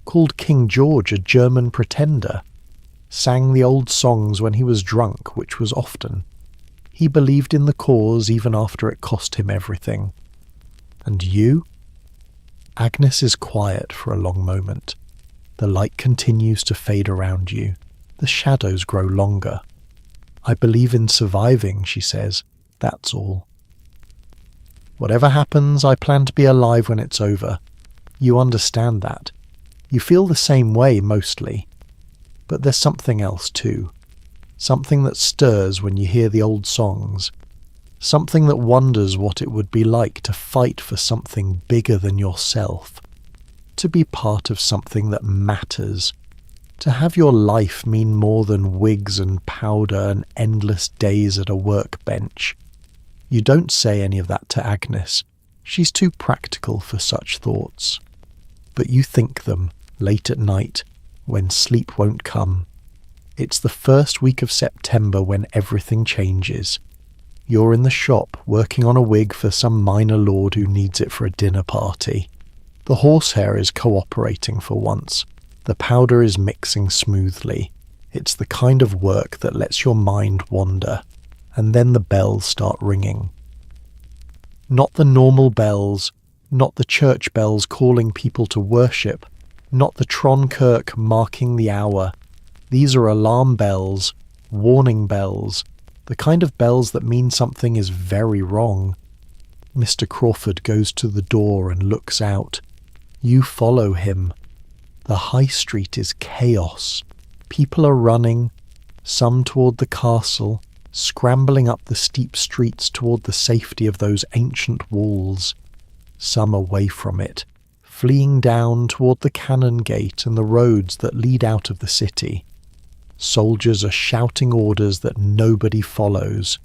Called King George a German pretender. Sang the old songs when he was drunk, which was often. He believed in the cause even after it cost him everything. "And you?" Agnes is quiet for a long moment. The light continues to fade around you. The shadows grow longer. "I believe in surviving," she says. "That's all. Whatever happens, I plan to be alive when it's over. You understand that. You feel the same way, mostly. But there's something else, too. Something that stirs when you hear the old songs. Something that wonders what it would be like to fight for something bigger than yourself. To be part of something that matters. To have your life mean more than wigs and powder and endless days at a workbench." You don't say any of that to Agnes. She's too practical for such thoughts. But you think them, late at night, when sleep won't come. It's the first week of September when everything changes. You're in the shop, working on a wig for some minor lord who needs it for a dinner party. The horsehair is cooperating for once. The powder is mixing smoothly. It's the kind of work that lets your mind wander. And then the bells start ringing. Not the normal bells, not the church bells calling people to worship, not the Tronkirk marking the hour. These are alarm bells, warning bells, the kind of bells that mean something is very wrong. Mr. Crawford goes to the door and looks out. You follow him. The high street is chaos. People are running, some toward the castle, scrambling up the steep streets toward the safety of those ancient walls, some away from it, fleeing down toward the cannon gate and the roads that lead out of the city. Soldiers are shouting orders that nobody follows.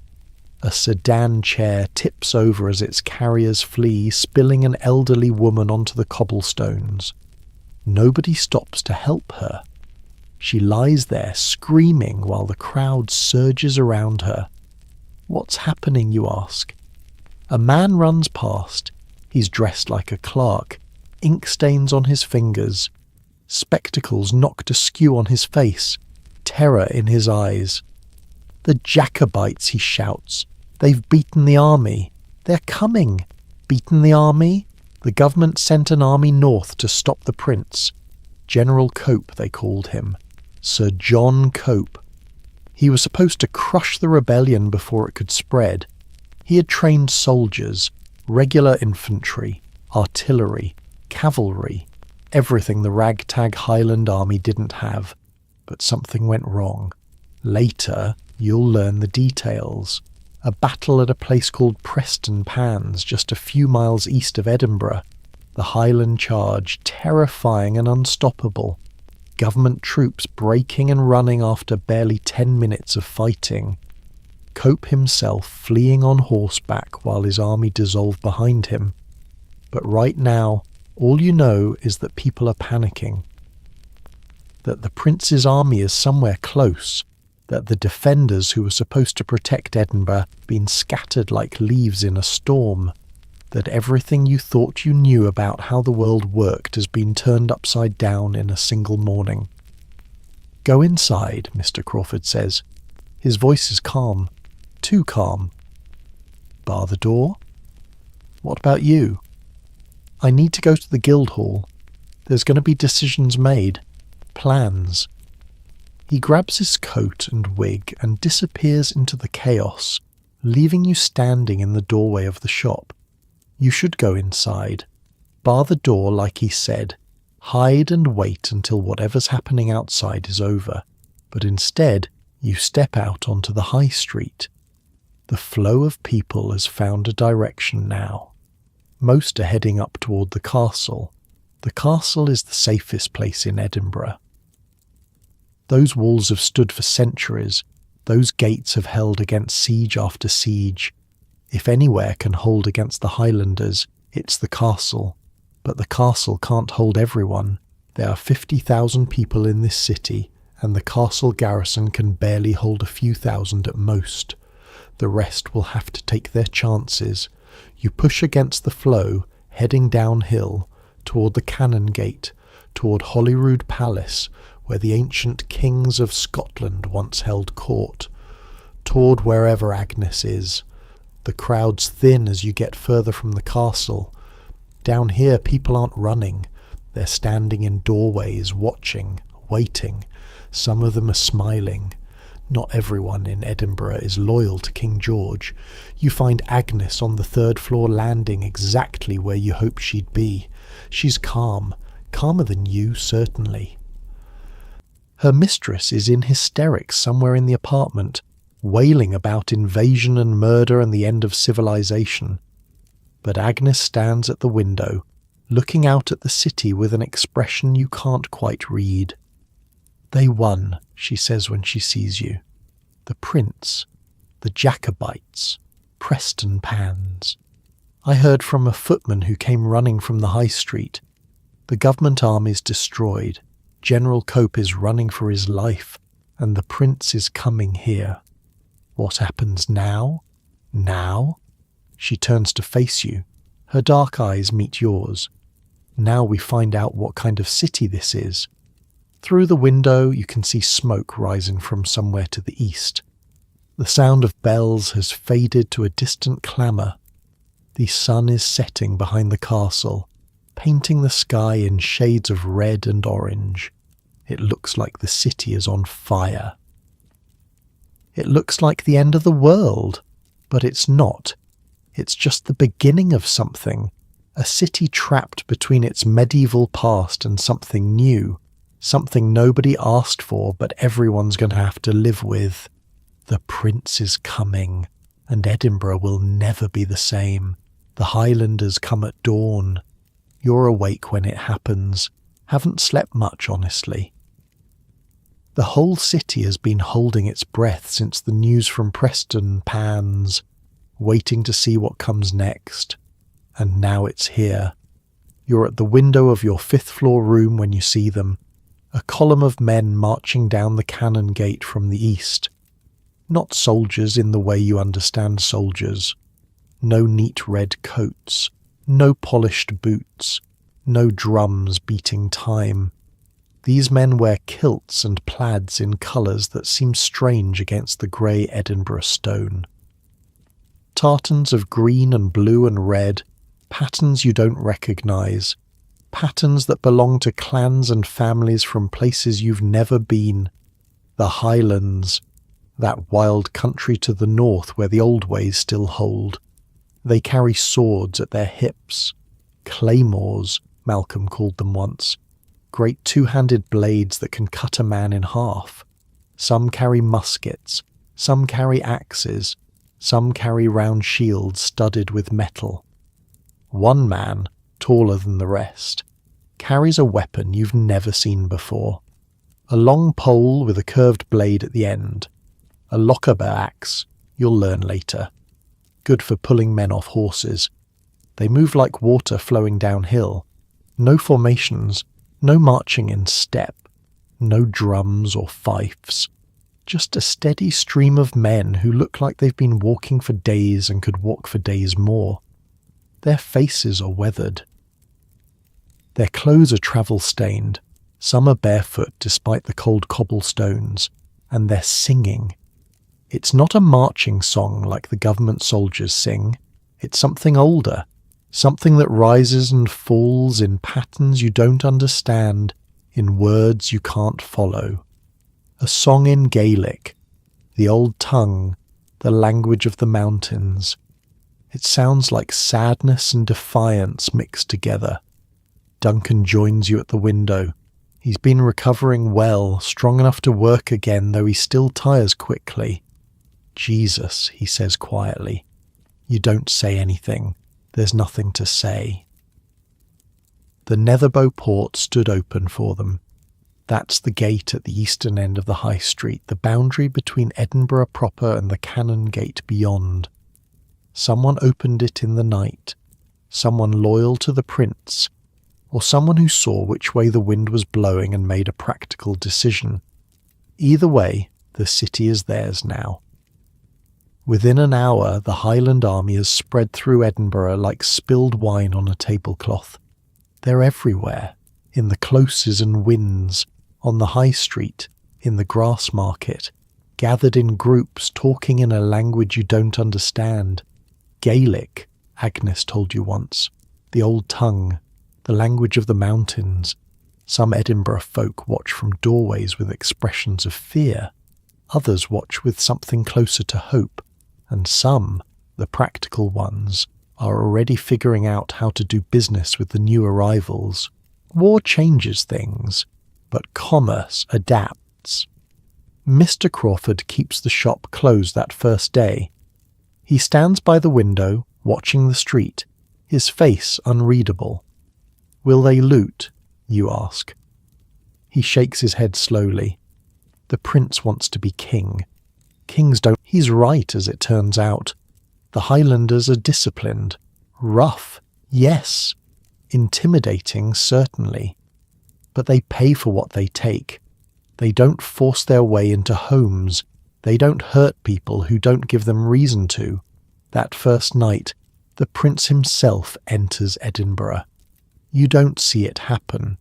A sedan chair tips over as its carriers flee, spilling an elderly woman onto the cobblestones. Nobody stops to help her. She lies there screaming while the crowd surges around her. What's happening, you ask? A man runs past. He's dressed like a clerk, ink stains on his fingers, spectacles knocked askew on his face, terror in his eyes. "The Jacobites," he shouts. "They've beaten the army. They're coming." Beaten the army? The government sent an army north to stop the prince. General Cope, they called him. Sir John Cope. He was supposed to crush the rebellion before it could spread. He had trained soldiers, regular infantry, artillery, cavalry, everything the ragtag Highland army didn't have. But something went wrong. Later, you'll learn the details. A battle at a place called Preston Pans, just a few miles east of Edinburgh. The Highland charge, terrifying and unstoppable. Government troops breaking and running after barely 10 minutes of fighting. Cope himself fleeing on horseback while his army dissolved behind him. But right now, all you know is that people are panicking. That the prince's army is somewhere close. That the defenders who were supposed to protect Edinburgh been scattered like leaves in a storm. That everything you thought you knew about how the world worked has been turned upside down in a single morning. "Go inside," Mr. Crawford says. His voice is calm. Too calm. "Bar the door?" "What about you?" "I need to go to the Guildhall. There's going to be decisions made. Plans." He grabs his coat and wig and disappears into the chaos, leaving you standing in the doorway of the shop. You should go inside. Bar the door like he said. Hide and wait until whatever's happening outside is over. But instead, you step out onto the high street. The flow of people has found a direction now. Most are heading up toward the castle. The castle is the safest place in Edinburgh. Those walls have stood for centuries. Those gates have held against siege after siege. If anywhere can hold against the Highlanders, it's the castle. But the castle can't hold everyone. There are 50,000 people in this city, and the castle garrison can barely hold a few thousand at most. The rest will have to take their chances. You push against the flow, heading downhill, toward the Cannon Gate, toward Holyrood Palace, where the ancient kings of Scotland once held court, toward wherever Agnes is. The crowds thin as you get further from the castle. Down here, people aren't running. They're standing in doorways, watching, waiting. Some of them are smiling. Not everyone in Edinburgh is loyal to King George. You find Agnes on the third-floor landing exactly where you hoped she'd be. She's calm, calmer than you, certainly. Her mistress is in hysterics somewhere in the apartment, wailing about invasion and murder and the end of civilization. But Agnes stands at the window, looking out at the city with an expression you can't quite read. "They won," she says when she sees you. "The prince, the Jacobites, Preston Pans. I heard from a footman who came running from the high street. The government army's destroyed. General Cope is running for his life, and the prince is coming here. What happens now? Now?" She turns to face you. Her dark eyes meet yours. "Now we find out what kind of city this is." Through the window you can see smoke rising from somewhere to the east. The sound of bells has faded to a distant clamour. The sun is setting behind the castle, painting the sky in shades of red and orange. It looks like the city is on fire. It looks like the end of the world, but it's not. It's just the beginning of something. A city trapped between its medieval past and something new. Something nobody asked for, but everyone's going to have to live with. The prince is coming, and Edinburgh will never be the same. The Highlanders come at dawn. You're awake when it happens. Haven't slept much, honestly. The whole city has been holding its breath since the news from Preston pans, waiting to see what comes next. And now it's here. You're at the window of your fifth-floor room when you see them, a column of men marching down the cannon gate from the east. Not soldiers in the way you understand soldiers. No neat red coats, no polished boots, no drums beating time. These men wear kilts and plaids in colours that seem strange against the grey Edinburgh stone. Tartans of green and blue and red, patterns you don't recognise, patterns that belong to clans and families from places you've never been. The Highlands, that wild country to the north where the old ways still hold. They carry swords at their hips, claymores, Malcolm called them once, great two-handed blades that can cut a man in half. Some carry muskets, some carry axes, some carry round shields studded with metal. One man, taller than the rest, carries a weapon you've never seen before. A long pole with a curved blade at the end. A Lochaber axe, you'll learn later. Good for pulling men off horses. They move like water flowing downhill. No formations, no marching in step, no drums or fifes. Just a steady stream of men who look like they've been walking for days and could walk for days more. Their faces are weathered. Their clothes are travel-stained. Some are barefoot despite the cold cobblestones, and they're singing. It's not a marching song like the government soldiers sing. It's something older, something that rises and falls in patterns you don't understand, in words you can't follow. A song in Gaelic, the old tongue, the language of the mountains. It sounds like sadness and defiance mixed together. Duncan joins you at the window. He's been recovering well, strong enough to work again, though he still tires quickly. Jesus, he says quietly. You don't say anything. There's nothing to say. The Netherbow port stood open for them. That's the gate at the eastern end of the High Street, the boundary between Edinburgh proper and the Cannon Gate beyond. Someone opened it in the night, someone loyal to the Prince, or someone who saw which way the wind was blowing and made a practical decision. Either way, the city is theirs now. Within an hour, the Highland army has spread through Edinburgh like spilled wine on a tablecloth. They're everywhere, in the closes and wynds, on the high street, in the grass market, gathered in groups talking in a language you don't understand. Gaelic, Agnes told you once, the old tongue, the language of the mountains. Some Edinburgh folk watch from doorways with expressions of fear. Others watch with something closer to hope. And some, the practical ones, are already figuring out how to do business with the new arrivals. War changes things, but commerce adapts. Mr. Crawford keeps the shop closed that first day. He stands by the window, watching the street, his face unreadable. Will they loot? You ask. He shakes his head slowly. The Prince wants to be king. Kings don't. He's right, as it turns out. The Highlanders are disciplined. Rough, yes. Intimidating, certainly. But they pay for what they take. They don't force their way into homes. They don't hurt people who don't give them reason to. That first night, the Prince himself enters Edinburgh. You don't see it happen.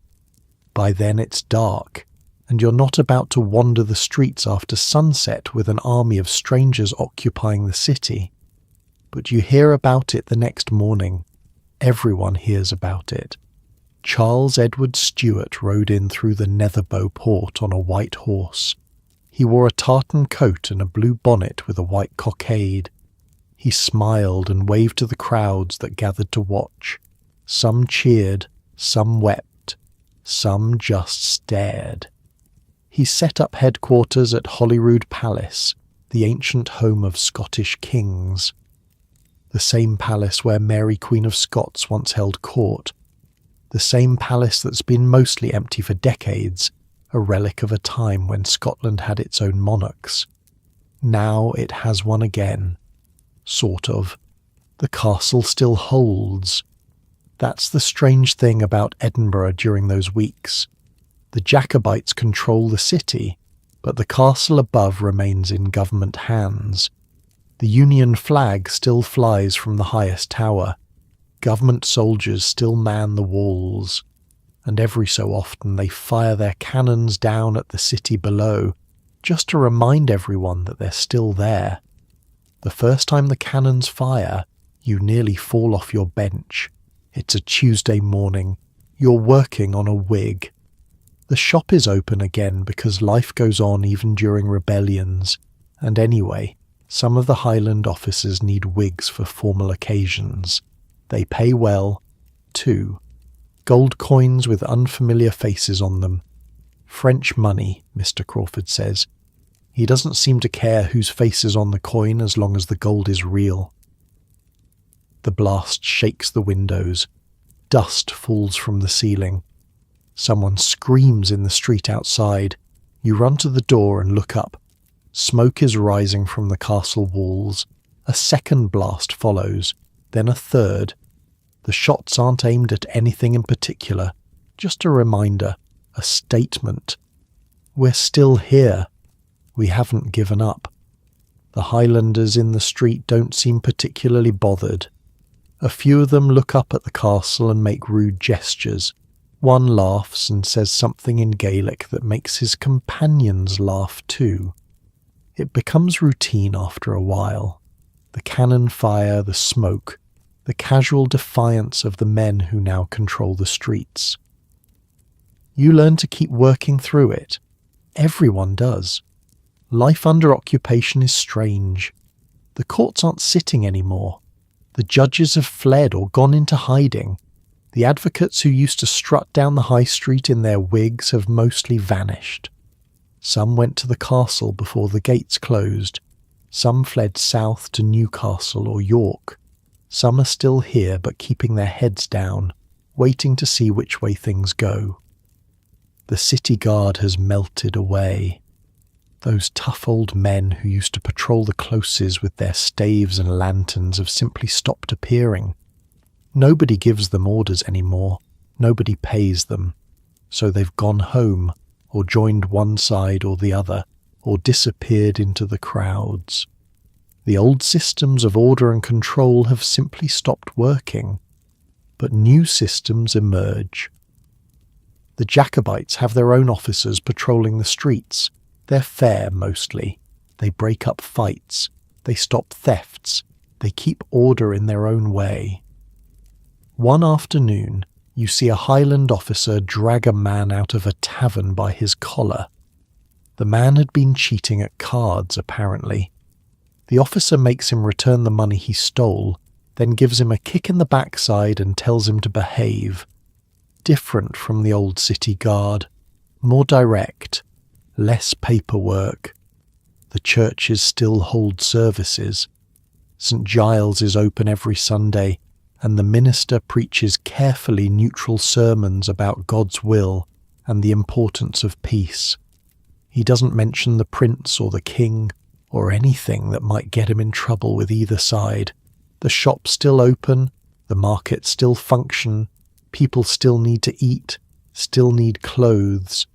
By then it's dark, and you're not about to wander the streets after sunset with an army of strangers occupying the city. But you hear about it the next morning. Everyone hears about it. Charles Edward Stuart rode in through the Netherbow port on a white horse. He wore a tartan coat and a blue bonnet with a white cockade. He smiled and waved to the crowds that gathered to watch. Some cheered, some wept, some just stared. He set up headquarters at Holyrood Palace, the ancient home of Scottish kings. The same palace where Mary Queen of Scots once held court. The same palace that's been mostly empty for decades, a relic of a time when Scotland had its own monarchs. Now it has one again. Sort of. The castle still holds. That's the strange thing about Edinburgh during those weeks. The Jacobites control the city, but the castle above remains in government hands. The Union flag still flies from the highest tower. Government soldiers still man the walls, and every so often they fire their cannons down at the city below, just to remind everyone that they're still there. The first time the cannons fire, you nearly fall off your bench. It's a Tuesday morning. You're working on a wig. The shop is open again because life goes on even during rebellions, and anyway, some of the Highland officers need wigs for formal occasions. They pay well, too. Gold coins with unfamiliar faces on them. French money, Mr. Crawford says. He doesn't seem to care whose face is on the coin as long as the gold is real. The blast shakes the windows. Dust falls from the ceiling. Someone screams in the street outside. You run to the door and look up. Smoke is rising from the castle walls. A second blast follows, then a third. The shots aren't aimed at anything in particular, just a reminder, a statement. We're still here. We haven't given up. The Highlanders in the street don't seem particularly bothered. A few of them look up at the castle and make rude gestures. One laughs and says something in Gaelic that makes his companions laugh too. It becomes routine after a while. The cannon fire, the smoke, the casual defiance of the men who now control the streets. You learn to keep working through it. Everyone does. Life under occupation is strange. The courts aren't sitting anymore. The judges have fled or gone into hiding. The advocates who used to strut down the high street in their wigs have mostly vanished. Some went to the castle before the gates closed. Some fled south to Newcastle or York. Some are still here but keeping their heads down, waiting to see which way things go. The city guard has melted away. Those tough old men who used to patrol the closes with their staves and lanterns have simply stopped appearing. Nobody gives them orders anymore. Nobody pays them. So they've gone home, or joined one side or the other, or disappeared into the crowds. The old systems of order and control have simply stopped working, but new systems emerge. The Jacobites have their own officers patrolling the streets. They're fair mostly. They break up fights. They stop thefts. They keep order in their own way. One afternoon, you see a Highland officer drag a man out of a tavern by his collar. The man had been cheating at cards, apparently. The officer makes him return the money he stole, then gives him a kick in the backside and tells him to behave. Different from the old city guard. More direct. Less paperwork. The churches still hold services. St. Giles is open every Sunday, and the minister preaches carefully neutral sermons about God's will and the importance of peace. He doesn't mention the prince or the king or anything that might get him in trouble with either side. The shops still open, the markets still function, people still need to eat, still need clothes,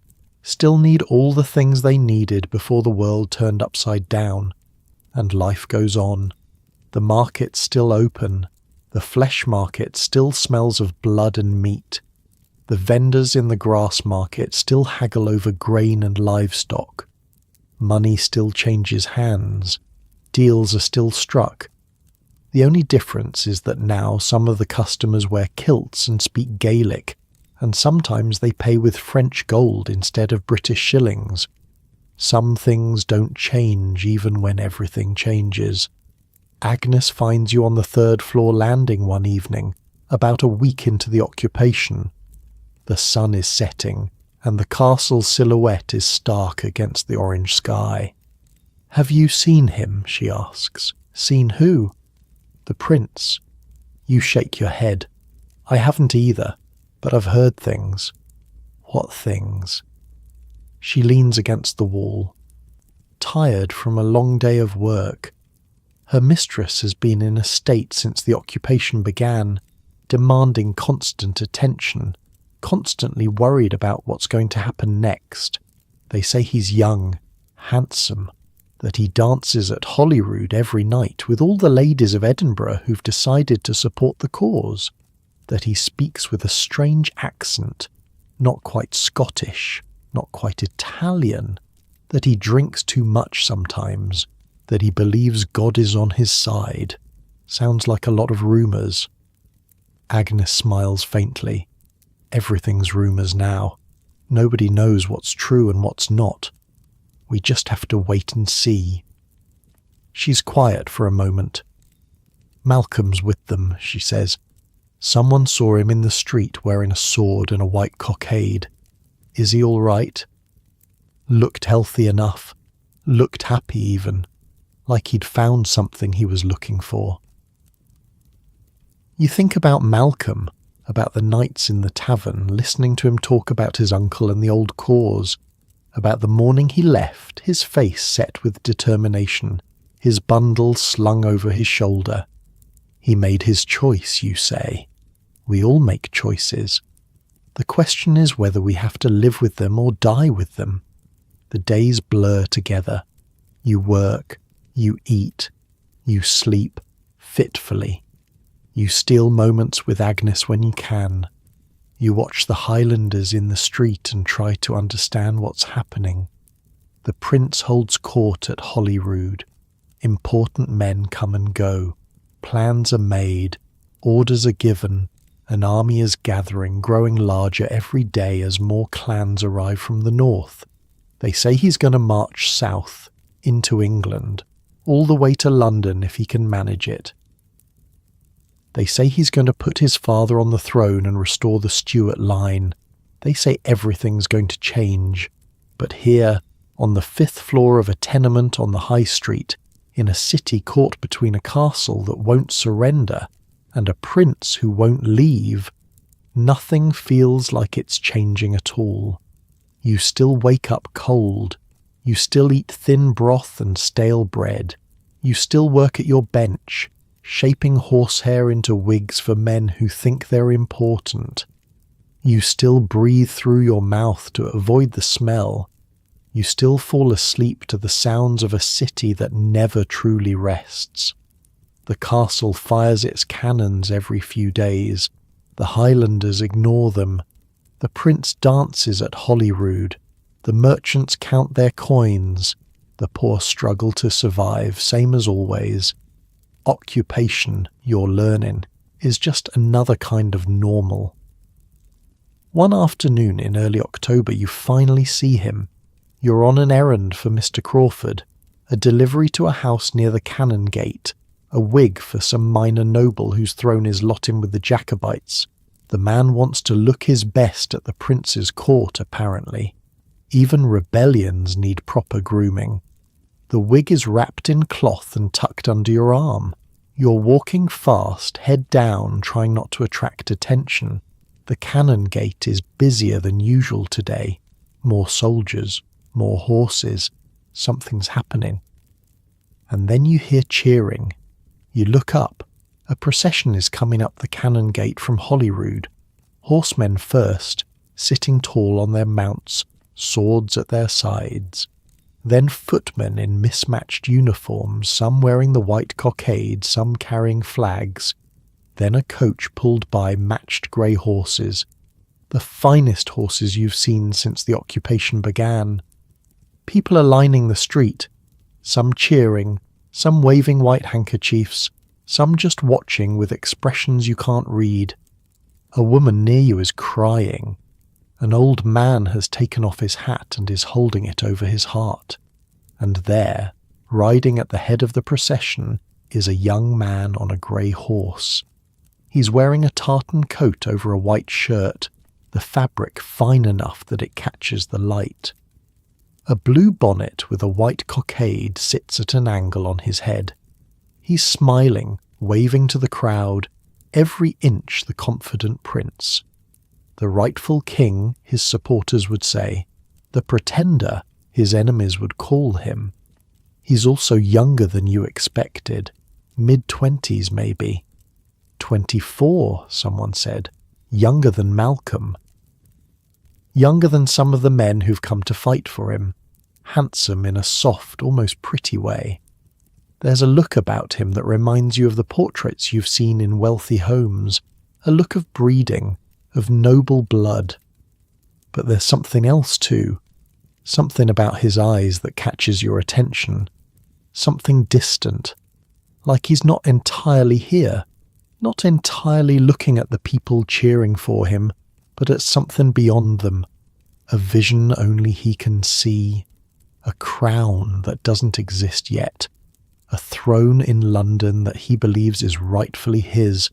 still need all the things they needed before the world turned upside down, and life goes on. The market's still open. The flesh market still smells of blood and meat. The vendors in the grass market still haggle over grain and livestock. Money still changes hands. Deals are still struck. The only difference is that now some of the customers wear kilts and speak Gaelic, and sometimes they pay with French gold instead of British shillings. Some things don't change even when everything changes. Agnes finds you on the third-floor landing one evening, about a week into the occupation. The sun is setting, and the castle's silhouette is stark against the orange sky. "Have you seen him?" she asks. "Seen who?" "The prince." You shake your head. "I haven't either, but I've heard things." "What things?" She leans against the wall, tired from a long day of work. Her mistress has been in a state since the occupation began, demanding constant attention, constantly worried about what's going to happen next. They say he's young, handsome, that he dances at Holyrood every night with all the ladies of Edinburgh who've decided to support the cause, that he speaks with a strange accent, not quite Scottish, not quite Italian, that he drinks too much sometimes, that he believes God is on his side. Sounds like a lot of rumours. Agnes smiles faintly. Everything's rumours now. Nobody knows what's true and what's not. We just have to wait and see. She's quiet for a moment. Malcolm's with them, she says. Someone saw him in the street wearing a sword and a white cockade. Is he all right? Looked healthy enough. Looked happy even. Like he'd found something he was looking for. You think about Malcolm, about the nights in the tavern, listening to him talk about his uncle and the old cause, about the morning he left, his face set with determination, his bundle slung over his shoulder. He made his choice, you say. We all make choices. The question is whether we have to live with them or die with them. The days blur together. You work, you eat, you sleep fitfully. You steal moments with Agnes when you can. You watch the Highlanders in the street and try to understand what's happening. The prince holds court at Holyrood. Important men come and go. Plans are made. Orders are given. An army is gathering, growing larger every day as more clans arrive from the north. They say he's going to march south, into England, all the way to London if he can manage it. They say he's going to put his father on the throne and restore the Stuart line. They say everything's going to change. But here, on the 5th floor of a tenement on the high street, in a city caught between a castle that won't surrender and a prince who won't leave, nothing feels like it's changing at all. You still wake up cold. You still eat thin broth and stale bread. You still work at your bench, shaping horsehair into wigs for men who think they're important. You still breathe through your mouth to avoid the smell. You still fall asleep to the sounds of a city that never truly rests. The castle fires its cannons every few days. The Highlanders ignore them. The prince dances at Holyrood. The merchants count their coins. The poor struggle to survive, same as always. Occupation, you're learning, is just another kind of normal. One afternoon in early October you finally see him. You're on an errand for Mr. Crawford, a delivery to a house near the Cannon Gate, a wig for some minor noble who's thrown his lot in with the Jacobites. The man wants to look his best at the prince's court, apparently. Even rebellions need proper grooming. The wig is wrapped in cloth and tucked under your arm. You're walking fast, head down, trying not to attract attention. The Cannon Gate is busier than usual today. More soldiers, more horses. Something's happening. And then you hear cheering. You look up. A procession is coming up the Cannon Gate from Holyrood. Horsemen first, sitting tall on their mounts, swords at their sides. Then footmen in mismatched uniforms, some wearing the white cockade, some carrying flags. Then a coach pulled by matched grey horses, the finest horses you've seen since the occupation began. People are lining the street, some cheering, some waving white handkerchiefs, some just watching with expressions you can't read. A woman near you is crying. An old man has taken off his hat and is holding it over his heart. And there, riding at the head of the procession, is a young man on a grey horse. He's wearing a tartan coat over a white shirt, the fabric fine enough that it catches the light. A blue bonnet with a white cockade sits at an angle on his head. He's smiling, waving to the crowd, every inch the confident prince. The rightful king, his supporters would say. The pretender his enemies would call him. He's also younger than you expected, mid-20s maybe. 24, someone said, younger than Malcolm. Younger than some of the men who've come to fight for him, handsome in a soft, almost pretty way. There's a look about him that reminds you of the portraits you've seen in wealthy homes, a look of breeding, of noble blood. But there's something else too, something about his eyes that catches your attention, something distant, like he's not entirely here, not entirely looking at the people cheering for him, but at something beyond them, a vision only he can see, a crown that doesn't exist yet, a throne in London that he believes is rightfully his.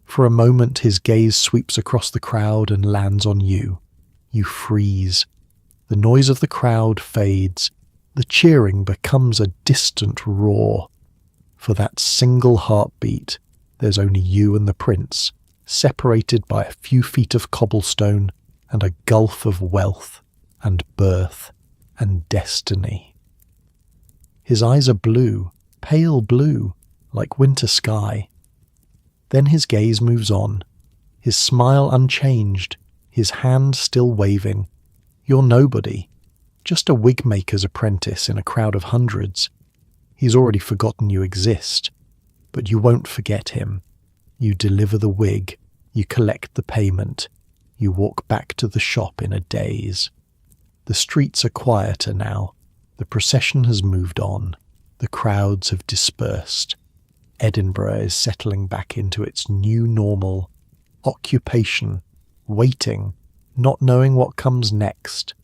For a moment his gaze sweeps across the crowd and lands on you. You freeze. The noise of the crowd fades. The cheering becomes a distant roar. For that single heartbeat, there's only you and the prince, separated by a few feet of cobblestone and a gulf of wealth and birth and destiny. His eyes are blue, pale blue, like winter sky. Then his gaze moves on, his smile unchanged, his hand still waving. You're nobody, just a wig-maker's apprentice in a crowd of hundreds. He's already forgotten you exist, but you won't forget him. You deliver the wig, you collect the payment, you walk back to the shop in a daze. The streets are quieter now, the procession has moved on, the crowds have dispersed. Edinburgh is settling back into its new normal, occupation, waiting, not knowing what comes next.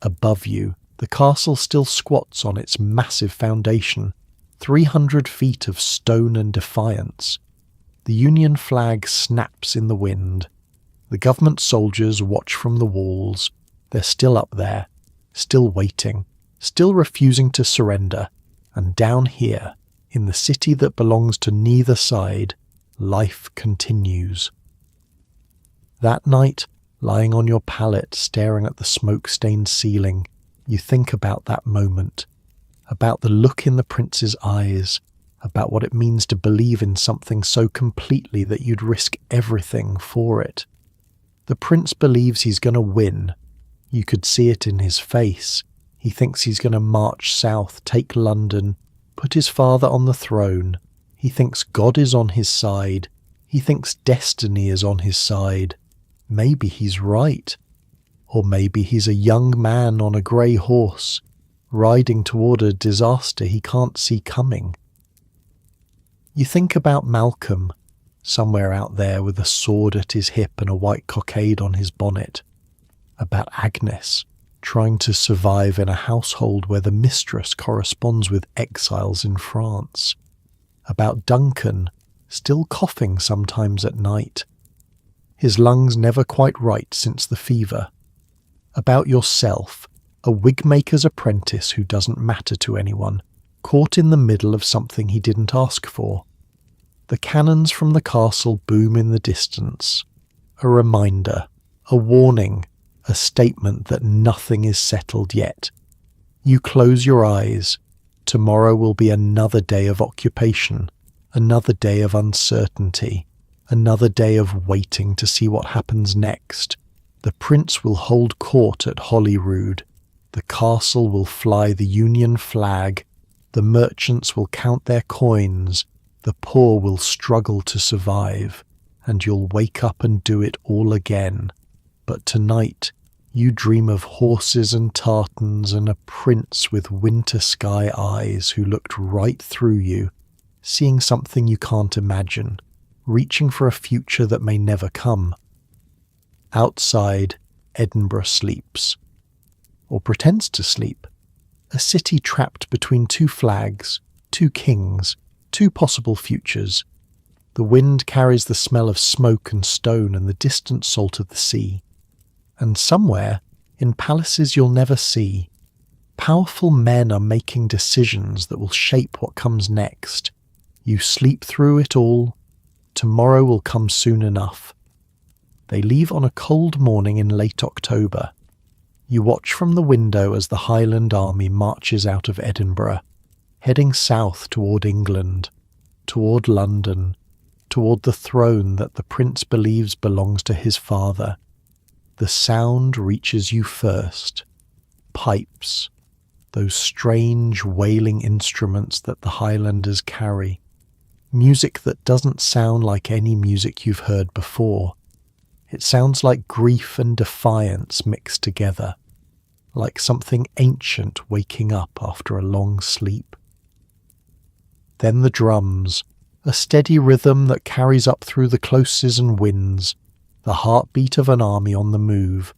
Above you, the castle still squats on its massive foundation, 300 feet of stone and defiance. The Union flag snaps in the wind. The government soldiers watch from the walls. They're still up there, still waiting, still refusing to surrender. And down here, in the city that belongs to neither side, life continues. That night, lying on your pallet staring at the smoke-stained ceiling, you think about that moment, about the look in the prince's eyes, about what it means to believe in something so completely that you'd risk everything for it. The prince believes he's going to win. You could see it in his face. He thinks he's going to march south, take London, put his father on the throne. He thinks God is on his side. He thinks destiny is on his side. Maybe he's right. Or maybe he's a young man on a grey horse, riding toward a disaster he can't see coming. You think about Malcolm, somewhere out there with a sword at his hip and a white cockade on his bonnet. About Agnes, trying to survive in a household where the mistress corresponds with exiles in France. About Duncan, still coughing sometimes at night. His lungs never quite right since the fever. About yourself, a wig-maker's apprentice who doesn't matter to anyone, caught in the middle of something he didn't ask for. The cannons from the castle boom in the distance. A reminder, a warning, a statement that nothing is settled yet. You close your eyes. Tomorrow will be another day of occupation, another day of uncertainty, another day of waiting to see what happens next. The prince will hold court at Holyrood. The castle will fly the Union flag. The merchants will count their coins. The poor will struggle to survive. And you'll wake up and do it all again. But tonight, you dream of horses and tartans and a prince with winter sky eyes who looked right through you, seeing something you can't imagine, reaching for a future that may never come. Outside, Edinburgh sleeps, or pretends to sleep, a city trapped between two flags, two kings, two possible futures. The wind carries the smell of smoke and stone and the distant salt of the sea. And somewhere, in palaces you'll never see, powerful men are making decisions that will shape what comes next. You sleep through it all. Tomorrow will come soon enough. They leave on a cold morning in late October. You watch from the window as the Highland army marches out of Edinburgh, heading south toward England, toward London, toward the throne that the prince believes belongs to his father. The sound reaches you first. Pipes, those strange wailing instruments that the Highlanders carry. Music that doesn't sound like any music you've heard before. It sounds like grief and defiance mixed together, like something ancient waking up after a long sleep. Then the drums, a steady rhythm that carries up through the closes and winds, the heartbeat of an army on the move.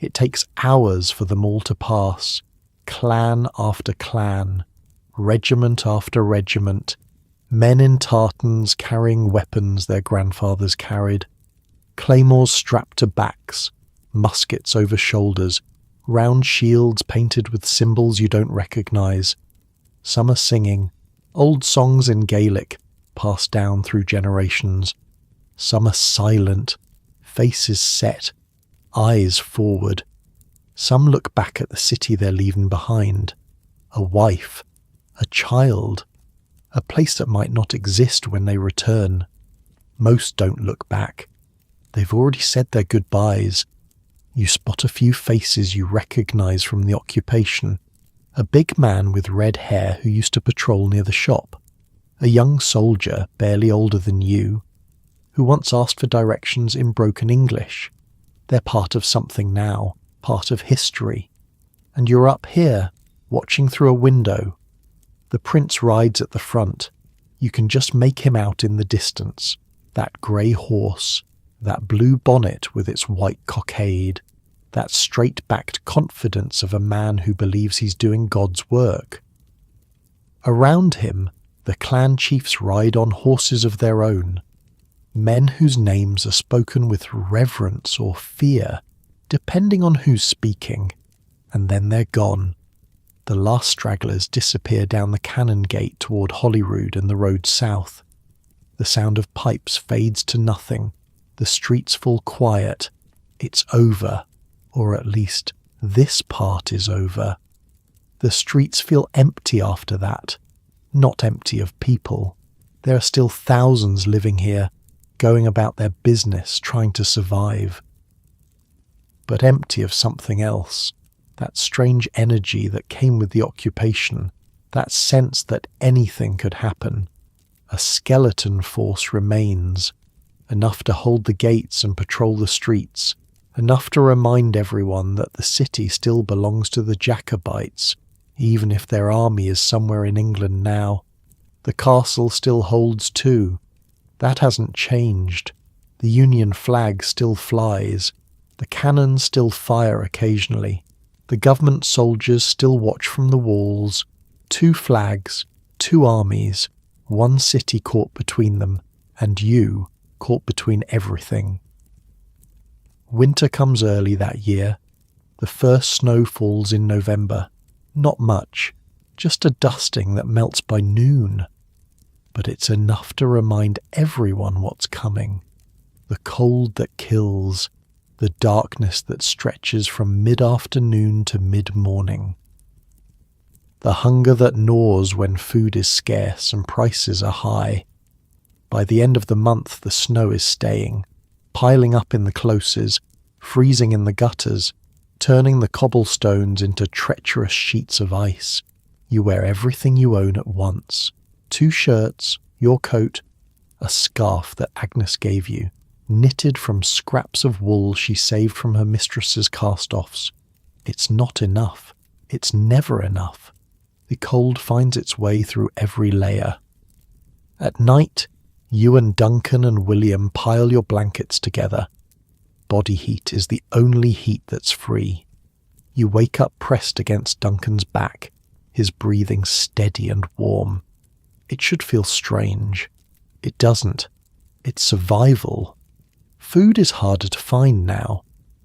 It takes hours for them all to pass, clan after clan, regiment after regiment, men in tartans carrying weapons their grandfathers carried, claymores strapped to backs, muskets over shoulders, round shields painted with symbols you don't recognise. Some are singing, old songs in Gaelic, passed down through generations. Some are silent, faces set, eyes forward. Some look back at the city they're leaving behind. A wife, a child, a place that might not exist when they return. Most don't look back. They've already said their goodbyes. You spot a few faces you recognise from the occupation. A big man with red hair who used to patrol near the shop. A young soldier, barely older than you, who once asked for directions in broken English. They're part of something now, part of history. And you're up here, watching through a window. The prince rides at the front. You can just make him out in the distance. That grey horse, that blue bonnet with its white cockade, that straight-backed confidence of a man who believes he's doing God's work. Around him, the clan chiefs ride on horses of their own, men whose names are spoken with reverence or fear, depending on who's speaking, and then they're gone. The last stragglers disappear down the cannon gate toward Holyrood and the road south. The sound of pipes fades to nothing. The streets fall quiet. It's over, or at least this part is over. The streets feel empty after that, not empty of people. There are still thousands living here, going about their business, trying to survive. But empty of something else, that strange energy that came with the occupation, that sense that anything could happen. A skeleton force remains, enough to hold the gates and patrol the streets, enough to remind everyone that the city still belongs to the Jacobites, even if their army is somewhere in England now. The castle still holds too. That hasn't changed. The Union flag still flies. The cannons still fire occasionally. The government soldiers still watch from the walls. 2 flags, 2 armies, 1 city caught between them, and you caught between everything. Winter comes early that year. The first snow falls in November. Not much, just a dusting that melts by noon. But it's enough to remind everyone what's coming. The cold that kills, the darkness that stretches from mid-afternoon to mid-morning. The hunger that gnaws when food is scarce and prices are high. By the end of the month the snow is staying, piling up in the closes, freezing in the gutters, turning the cobblestones into treacherous sheets of ice. You wear everything you own at once. 2 shirts, your coat, a scarf that Agnes gave you, knitted from scraps of wool she saved from her mistress's cast-offs. It's not enough. It's never enough. The cold finds its way through every layer. At night, you and Duncan and William pile your blankets together. Body heat is the only heat that's free. You wake up pressed against Duncan's back, his breathing steady and warm. It should feel strange. It doesn't. It's survival. Food is harder to find now.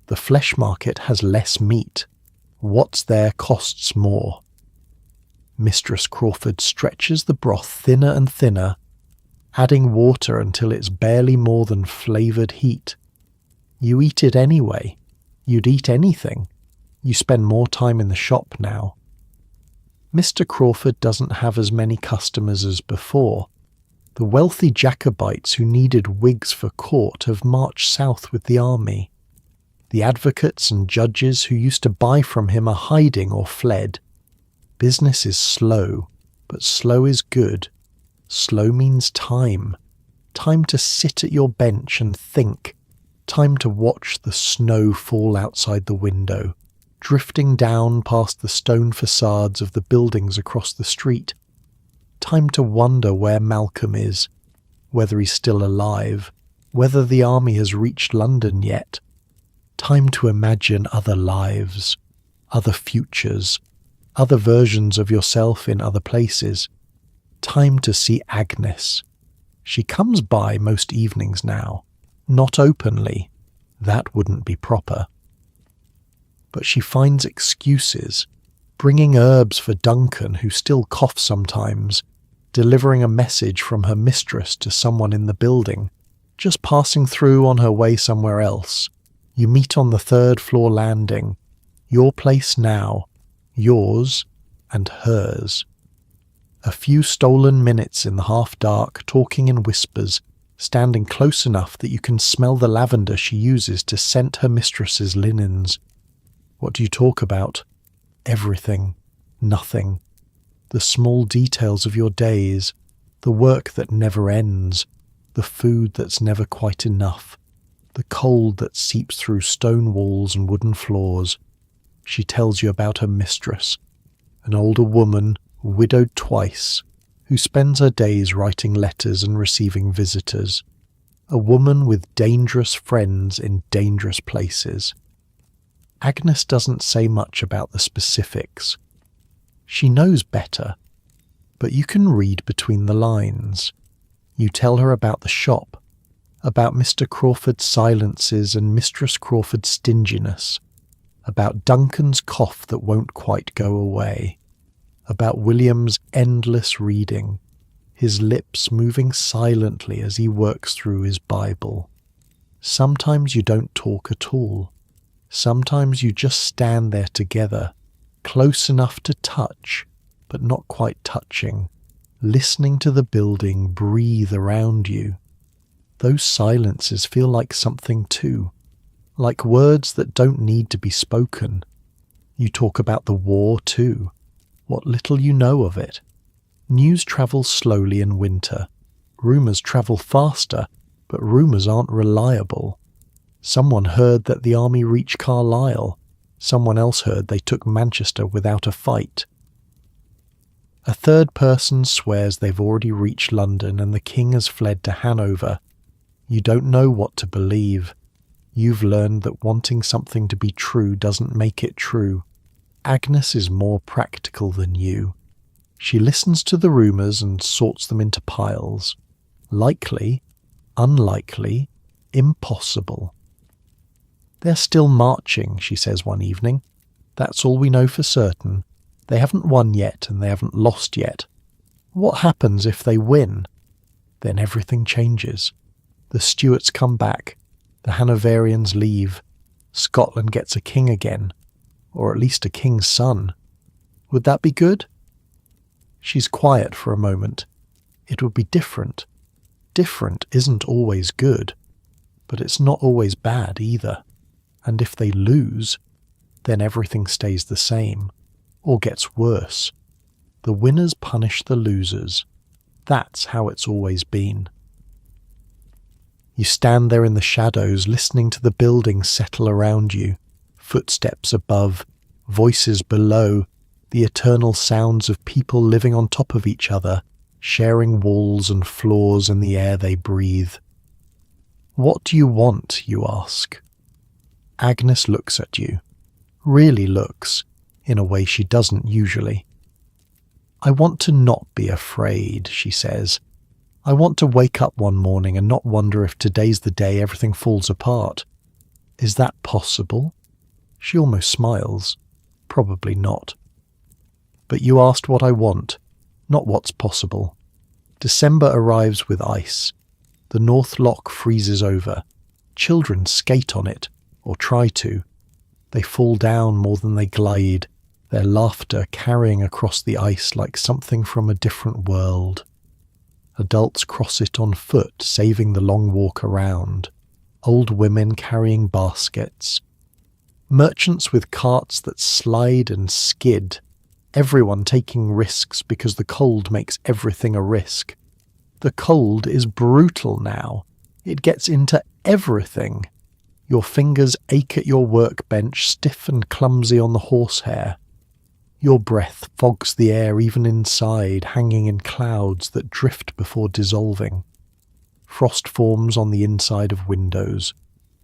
The flesh market has less meat. What's there costs more. Mistress Crawford stretches the broth thinner and thinner, adding water until it's barely more than flavoured heat. You eat it anyway. You'd eat anything. You spend more time in the shop now. Mr. Crawford doesn't have as many customers as before. The wealthy Jacobites who needed wigs for court have marched south with the army. The advocates and judges who used to buy from him are hiding or fled. Business is slow, but slow is good. Slow means time. Time to sit at your bench and think. Time to watch the snow fall outside the window, drifting down past the stone facades of the buildings across the street. Time to wonder where Malcolm is, whether he's still alive, whether the army has reached London yet. Time to imagine other lives, other futures, other versions of yourself in other places. Time to see Agnes. She comes by most evenings now, not openly. That wouldn't be proper. But she finds excuses, bringing herbs for Duncan, who still coughs sometimes, delivering a message from her mistress to someone in the building, just passing through on her way somewhere else. You meet on the third-floor landing. Your place now, yours and hers. A few stolen minutes in the half-dark, talking in whispers, standing close enough that you can smell the lavender she uses to scent her mistress's linens. What do you talk about? Everything. Nothing. The small details of your days, the work that never ends, the food that's never quite enough, the cold that seeps through stone walls and wooden floors. She tells you about her mistress, an older woman, widowed twice, who spends her days writing letters and receiving visitors, a woman with dangerous friends in dangerous places. Agnes doesn't say much about the specifics. She knows better, but you can read between the lines. You tell her about the shop, about Mr. Crawford's silences and Mistress Crawford's stinginess, about Duncan's cough that won't quite go away, about William's endless reading, his lips moving silently as he works through his Bible. Sometimes you don't talk at all. Sometimes you just stand there together, close enough to touch, but not quite touching, listening to the building breathe around you. Those silences feel like something too, like words that don't need to be spoken. You talk about the war too, what little you know of it. News travels slowly in winter. Rumours travel faster, but rumours aren't reliable. Someone heard that the army reached Carlisle. Someone else heard they took Manchester without a fight. A third person swears they've already reached London and the king has fled to Hanover. You don't know what to believe. You've learned that wanting something to be true doesn't make it true. Agnes is more practical than you. She listens to the rumours and sorts them into piles. Likely, unlikely, impossible. They're still marching, she says one evening. That's all we know for certain. They haven't won yet and they haven't lost yet. What happens if they win? Then everything changes. The Stuarts come back. The Hanoverians leave. Scotland gets a king again. Or at least a king's son. Would that be good? She's quiet for a moment. It would be different. Different isn't always good. But it's not always bad either. And if they lose, then everything stays the same. Or gets worse. The winners punish the losers. That's how it's always been. You stand there in the shadows, listening to the buildings settle around you, footsteps above, voices below, the eternal sounds of people living on top of each other, sharing walls and floors and the air they breathe. What do you want, you ask? Agnes looks at you, really looks, in a way she doesn't usually. I want to not be afraid, she says. I want to wake up one morning and not wonder if today's the day everything falls apart. Is that possible? She almost smiles. Probably not. But you asked what I want, not what's possible. December arrives with ice. The North Loch freezes over. Children skate on it, or try to. They fall down more than they glide, their laughter carrying across the ice like something from a different world. Adults cross it on foot, saving the long walk around. Old women carrying baskets. Merchants with carts that slide and skid. Everyone taking risks because the cold makes everything a risk. The cold is brutal now. It gets into everything. Your fingers ache at your workbench, stiff and clumsy on the horsehair. Your breath fogs the air even inside, hanging in clouds that drift before dissolving. Frost forms on the inside of windows.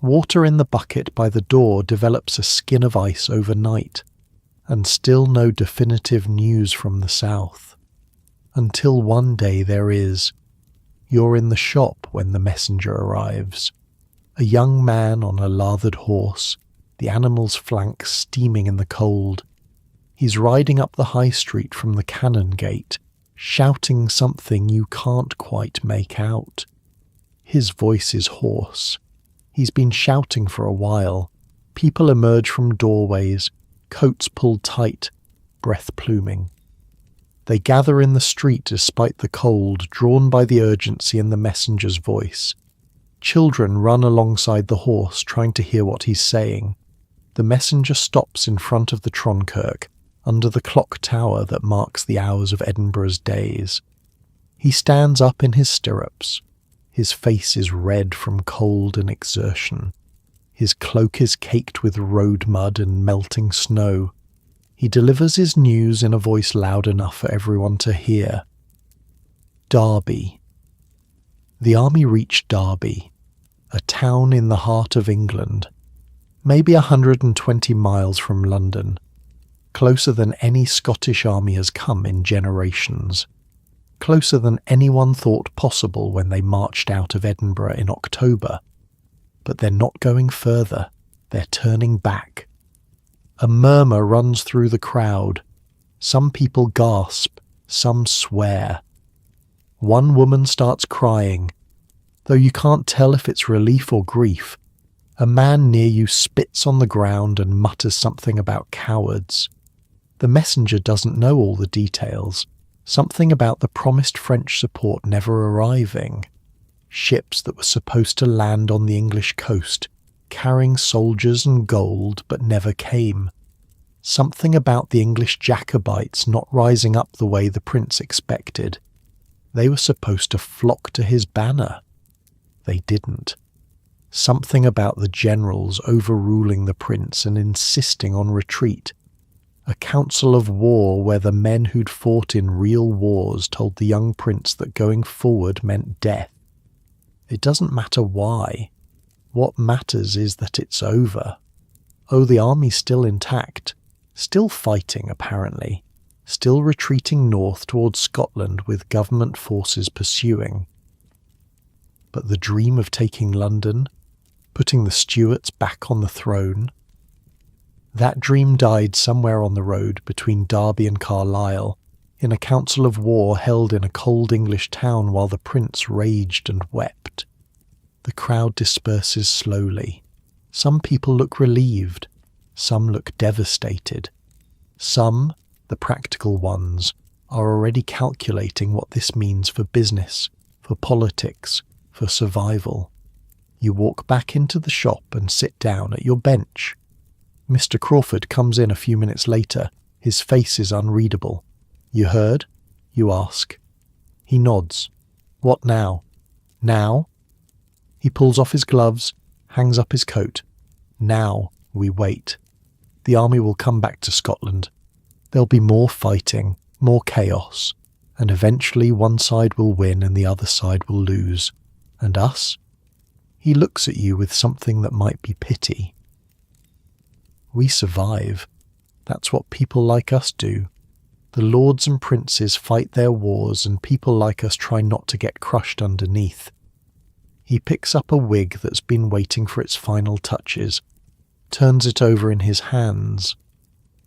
Water in the bucket by the door develops a skin of ice overnight, and still no definitive news from the south. Until one day there is. You're in the shop when the messenger arrives. A young man on a lathered horse, the animal's flanks steaming in the cold. He's riding up the high street from the cannon gate, shouting something you can't quite make out. His voice is hoarse. He's been shouting for a while. People emerge from doorways, coats pulled tight, breath pluming. They gather in the street despite the cold, drawn by the urgency in the messenger's voice. Children run alongside the horse, trying to hear what he's saying. The messenger stops in front of the Tronkirk, under the clock tower that marks the hours of Edinburgh's days. He stands up in his stirrups. His face is red from cold and exertion. His cloak is caked with road mud and melting snow. He delivers his news in a voice loud enough for everyone to hear. Derby. The army reached Derby, a town in the heart of England, maybe 120 miles from London, closer than any Scottish army has come in generations, closer than anyone thought possible when they marched out of Edinburgh in October. But they're not going further, they're turning back. A murmur runs through the crowd. Some people gasp, some swear. One woman starts crying, though you can't tell if it's relief or grief. A man near you spits on the ground and mutters something about cowards. The messenger doesn't know all the details, something about the promised French support never arriving. Ships that were supposed to land on the English coast, carrying soldiers and gold, but never came. Something about the English Jacobites not rising up the way the prince expected. They were supposed to flock to his banner. They didn't. Something about the generals overruling the prince and insisting on retreat. A council of war where the men who'd fought in real wars told the young prince that going forward meant death. It doesn't matter why. What matters is that it's over. Oh, the army's still intact, still fighting apparently, still retreating north towards Scotland with government forces pursuing. But the dream of taking London, putting the Stuarts back on the throne, that dream died somewhere on the road between Derby and Carlisle, in a council of war held in a cold English town while the prince raged and wept. The crowd disperses slowly. Some people look relieved, some look devastated. Some, the practical ones, are already calculating what this means for business, for politics, for survival. You walk back into the shop and sit down at your bench. Mr. Crawford comes in a few minutes later. His face is unreadable. "You heard?" you ask. He nods. "What now?" "Now?" He pulls off his gloves, hangs up his coat. "Now we wait. The army will come back to Scotland. There'll be more fighting, more chaos, and eventually one side will win and the other side will lose. And us?" He looks at you with something that might be pity. "We survive. That's what people like us do. The lords and princes fight their wars and people like us try not to get crushed underneath." He picks up a wig that's been waiting for its final touches, turns it over in his hands.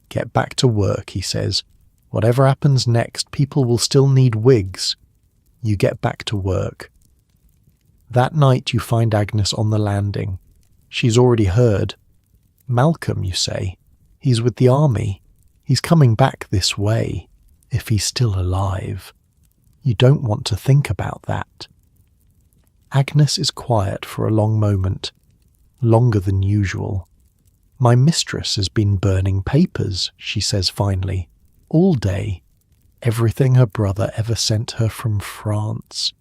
"Get back to work," he says. "Whatever happens next, people will still need wigs. You get back to work." That night you find Agnes on the landing. She's already heard. Malcolm, you say? He's with the army. He's coming back this way, if he's still alive. You don't want to think about that. Agnes is quiet for a long moment, longer than usual. My mistress has been burning papers, she says finally, all day. Everything her brother ever sent her from France.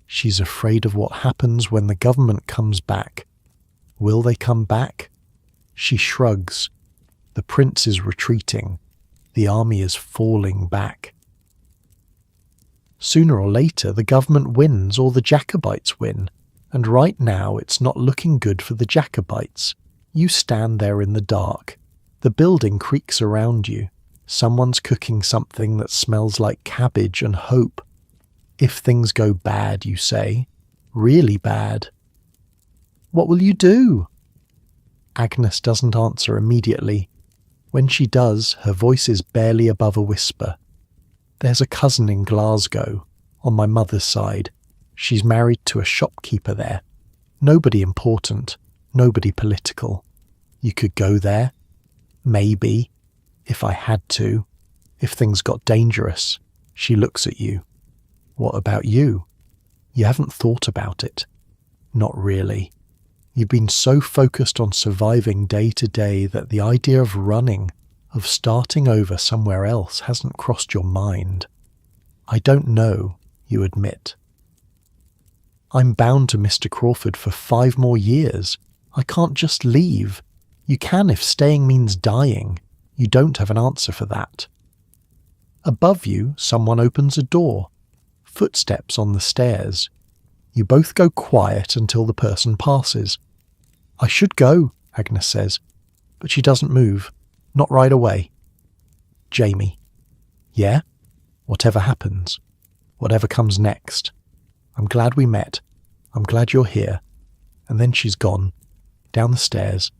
She's afraid of what happens when the government comes back. Will they come back? She shrugs. The prince is retreating. The army is falling back. Sooner or later the government wins or the Jacobites win, and right now it's not looking good for the Jacobites. You stand there in the dark. The building creaks around you. Someone's cooking something that smells like cabbage and hope. If things go bad, you say, really bad. What will you do? Agnes doesn't answer immediately. When she does, her voice is barely above a whisper. There's a cousin in Glasgow, on my mother's side. She's married to a shopkeeper there. Nobody important, nobody political. You could go there. Maybe. If I had to. If things got dangerous. She looks at you. What about you? You haven't thought about it. Not really. You've been so focused on surviving day to day that the idea of running, of starting over somewhere else hasn't crossed your mind. I don't know, you admit. I'm bound to Mr. Crawford for 5 more years. I can't just leave. You can if staying means dying. You don't have an answer for that. Above you, someone opens a door. Footsteps on the stairs. You both go quiet until the person passes. I should go, Agnes says, but she doesn't move. Not right away. Jamie. Yeah? Whatever happens. Whatever comes next. I'm glad we met. I'm glad you're here. And then she's gone. Down the stairs.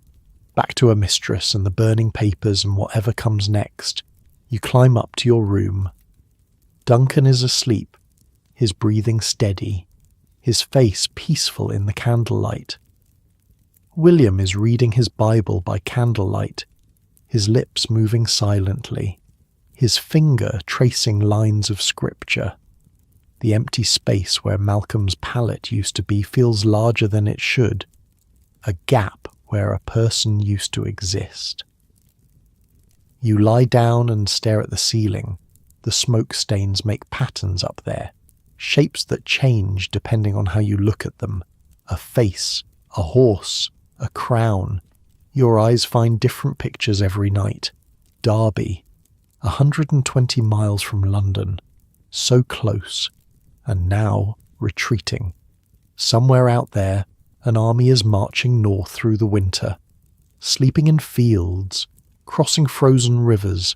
Back to her mistress and the burning papers and whatever comes next. You climb up to your room. Duncan is asleep, his breathing steady, his face peaceful in the candlelight. William is reading his Bible by candlelight, his lips moving silently, his finger tracing lines of scripture. The empty space where Malcolm's pallet used to be feels larger than it should, a gap where a person used to exist. You lie down and stare at the ceiling. The smoke stains make patterns up there, shapes that change depending on how you look at them. A face, a horse, a crown. Your eyes find different pictures every night. Derby, 120 miles from London, so close, and now retreating. Somewhere out there, an army is marching north through the winter, sleeping in fields, crossing frozen rivers,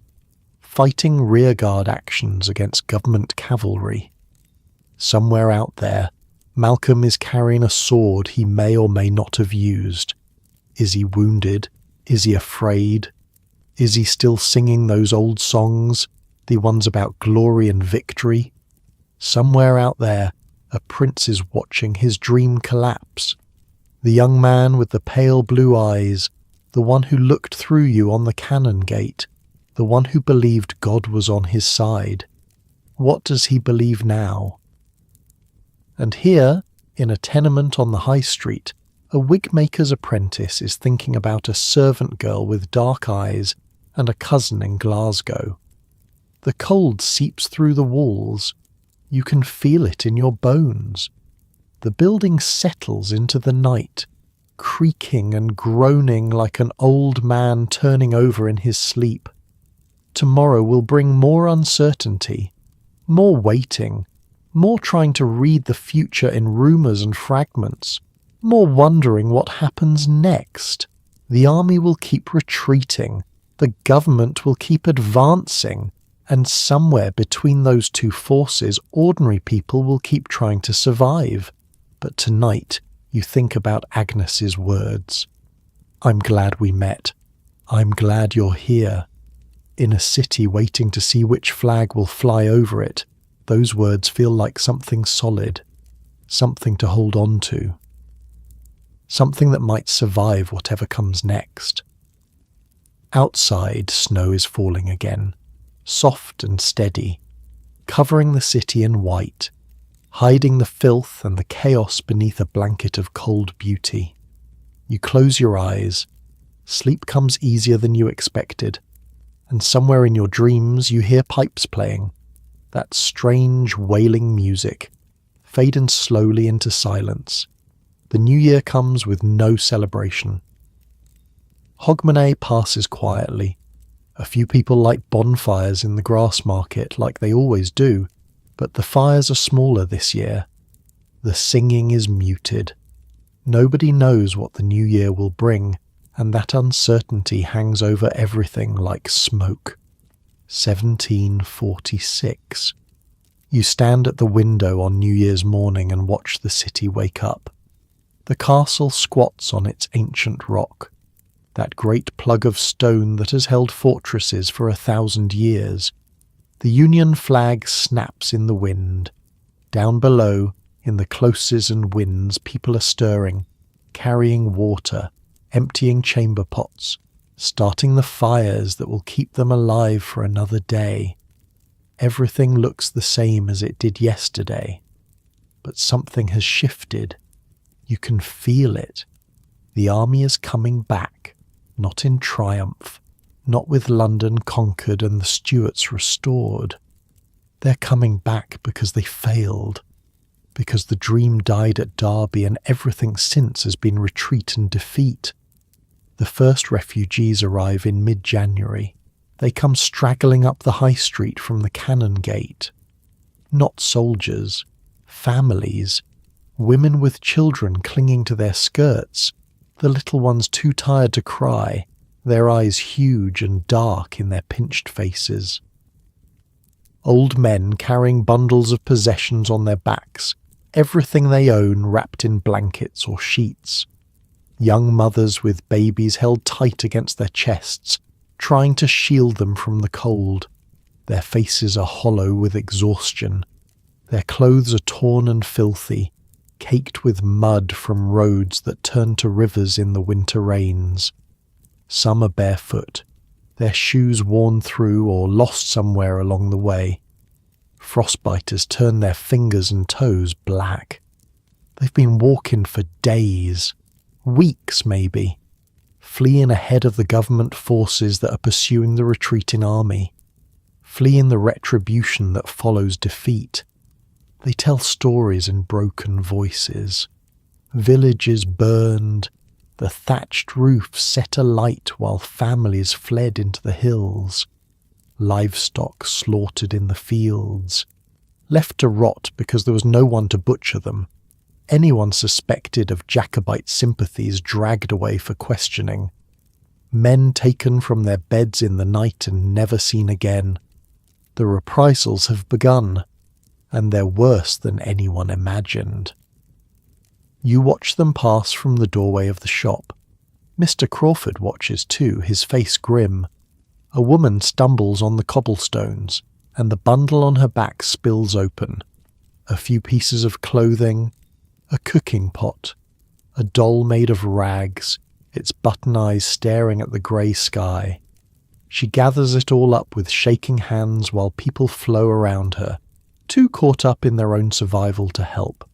fighting rearguard actions against government cavalry. Somewhere out there, Malcolm is carrying a sword he may or may not have used. Is he wounded? Is he afraid? Is he still singing those old songs, the ones about glory and victory? Somewhere out there, a prince is watching his dream collapse. The young man with the pale blue eyes, the one who looked through you on the cannon gate, the one who believed God was on his side. What does he believe now? And here, in a tenement on the high street, a wig-maker's apprentice is thinking about a servant girl with dark eyes and a cousin in Glasgow. The cold seeps through the walls. You can feel it in your bones. The building settles into the night, creaking and groaning like an old man turning over in his sleep. Tomorrow will bring more uncertainty, more waiting, more trying to read the future in rumours and fragments, more wondering what happens next. The army will keep retreating, the government will keep advancing, and somewhere between those two forces ordinary people will keep trying to survive. But tonight you think about Agnes's words. I'm glad we met. I'm glad you're here. In a city waiting to see which flag will fly over it, those words feel like something solid, something to hold on to, something that might survive whatever comes next. Outside, snow is falling again, soft and steady, covering the city in white, hiding the filth and the chaos beneath a blanket of cold beauty. You close your eyes. Sleep comes easier than you expected, and somewhere in your dreams you hear pipes playing, that strange wailing music, fading slowly into silence. The new year comes with no celebration. Hogmanay passes quietly. A few people light bonfires in the grass market like they always do, but the fires are smaller this year. The singing is muted. Nobody knows what the new year will bring, and that uncertainty hangs over everything like smoke. 1746. You stand at the window on New Year's morning and watch the city wake up. The castle squats on its ancient rock, that great plug of stone that has held fortresses for 1,000 years. The Union flag snaps in the wind. Down below, in the closes and winds, people are stirring, carrying water, emptying chamber pots, starting the fires that will keep them alive for another day. Everything looks the same as it did yesterday, but something has shifted. You can feel it. The army is coming back, not in triumph, not with London conquered and the Stuarts restored. They're coming back because they failed, because the dream died at Derby and everything since has been retreat and defeat. The first refugees arrive in mid-January. They come straggling up the high street from the Cannon Gate. Not soldiers, families, women with children clinging to their skirts, the little ones too tired to cry, their eyes huge and dark in their pinched faces. Old men carrying bundles of possessions on their backs, everything they own wrapped in blankets or sheets. Young mothers with babies held tight against their chests, trying to shield them from the cold. Their faces are hollow with exhaustion. Their clothes are torn and filthy, caked with mud from roads that turn to rivers in the winter rains. Some are barefoot, their shoes worn through or lost somewhere along the way. Frostbite has turned their fingers and toes black. They've been walking for days, weeks maybe, fleeing ahead of the government forces that are pursuing the retreating army, fleeing the retribution that follows defeat. They tell stories in broken voices. Villages burned, the thatched roofs set alight while families fled into the hills, livestock slaughtered in the fields, left to rot because there was no one to butcher them. Anyone suspected of Jacobite sympathies dragged away for questioning. Men taken from their beds in the night and never seen again. The reprisals have begun, and they're worse than anyone imagined. You watch them pass from the doorway of the shop. Mr. Crawford watches too, his face grim. A woman stumbles on the cobblestones, and the bundle on her back spills open. A few pieces of clothing, a cooking pot, a doll made of rags, its button eyes staring at the grey sky. She gathers it all up with shaking hands while people flow around her, too caught up in their own survival to help.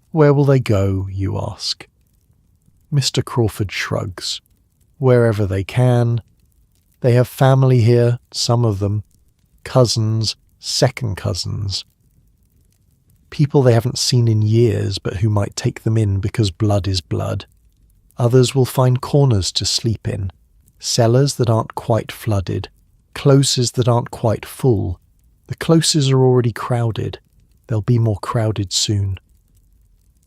Where will they go, you ask? Mr. Crawford shrugs. Wherever they can. They have family here, some of them. Cousins, second cousins. People they haven't seen in years but who might take them in because blood is blood. Others will find corners to sleep in, cellars that aren't quite flooded, closes that aren't quite full. The closes are already crowded. They'll be more crowded soon.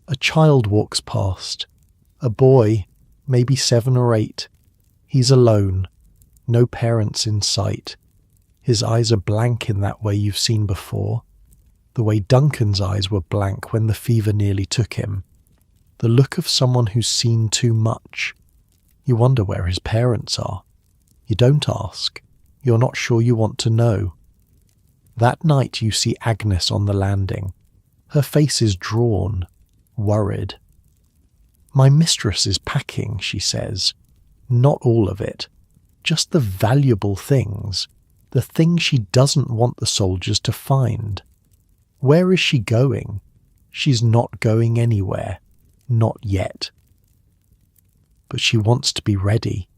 A child walks past. A boy, maybe 7 or 8. He's alone. No parents in sight. His eyes are blank in that way you've seen before. The way Duncan's eyes were blank when the fever nearly took him. The look of someone who's seen too much. You wonder where his parents are. You don't ask. You're not sure you want to know. That night you see Agnes on the landing. Her face is drawn, worried. My mistress is packing, she says. Not all of it. just the valuable things, the things she doesn't want the soldiers to find. Where is she going? She's not going anywhere. Not yet. But she wants to be ready.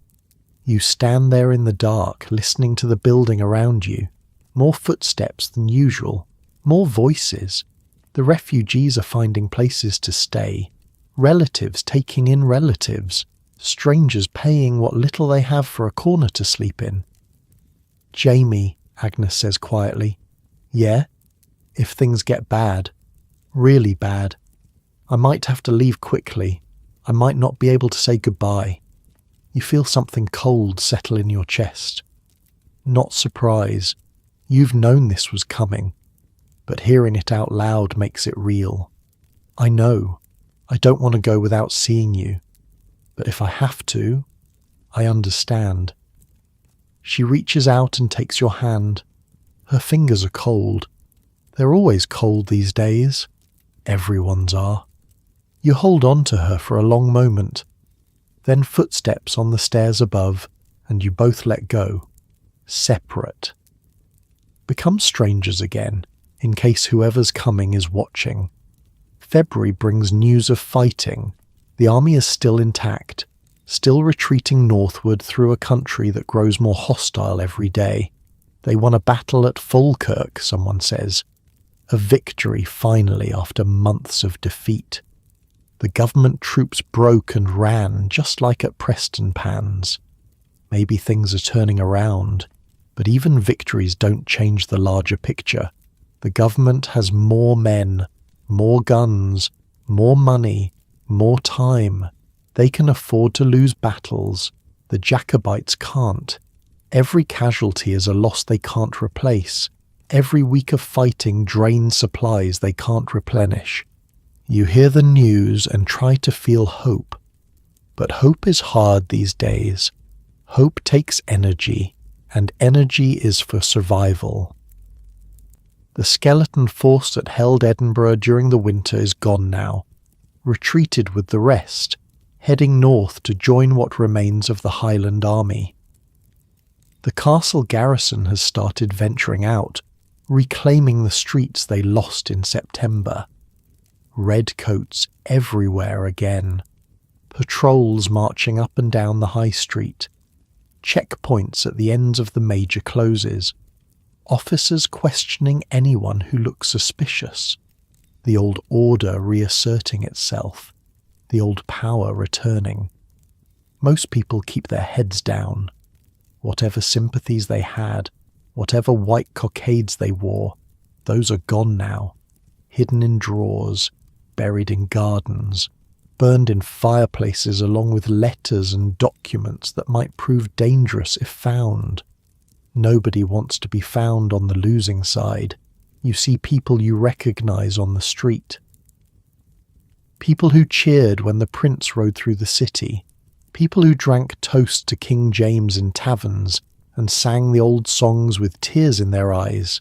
You stand there in the dark, listening to the building around you. More footsteps than usual. More voices. The refugees are finding places to stay. Relatives taking in relatives. Strangers paying what little they have for a corner to sleep in. "Jamie," Agnes says quietly. "Yeah? If things get bad. Really bad. I might have to leave quickly. I might not be able to say goodbye." You feel something cold settle in your chest. Not surprise. You've known this was coming. But hearing it out loud makes it real. "I know. I don't want to go without seeing you. But if I have to, I understand." She reaches out and takes your hand. Her fingers are cold. They're always cold these days. Everyone's are. You hold on to her for a long moment. Then footsteps on the stairs above, and you both let go. Separate. Become strangers again, in case whoever's coming is watching. February brings news of fighting. The army is still intact, still retreating northward through a country that grows more hostile every day. They won a battle at Falkirk, someone says. A victory finally after months of defeat. The government troops broke and ran just like at Prestonpans. Maybe things are turning around, but even victories don't change the larger picture. The government has more men, more guns, more money, more time. They can afford to lose battles. The Jacobites can't. Every casualty is a loss they can't replace. Every week of fighting drains supplies they can't replenish. You hear the news and try to feel hope. But hope is hard these days. Hope takes energy, and energy is for survival. The skeleton force that held Edinburgh during the winter is gone now, retreated with the rest, heading north to join what remains of the Highland army. The castle garrison has started venturing out, reclaiming the streets they lost in September. Redcoats everywhere again. Patrols marching up and down the high street. Checkpoints at the ends of the major closes. Officers questioning anyone who looks suspicious. The old order reasserting itself. The old power returning. Most people keep their heads down. Whatever sympathies they had, whatever white cockades they wore, those are gone now. Hidden in drawers, buried in gardens, burned in fireplaces along with letters and documents that might prove dangerous if found. Nobody wants to be found on the losing side. You see people you recognize on the street. People who cheered when the prince rode through the city. People who drank toast to King James in taverns and sang the old songs with tears in their eyes.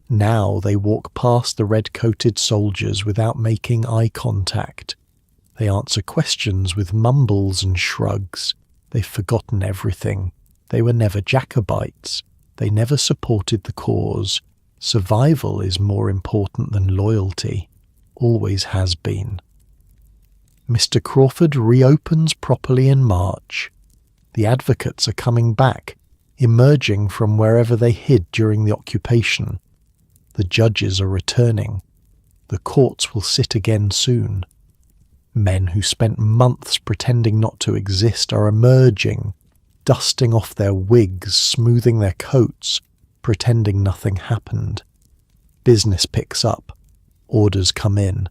Now they walk past the red-coated soldiers without making eye contact. They answer questions with mumbles and shrugs. They've forgotten everything. They were never Jacobites. They never supported the cause. Survival is more important than loyalty. Always has been. Mr. Crawford reopens properly in March. The advocates are coming back, emerging from wherever they hid during the occupation. The judges are returning. The courts will sit again soon. Men who spent months pretending not to exist are emerging, dusting off their wigs, smoothing their coats, pretending nothing happened. Business picks up. Orders come in.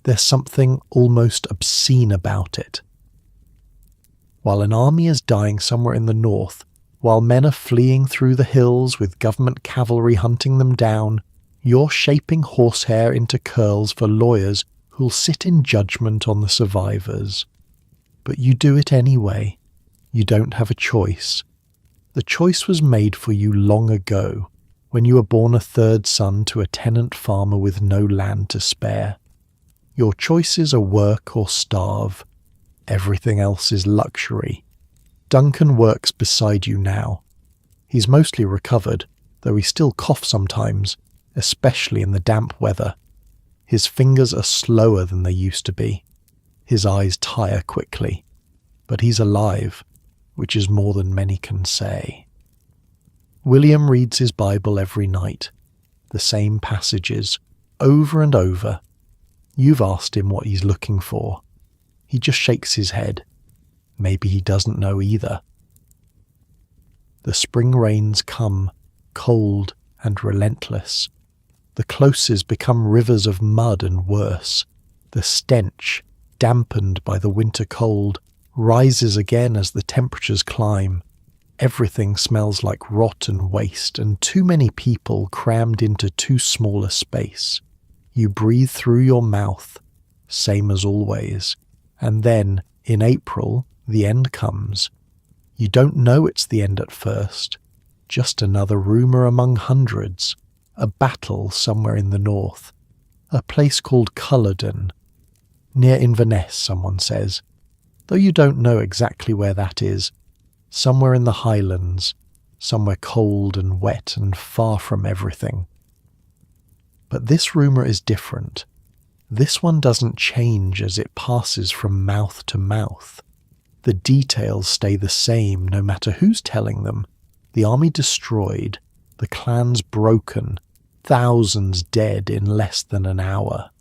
There's something almost obscene about it. While an army is dying somewhere in the north, while men are fleeing through the hills with government cavalry hunting them down, you're shaping horsehair into curls for lawyers who'll sit in judgment on the survivors. But you do it anyway. You don't have a choice. The choice was made for you long ago, when you were born a third son to a tenant farmer with no land to spare. Your choices are work or starve. Everything else is luxury. Duncan works beside you now. He's mostly recovered, though he still coughs sometimes, especially in the damp weather. His fingers are slower than they used to be. His eyes tire quickly. But he's alive, which is more than many can say. William reads his Bible every night, the same passages, over and over. You've asked him what he's looking for. He just shakes his head. Maybe he doesn't know either. The spring rains come, cold and relentless. The closes become rivers of mud and worse. The stench, dampened by the winter cold, rises again as the temperatures climb. Everything smells like rot and waste, and too many people crammed into too small a space. You breathe through your mouth, same as always, and then, in April, the end comes. You don't know it's the end at first, just another rumour among hundreds, a battle somewhere in the north, a place called Culloden, near Inverness, someone says, though you don't know exactly where that is, somewhere in the Highlands, somewhere cold and wet and far from everything. But this rumour is different. This one doesn't change as it passes from mouth to mouth. The details stay the same no matter who's telling them. The army destroyed, the clans broken, thousands dead in less than an hour.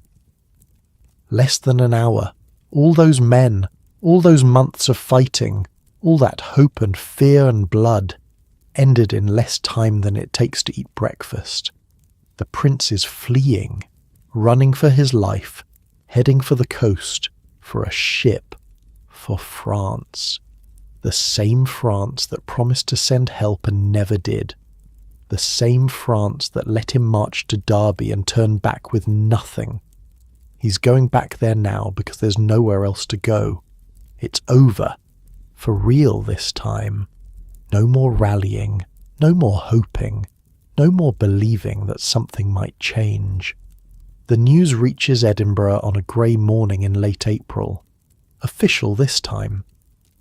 Less than an hour. All those men, all those months of fighting, all that hope and fear and blood, ended in less time than it takes to eat breakfast. The prince is fleeing, running for his life, heading for the coast, for a ship, for France. The same France that promised to send help and never did. The same France that let him march to Derby and turn back with nothing. He's going back there now because there's nowhere else to go. It's over. For real this time. No more rallying, no more hoping, no more believing that something might change. The news reaches Edinburgh on a grey morning in late April. Official this time.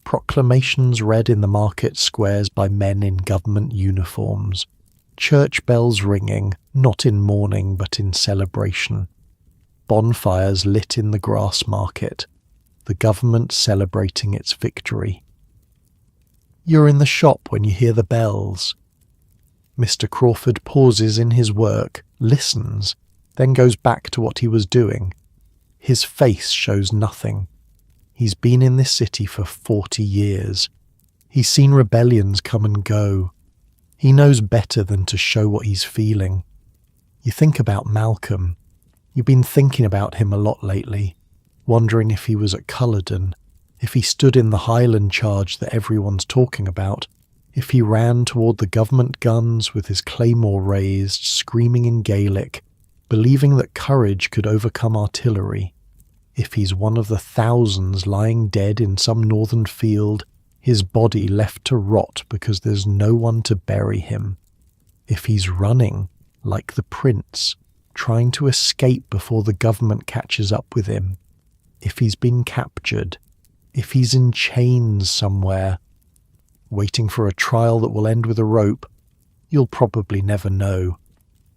Proclamations read in the market squares by men in government uniforms. Church bells ringing, not in mourning but in celebration. Bonfires lit in the grass market. The government celebrating its victory. You're in the shop when you hear the bells. Mr. Crawford pauses in his work, listens, then goes back to what he was doing. His face shows nothing. He's been in this city for 40 years. He's seen rebellions come and go. He knows better than to show what he's feeling. You think about Malcolm. You've been thinking about him a lot lately, wondering if he was at Culloden, if he stood in the Highland charge that everyone's talking about, if he ran toward the government guns with his claymore raised, screaming in Gaelic, believing that courage could overcome artillery, if he's one of the thousands lying dead in some northern field, his body left to rot because there's no one to bury him, if he's running, like the prince, trying to escape before the government catches up with him, if he's been captured, if he's in chains somewhere, waiting for a trial that will end with a rope, you'll probably never know.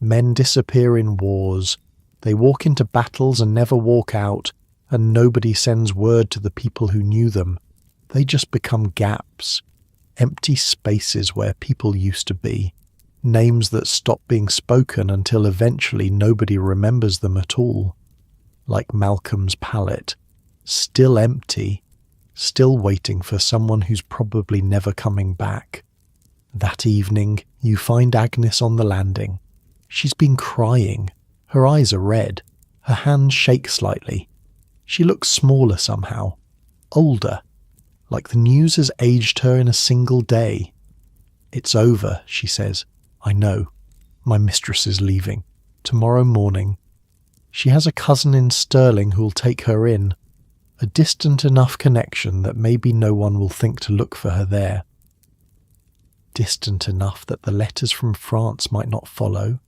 Men disappear in wars. They walk into battles and never walk out, and nobody sends word to the people who knew them. They just become gaps, empty spaces where people used to be, names that stop being spoken until eventually nobody remembers them at all. Like Malcolm's pallet, still empty, still waiting for someone who's probably never coming back. That evening, you find Agnes on the landing. She's been crying. Her eyes are red. Her hands shake slightly. She looks smaller somehow. Older. Like the news has aged her in a single day. It's over, she says. I know. My mistress is leaving. Tomorrow morning. She has a cousin in Stirling who'll take her in. A distant enough connection that maybe no one will think to look for her there. Distant enough that the letters from France might not follow.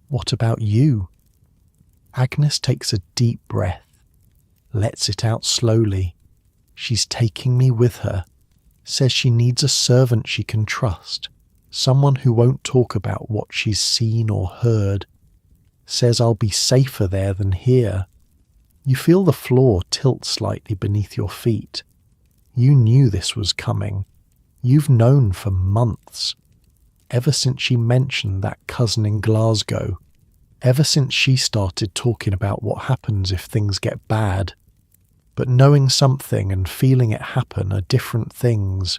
What about you? Agnes takes a deep breath, lets it out slowly. She's taking me with her, Says she needs a servant she can trust, someone who won't talk about what she's seen or heard. Says I'll be safer there than here. You feel the floor tilt slightly beneath your feet. You knew this was coming. You've known for months. Ever since she mentioned that cousin in Glasgow. Ever since she started talking about what happens if things get bad. But knowing something and feeling it happen are different things.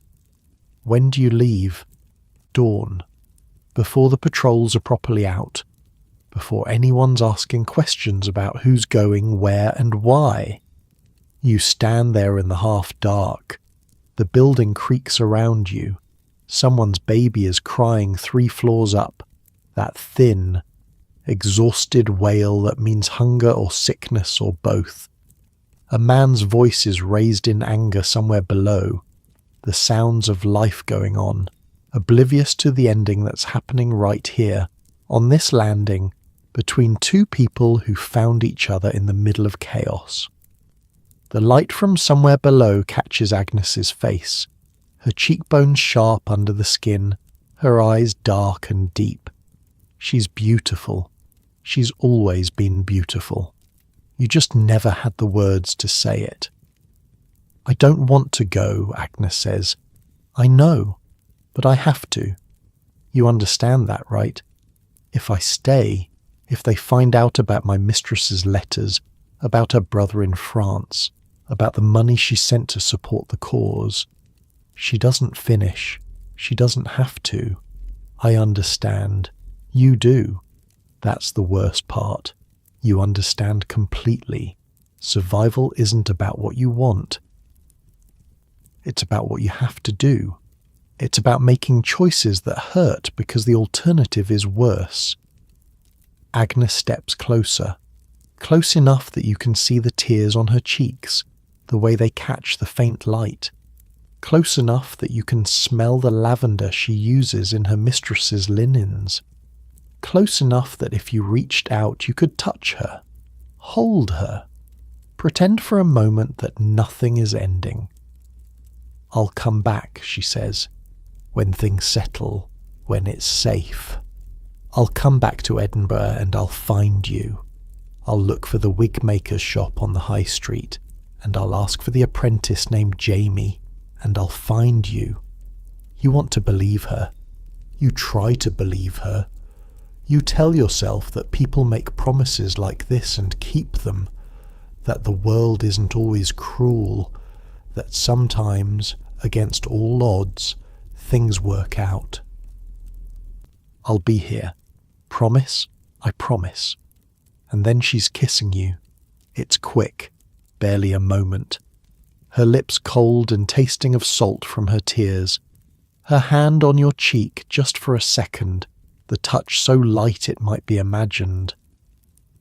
When do you leave? Dawn. Before the patrols are properly out. Before anyone's asking questions about who's going where and why. You stand there in the half dark. The building creaks around you. Someone's baby is crying 3 floors up. That thin, exhausted wail that means hunger or sickness or both. A man's voice is raised in anger somewhere below. The sounds of life going on, oblivious to the ending that's happening right here, on this landing, between 2 people who found each other in the middle of chaos. The light from somewhere below catches Agnes's face, her cheekbones sharp under the skin, her eyes dark and deep. She's beautiful. She's always been beautiful. You just never had the words to say it. I don't want to go, Agnes says. I know, but I have to. You understand that, right? If I stay, if they find out about my mistress's letters, about her brother in France, about the money she sent to support the cause. She doesn't finish. She doesn't have to. I understand. You do. That's the worst part. You understand completely. Survival isn't about what you want. It's about what you have to do. It's about making choices that hurt because the alternative is worse. Agnes steps closer, close enough that you can see the tears on her cheeks, the way they catch the faint light, close enough that you can smell the lavender she uses in her mistress's linens, close enough that if you reached out you could touch her, hold her, pretend for a moment that nothing is ending. I'll come back, she says, when things settle, when it's safe. I'll come back to Edinburgh and I'll find you. I'll look for the wig-maker's shop on the high street, and I'll ask for the apprentice named Jamie, and I'll find you. You want to believe her. You try to believe her. You tell yourself that people make promises like this and keep them, that the world isn't always cruel, that sometimes, against all odds, things work out. I'll be here. Promise? I promise. And then she's kissing you. It's quick, barely a moment. Her lips cold and tasting of salt from her tears. Her hand on your cheek just for a second, the touch so light it might be imagined.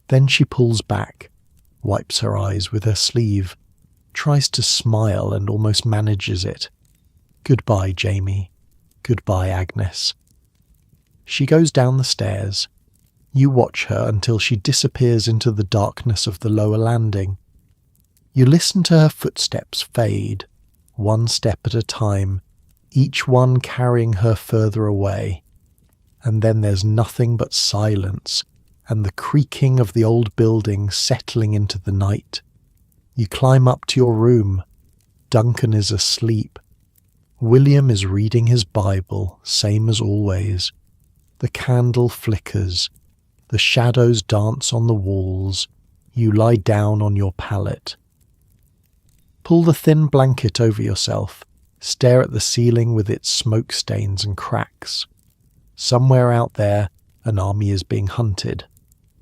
Then she pulls back, wipes her eyes with her sleeve, tries to smile and almost manages it. Goodbye, Jamie. Goodbye, Agnes. She goes down the stairs. You watch her until she disappears into the darkness of the lower landing. You listen to her footsteps fade, one step at a time, each one carrying her further away. And then there's nothing but silence and the creaking of the old building settling into the night. You climb up to your room. Duncan is asleep. William is reading his Bible, same as always. The candle flickers. The shadows dance on the walls. You lie down on your pallet. Pull the thin blanket over yourself. Stare at the ceiling with its smoke stains and cracks. Somewhere out there, an army is being hunted.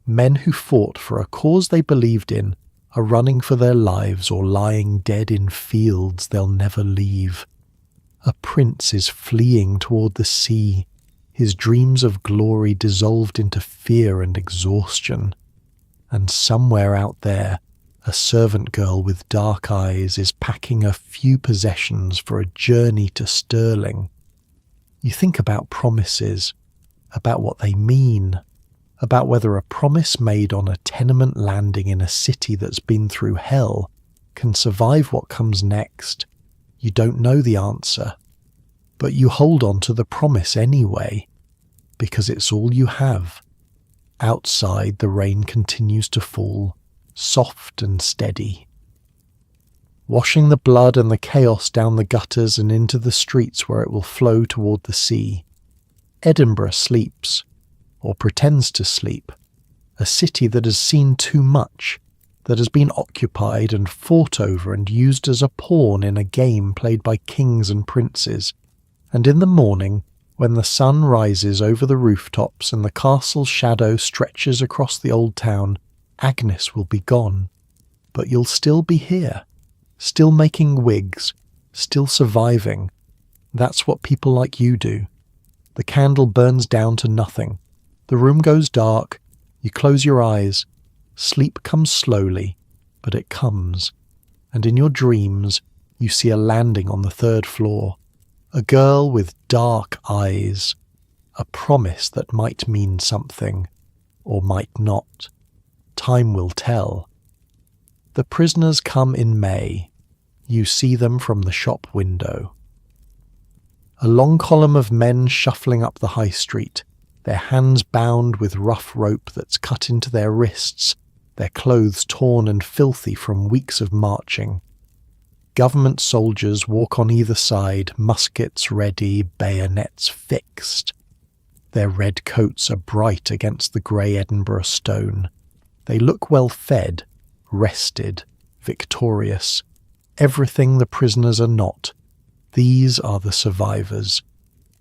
Men who fought for a cause they believed in are running for their lives or lying dead in fields they'll never leave. A prince is fleeing toward the sea, his dreams of glory dissolved into fear and exhaustion. And somewhere out there, a servant girl with dark eyes is packing a few possessions for a journey to Stirling. You think about promises, about what they mean, about whether a promise made on a tenement landing in a city that's been through hell can survive what comes next. You don't know the answer, but you hold on to the promise anyway, because it's all you have. Outside, the rain continues to fall, soft and steady, washing the blood and the chaos down the gutters and into the streets where it will flow toward the sea. Edinburgh sleeps, or pretends to sleep, a city that has seen too much, that has been occupied and fought over and used as a pawn in a game played by kings and princes. And in the morning, when the sun rises over the rooftops and the castle's shadow stretches across the old town, Agnes will be gone. But you'll still be here, still making wigs, still surviving. That's what people like you do. The candle burns down to nothing. The room goes dark. You close your eyes. Sleep comes slowly, but it comes. And in your dreams, you see a landing on the 3rd floor. A girl with dark eyes. A promise that might mean something, or might not. Time will tell. The prisoners come in May. You see them from the shop window. A long column of men shuffling up the high street, their hands bound with rough rope that's cut into their wrists, their clothes torn and filthy from weeks of marching. Government soldiers walk on either side, muskets ready, bayonets fixed. Their red coats are bright against the grey Edinburgh stone. They look well fed, rested, victorious. Everything the prisoners are not. These are the survivors.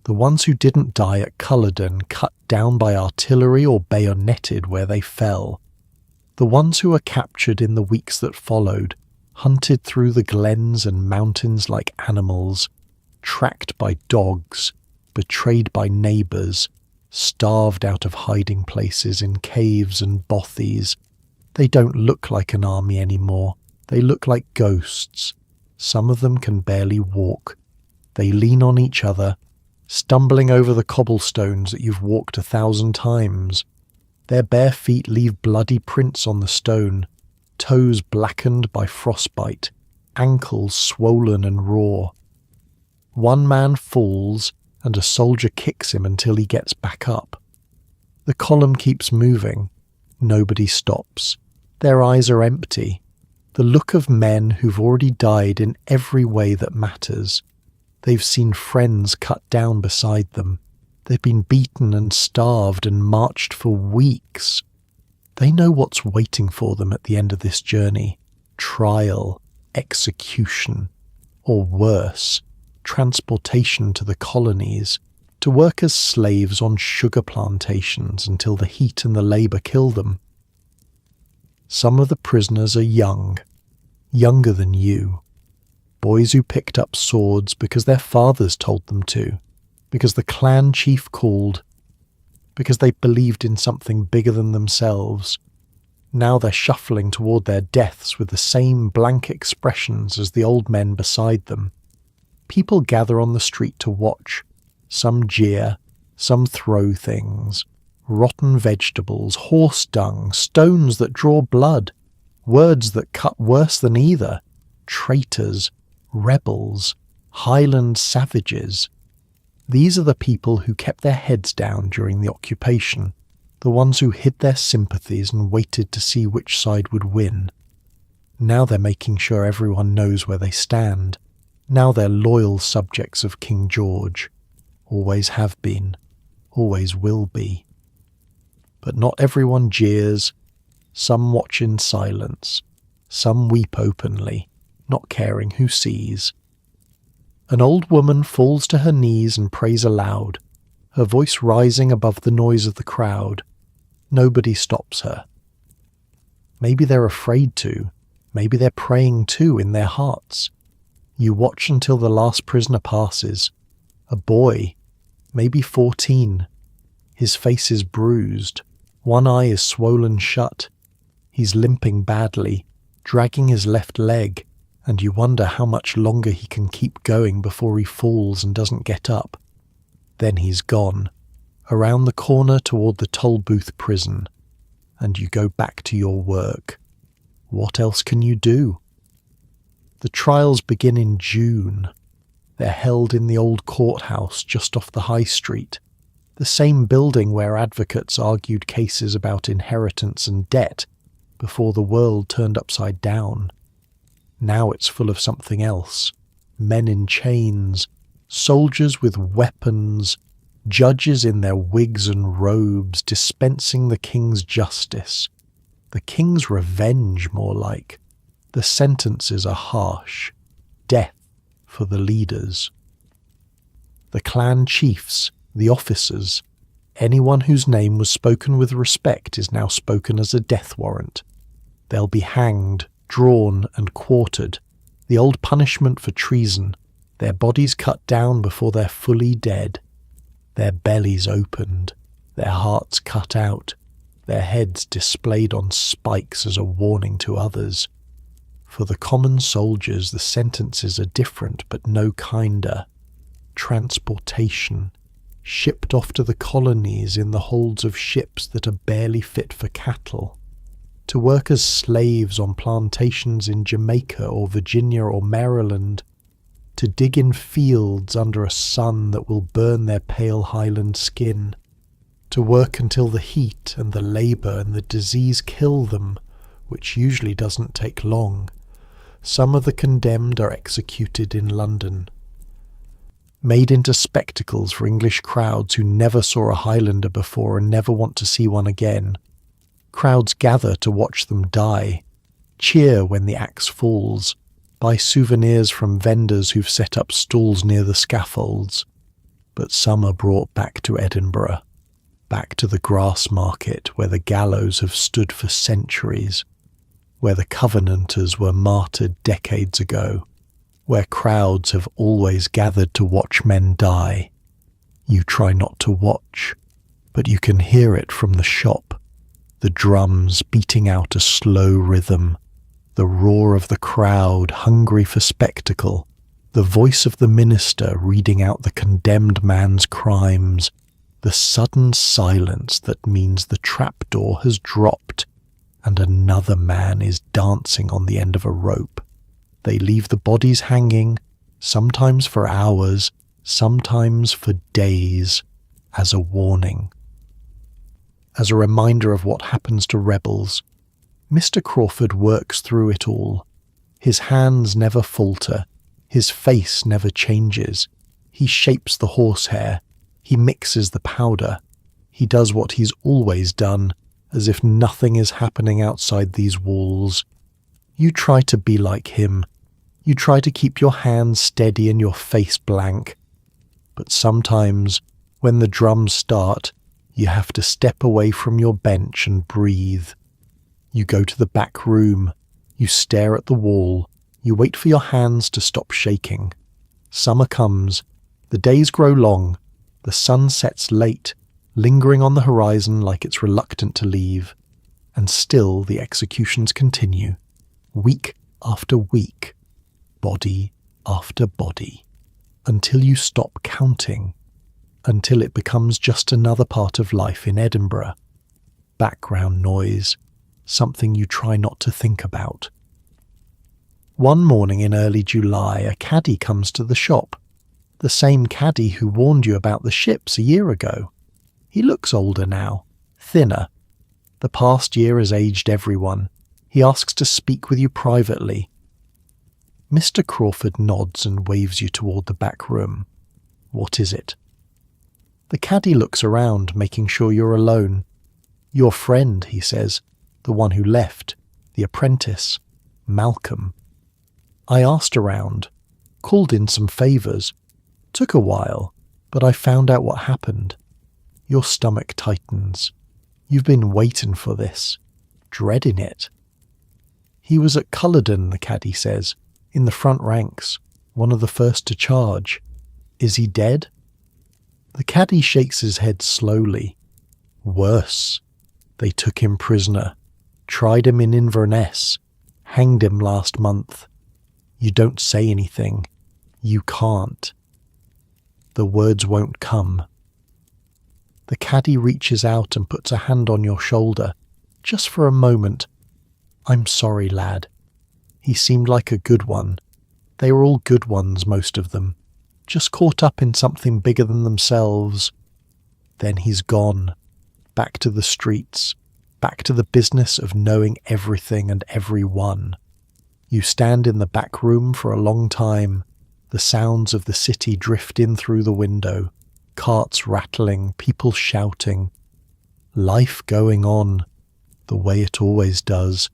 The ones who didn't die at Culloden, cut down by artillery or bayoneted where they fell. The ones who were captured in the weeks that followed, hunted through the glens and mountains like animals, tracked by dogs, betrayed by neighbours, starved out of hiding places in caves and bothies. They don't look like an army anymore. They look like ghosts. Some of them can barely walk. They lean on each other, stumbling over the cobblestones that you've walked 1,000 times. Their bare feet leave bloody prints on the stone, toes blackened by frostbite, ankles swollen and raw. One man falls, and a soldier kicks him until he gets back up. The column keeps moving. Nobody stops. Their eyes are empty. The look of men who've already died in every way that matters. They've seen friends cut down beside them. They've been beaten and starved and marched for weeks. They know what's waiting for them at the end of this journey. Trial, execution, or worse, transportation to the colonies, to work as slaves on sugar plantations until the heat and the labour kill them. Some of the prisoners are young, younger than you. Boys who picked up swords because their fathers told them to, because the clan chief called, because they believed in something bigger than themselves. Now they're shuffling toward their deaths with the same blank expressions as the old men beside them. People gather on the street to watch. Some jeer, some throw things. Rotten vegetables, horse dung, stones that draw blood, words that cut worse than either, traitors, rebels, Highland savages. These are the people who kept their heads down during the occupation, the ones who hid their sympathies and waited to see which side would win. Now they're making sure everyone knows where they stand. Now they're loyal subjects of King George. Always have been, always will be. But not everyone jeers. Some watch in silence. Some weep openly, not caring who sees. An old woman falls to her knees and prays aloud, her voice rising above the noise of the crowd. Nobody stops her. Maybe they're afraid to. Maybe they're praying too in their hearts. You watch until the last prisoner passes. A boy, maybe 14. His face is bruised. One eye is swollen shut. He's limping badly, dragging his left leg, and you wonder how much longer he can keep going before he falls and doesn't get up. Then he's gone, around the corner toward the Tolbooth prison, and you go back to your work. What else can you do? The trials begin in June. They're held in the old courthouse just off the high street, the same building where advocates argued cases about inheritance and debt before the world turned upside down. Now it's full of something else. Men in chains, soldiers with weapons, judges in their wigs and robes dispensing the king's justice. The king's revenge, more like. The sentences are harsh. Death for the leaders. The clan chiefs, the officers, anyone whose name was spoken with respect is now spoken as a death warrant. They'll be hanged, drawn and quartered, the old punishment for treason, their bodies cut down before they're fully dead, their bellies opened, their hearts cut out, their heads displayed on spikes as a warning to others. For the common soldiers the sentences are different but no kinder. Transportation, shipped off to the colonies in the holds of ships that are barely fit for cattle, to work as slaves on plantations in Jamaica or Virginia or Maryland, to dig in fields under a sun that will burn their pale Highland skin, to work until the heat and the labour and the disease kill them, which usually doesn't take long. Some of the condemned are executed in London. Made into spectacles for English crowds who never saw a Highlander before and never want to see one again. Crowds gather to watch them die, cheer when the axe falls, buy souvenirs from vendors who've set up stalls near the scaffolds. But some are brought back to Edinburgh, back to the grass market where the gallows have stood for centuries, where the Covenanters were martyred decades ago, where crowds have always gathered to watch men die. You try not to watch, but you can hear it from the shop, the drums beating out a slow rhythm, the roar of the crowd hungry for spectacle, the voice of the minister reading out the condemned man's crimes, the sudden silence that means the trapdoor has dropped and another man is dancing on the end of a rope. They leave the bodies hanging, sometimes for hours, sometimes for days, as a warning. As a reminder of what happens to rebels, Mr. Crawford works through it all. His hands never falter, his face never changes. He shapes the horsehair, he mixes the powder. He does what he's always done, as if nothing is happening outside these walls. You try to be like him. You try to keep your hands steady and your face blank. But sometimes, when the drums start, you have to step away from your bench and breathe. You go to the back room. You stare at the wall. You wait for your hands to stop shaking. Summer comes. The days grow long. The sun sets late, lingering on the horizon like it's reluctant to leave. And still the executions continue, week after week, body after body, until you stop counting, until it becomes just another part of life in Edinburgh. Background noise, something you try not to think about. One morning in early July, a caddie comes to the shop, the same caddie who warned you about the ships a year ago. He looks older now, thinner. The past year has aged everyone. He asks to speak with you privately. Mr. Crawford nods and waves you toward the back room. What is it? The caddie looks around, making sure you're alone. Your friend, he says, the one who left, the apprentice, Malcolm. I asked around, called in some favours. Took a while, but I found out what happened. Your stomach tightens. You've been waiting for this, dreading it. He was at Culloden, the caddie says, in the front ranks, one of the first to charge. Is he dead? The caddie shakes his head slowly. Worse. They took him prisoner, tried him in Inverness, hanged him last month. You don't say anything. You can't. The words won't come. The caddie reaches out and puts a hand on your shoulder, just for a moment. I'm sorry, lad. He seemed like a good one, They were all good ones, most of them, just caught up in something bigger than themselves. Then he's gone, back to the streets, back to the business of knowing everything and everyone. You stand in the back room for a long time. The sounds of the city drift in through the window, carts rattling, people shouting. Life going on, the way it always does,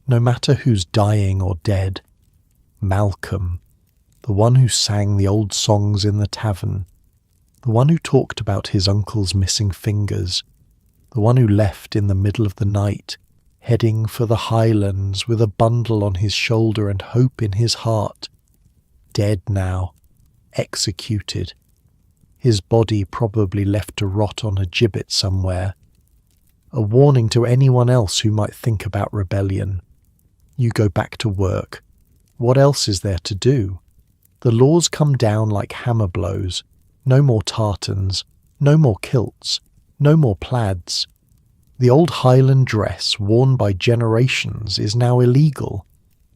no matter who's dying or dead. Malcolm, the one who sang the old songs in the tavern, the one who talked about his uncle's missing fingers, the one who left in the middle of the night, heading for the Highlands with a bundle on his shoulder and hope in his heart. Dead now, executed. His body probably left to rot on a gibbet somewhere. A warning to anyone else who might think about rebellion. You go back to work. What else is there to do? The laws come down like hammer blows. No more tartans, no more kilts, no more plaids. The old Highland dress, worn by generations, is now illegal.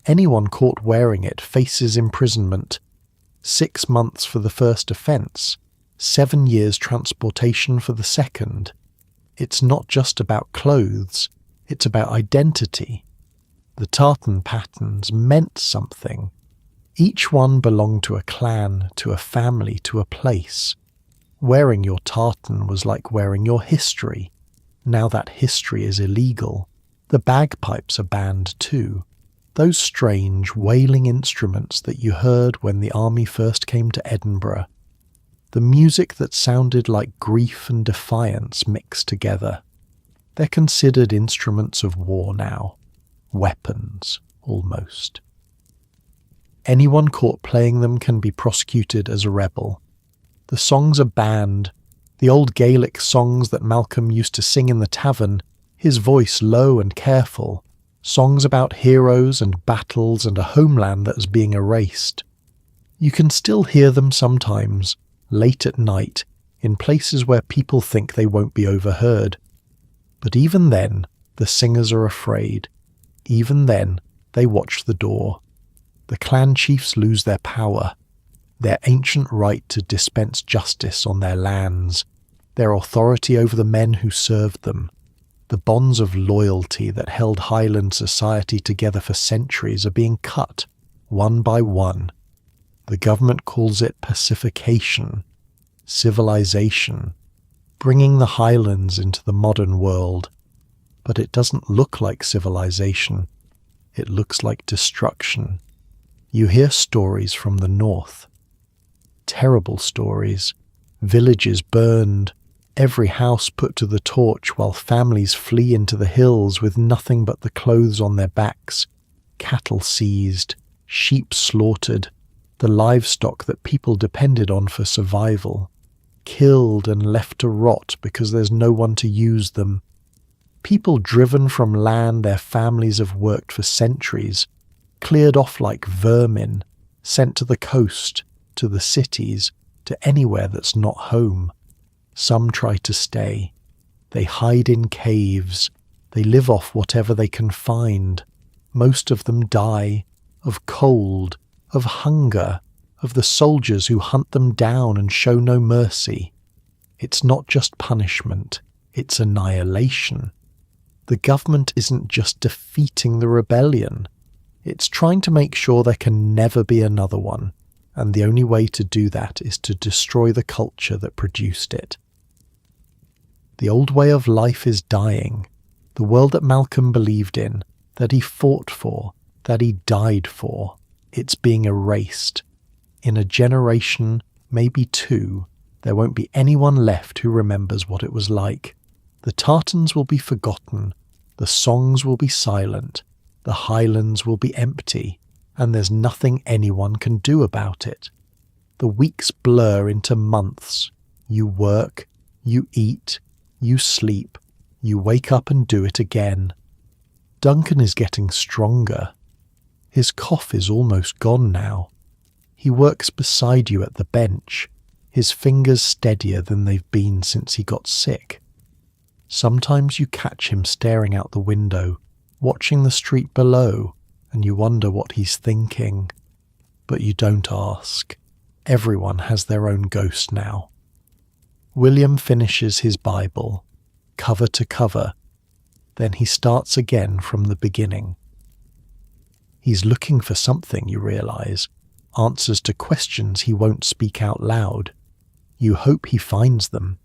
Anyone caught wearing it faces imprisonment. 6 months for the first offence, 7 years transportation for the second. It's not just about clothes, it's about identity. The tartan patterns meant something. Each one belonged to a clan, to a family, to a place. Wearing your tartan was like wearing your history. Now that history is illegal. The bagpipes are banned too. Those strange, wailing instruments that you heard when the army first came to Edinburgh. The music that sounded like grief and defiance mixed together. They're considered instruments of war now. Weapons, almost. Anyone caught playing them can be prosecuted as a rebel. The songs are banned. The old Gaelic songs that Malcolm used to sing in the tavern, his voice low and careful, songs about heroes and battles and a homeland that is being erased. You can still hear them sometimes, late at night, in places where people think they won't be overheard. But even then, the singers are afraid. Even then, they watch the door. The clan chiefs lose their power, their ancient right to dispense justice on their lands, their authority over the men who served them. The bonds of loyalty that held Highland society together for centuries are being cut, one by one. The government calls it pacification, civilization, bringing the Highlands into the modern world. But it doesn't look like civilization. It looks like destruction. You hear stories from the north. Terrible stories. Villages burned, every house put to the torch while families flee into the hills with nothing but the clothes on their backs, cattle seized, sheep slaughtered, the livestock that people depended on for survival, killed and left to rot because there's no one to use them. People driven from land their families have worked for centuries, cleared off like vermin, sent to the coast, to the cities, to anywhere that's not home. Some try to stay. They hide in caves. They live off whatever they can find. Most of them die, of cold, of hunger, of the soldiers who hunt them down and show no mercy. It's not just punishment, it's annihilation. The government isn't just defeating the rebellion. It's trying to make sure there can never be another one, and the only way to do that is to destroy the culture that produced it. The old way of life is dying. The world that Malcolm believed in, that he fought for, that he died for, it's being erased. In a generation, maybe 2, there won't be anyone left who remembers what it was like. The tartans will be forgotten, the songs will be silent, the Highlands will be empty, and there's nothing anyone can do about it. The weeks blur into months. You work, you eat, you sleep, you wake up and do it again. Duncan is getting stronger. His cough is almost gone now. He works beside you at the bench, his fingers steadier than they've been since he got sick. Sometimes you catch him staring out the window, watching the street below, and you wonder what he's thinking. But you don't ask. Everyone has their own ghost now. William finishes his Bible, cover to cover. Then he starts again from the beginning. He's looking for something, you realise, answers to questions he won't speak out loud. You hope he finds them.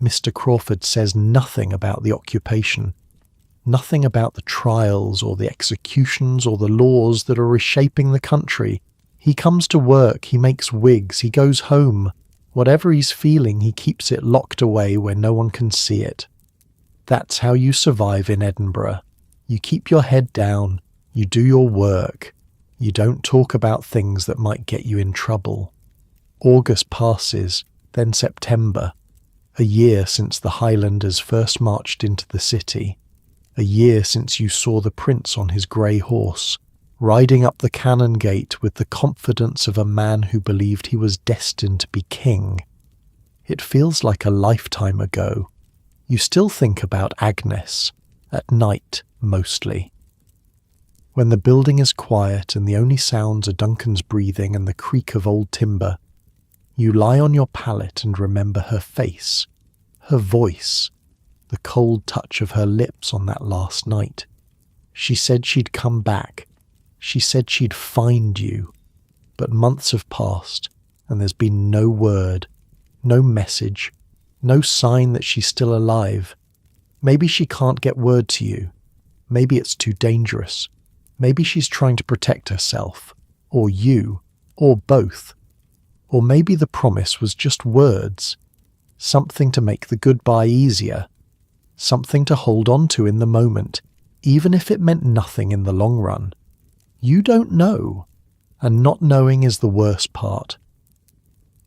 Mr. Crawford says nothing about the occupation, nothing about the trials or the executions or the laws that are reshaping the country. He comes to work, he makes wigs, he goes home. Whatever he's feeling, he keeps it locked away where no one can see it. That's how you survive in Edinburgh. You keep your head down, you do your work. You don't talk about things that might get you in trouble. August passes, then September. A year since the Highlanders first marched into the city. A year since you saw the prince on his grey horse, riding up the cannon gate with the confidence of a man who believed he was destined to be king. It feels like a lifetime ago. You still think about Agnes, at night mostly. When the building is quiet and the only sounds are Duncan's breathing and the creak of old timber, you lie on your pallet and remember her face, her voice, the cold touch of her lips on that last night. She said she'd come back. She said she'd find you. But months have passed, and there's been no word, no message, no sign that she's still alive. Maybe she can't get word to you. Maybe it's too dangerous. Maybe she's trying to protect herself, or you, or both. Or maybe the promise was just words, something to make the goodbye easier, something to hold on to in the moment, even if it meant nothing in the long run. You don't know, and not knowing is the worst part.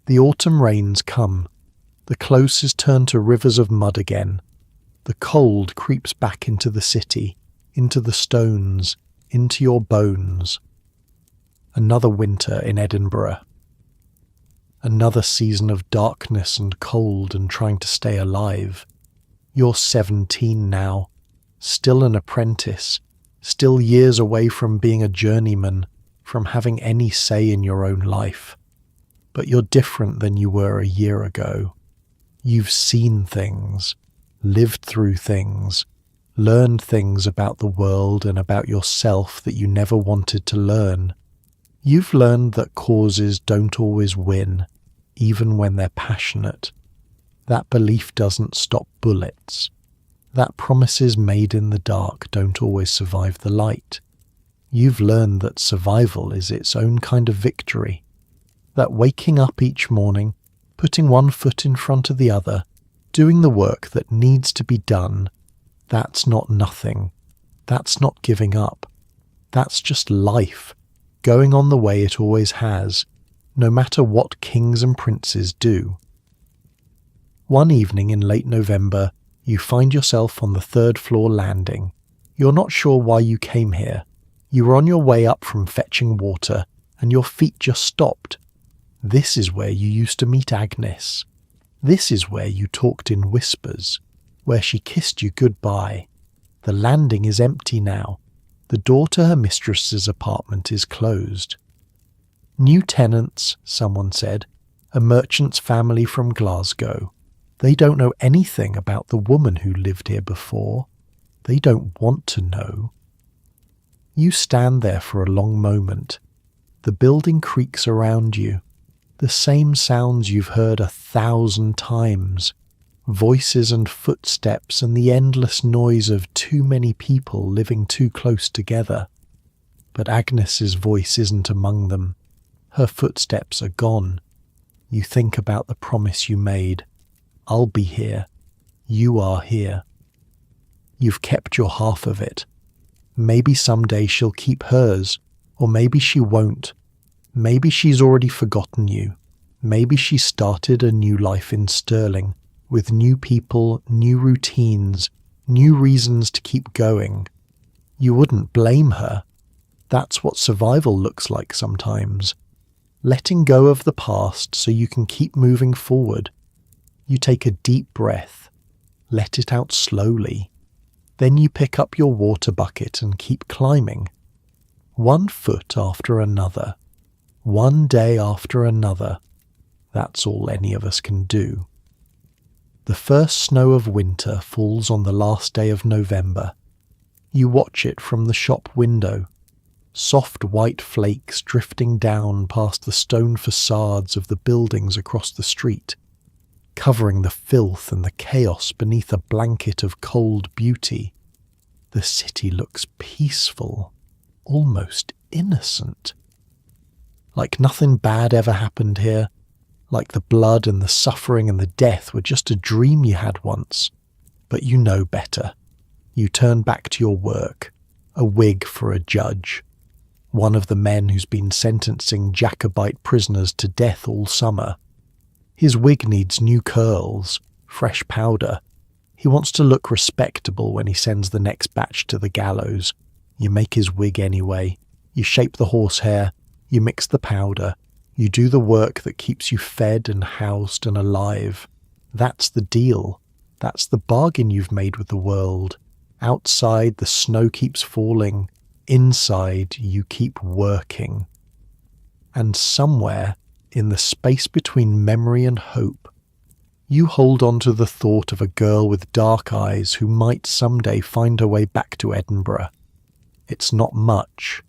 The autumn rains come. The closes turn to rivers of mud again. The cold creeps back into the city, into the stones, into your bones. Another winter in Edinburgh. Another season of darkness and cold and trying to stay alive. You're 17 now, still an apprentice, still years away from being a journeyman, from having any say in your own life. But you're different than you were a year ago. You've seen things, lived through things, learned things about the world and about yourself that you never wanted to learn. You've learned that causes don't always win, even when they're passionate. That belief doesn't stop bullets. That promises made in the dark don't always survive the light. You've learned that survival is its own kind of victory. That waking up each morning, putting one foot in front of the other, doing the work that needs to be done, that's not nothing. That's not giving up. That's just life, going on the way it always has, no matter what kings and princes do. One evening in late November, you find yourself on the third-floor landing. You're not sure why you came here. You were on your way up from fetching water, and your feet just stopped. This is where you used to meet Agnes. This is where you talked in whispers, where she kissed you goodbye. The landing is empty now. The door to her mistress's apartment is closed. New tenants, someone said, a merchant's family from Glasgow. They don't know anything about the woman who lived here before. They don't want to know. You stand there for a long moment. The building creaks around you. The same sounds you've heard 1,000 times. Voices and footsteps and the endless noise of too many people living too close together. But Agnes's voice isn't among them. Her footsteps are gone. You think about the promise you made. I'll be here. You are here. You've kept your half of it. Maybe someday she'll keep hers, or maybe she won't. Maybe she's already forgotten you. Maybe she started a new life in Stirling, with new people, new routines, new reasons to keep going. You wouldn't blame her. That's what survival looks like sometimes. Letting go of the past so you can keep moving forward. You take a deep breath, let it out slowly. Then you pick up your water bucket and keep climbing. One foot after another, One day after another, that's all any of us can do. The first snow of winter falls on the last day of November. You watch it from the shop window, soft white flakes drifting down past the stone facades of the buildings across the street, covering the filth and the chaos beneath a blanket of cold beauty. The city looks peaceful, almost innocent. Like nothing bad ever happened here, like the blood and the suffering and the death were just a dream you had once. But you know better. You turn back to your work, a wig for a judge, one of the men who's been sentencing Jacobite prisoners to death all summer. His wig needs new curls, fresh powder. He wants to look respectable when he sends the next batch to the gallows. You make his wig anyway. You shape the horsehair. You mix the powder. You do the work that keeps you fed and housed and alive. That's the deal. That's the bargain you've made with the world. Outside, the snow keeps falling. Inside, you keep working. And somewhere, in the space between memory and hope, you hold on to the thought of a girl with dark eyes who might someday find her way back to Edinburgh. It's not much,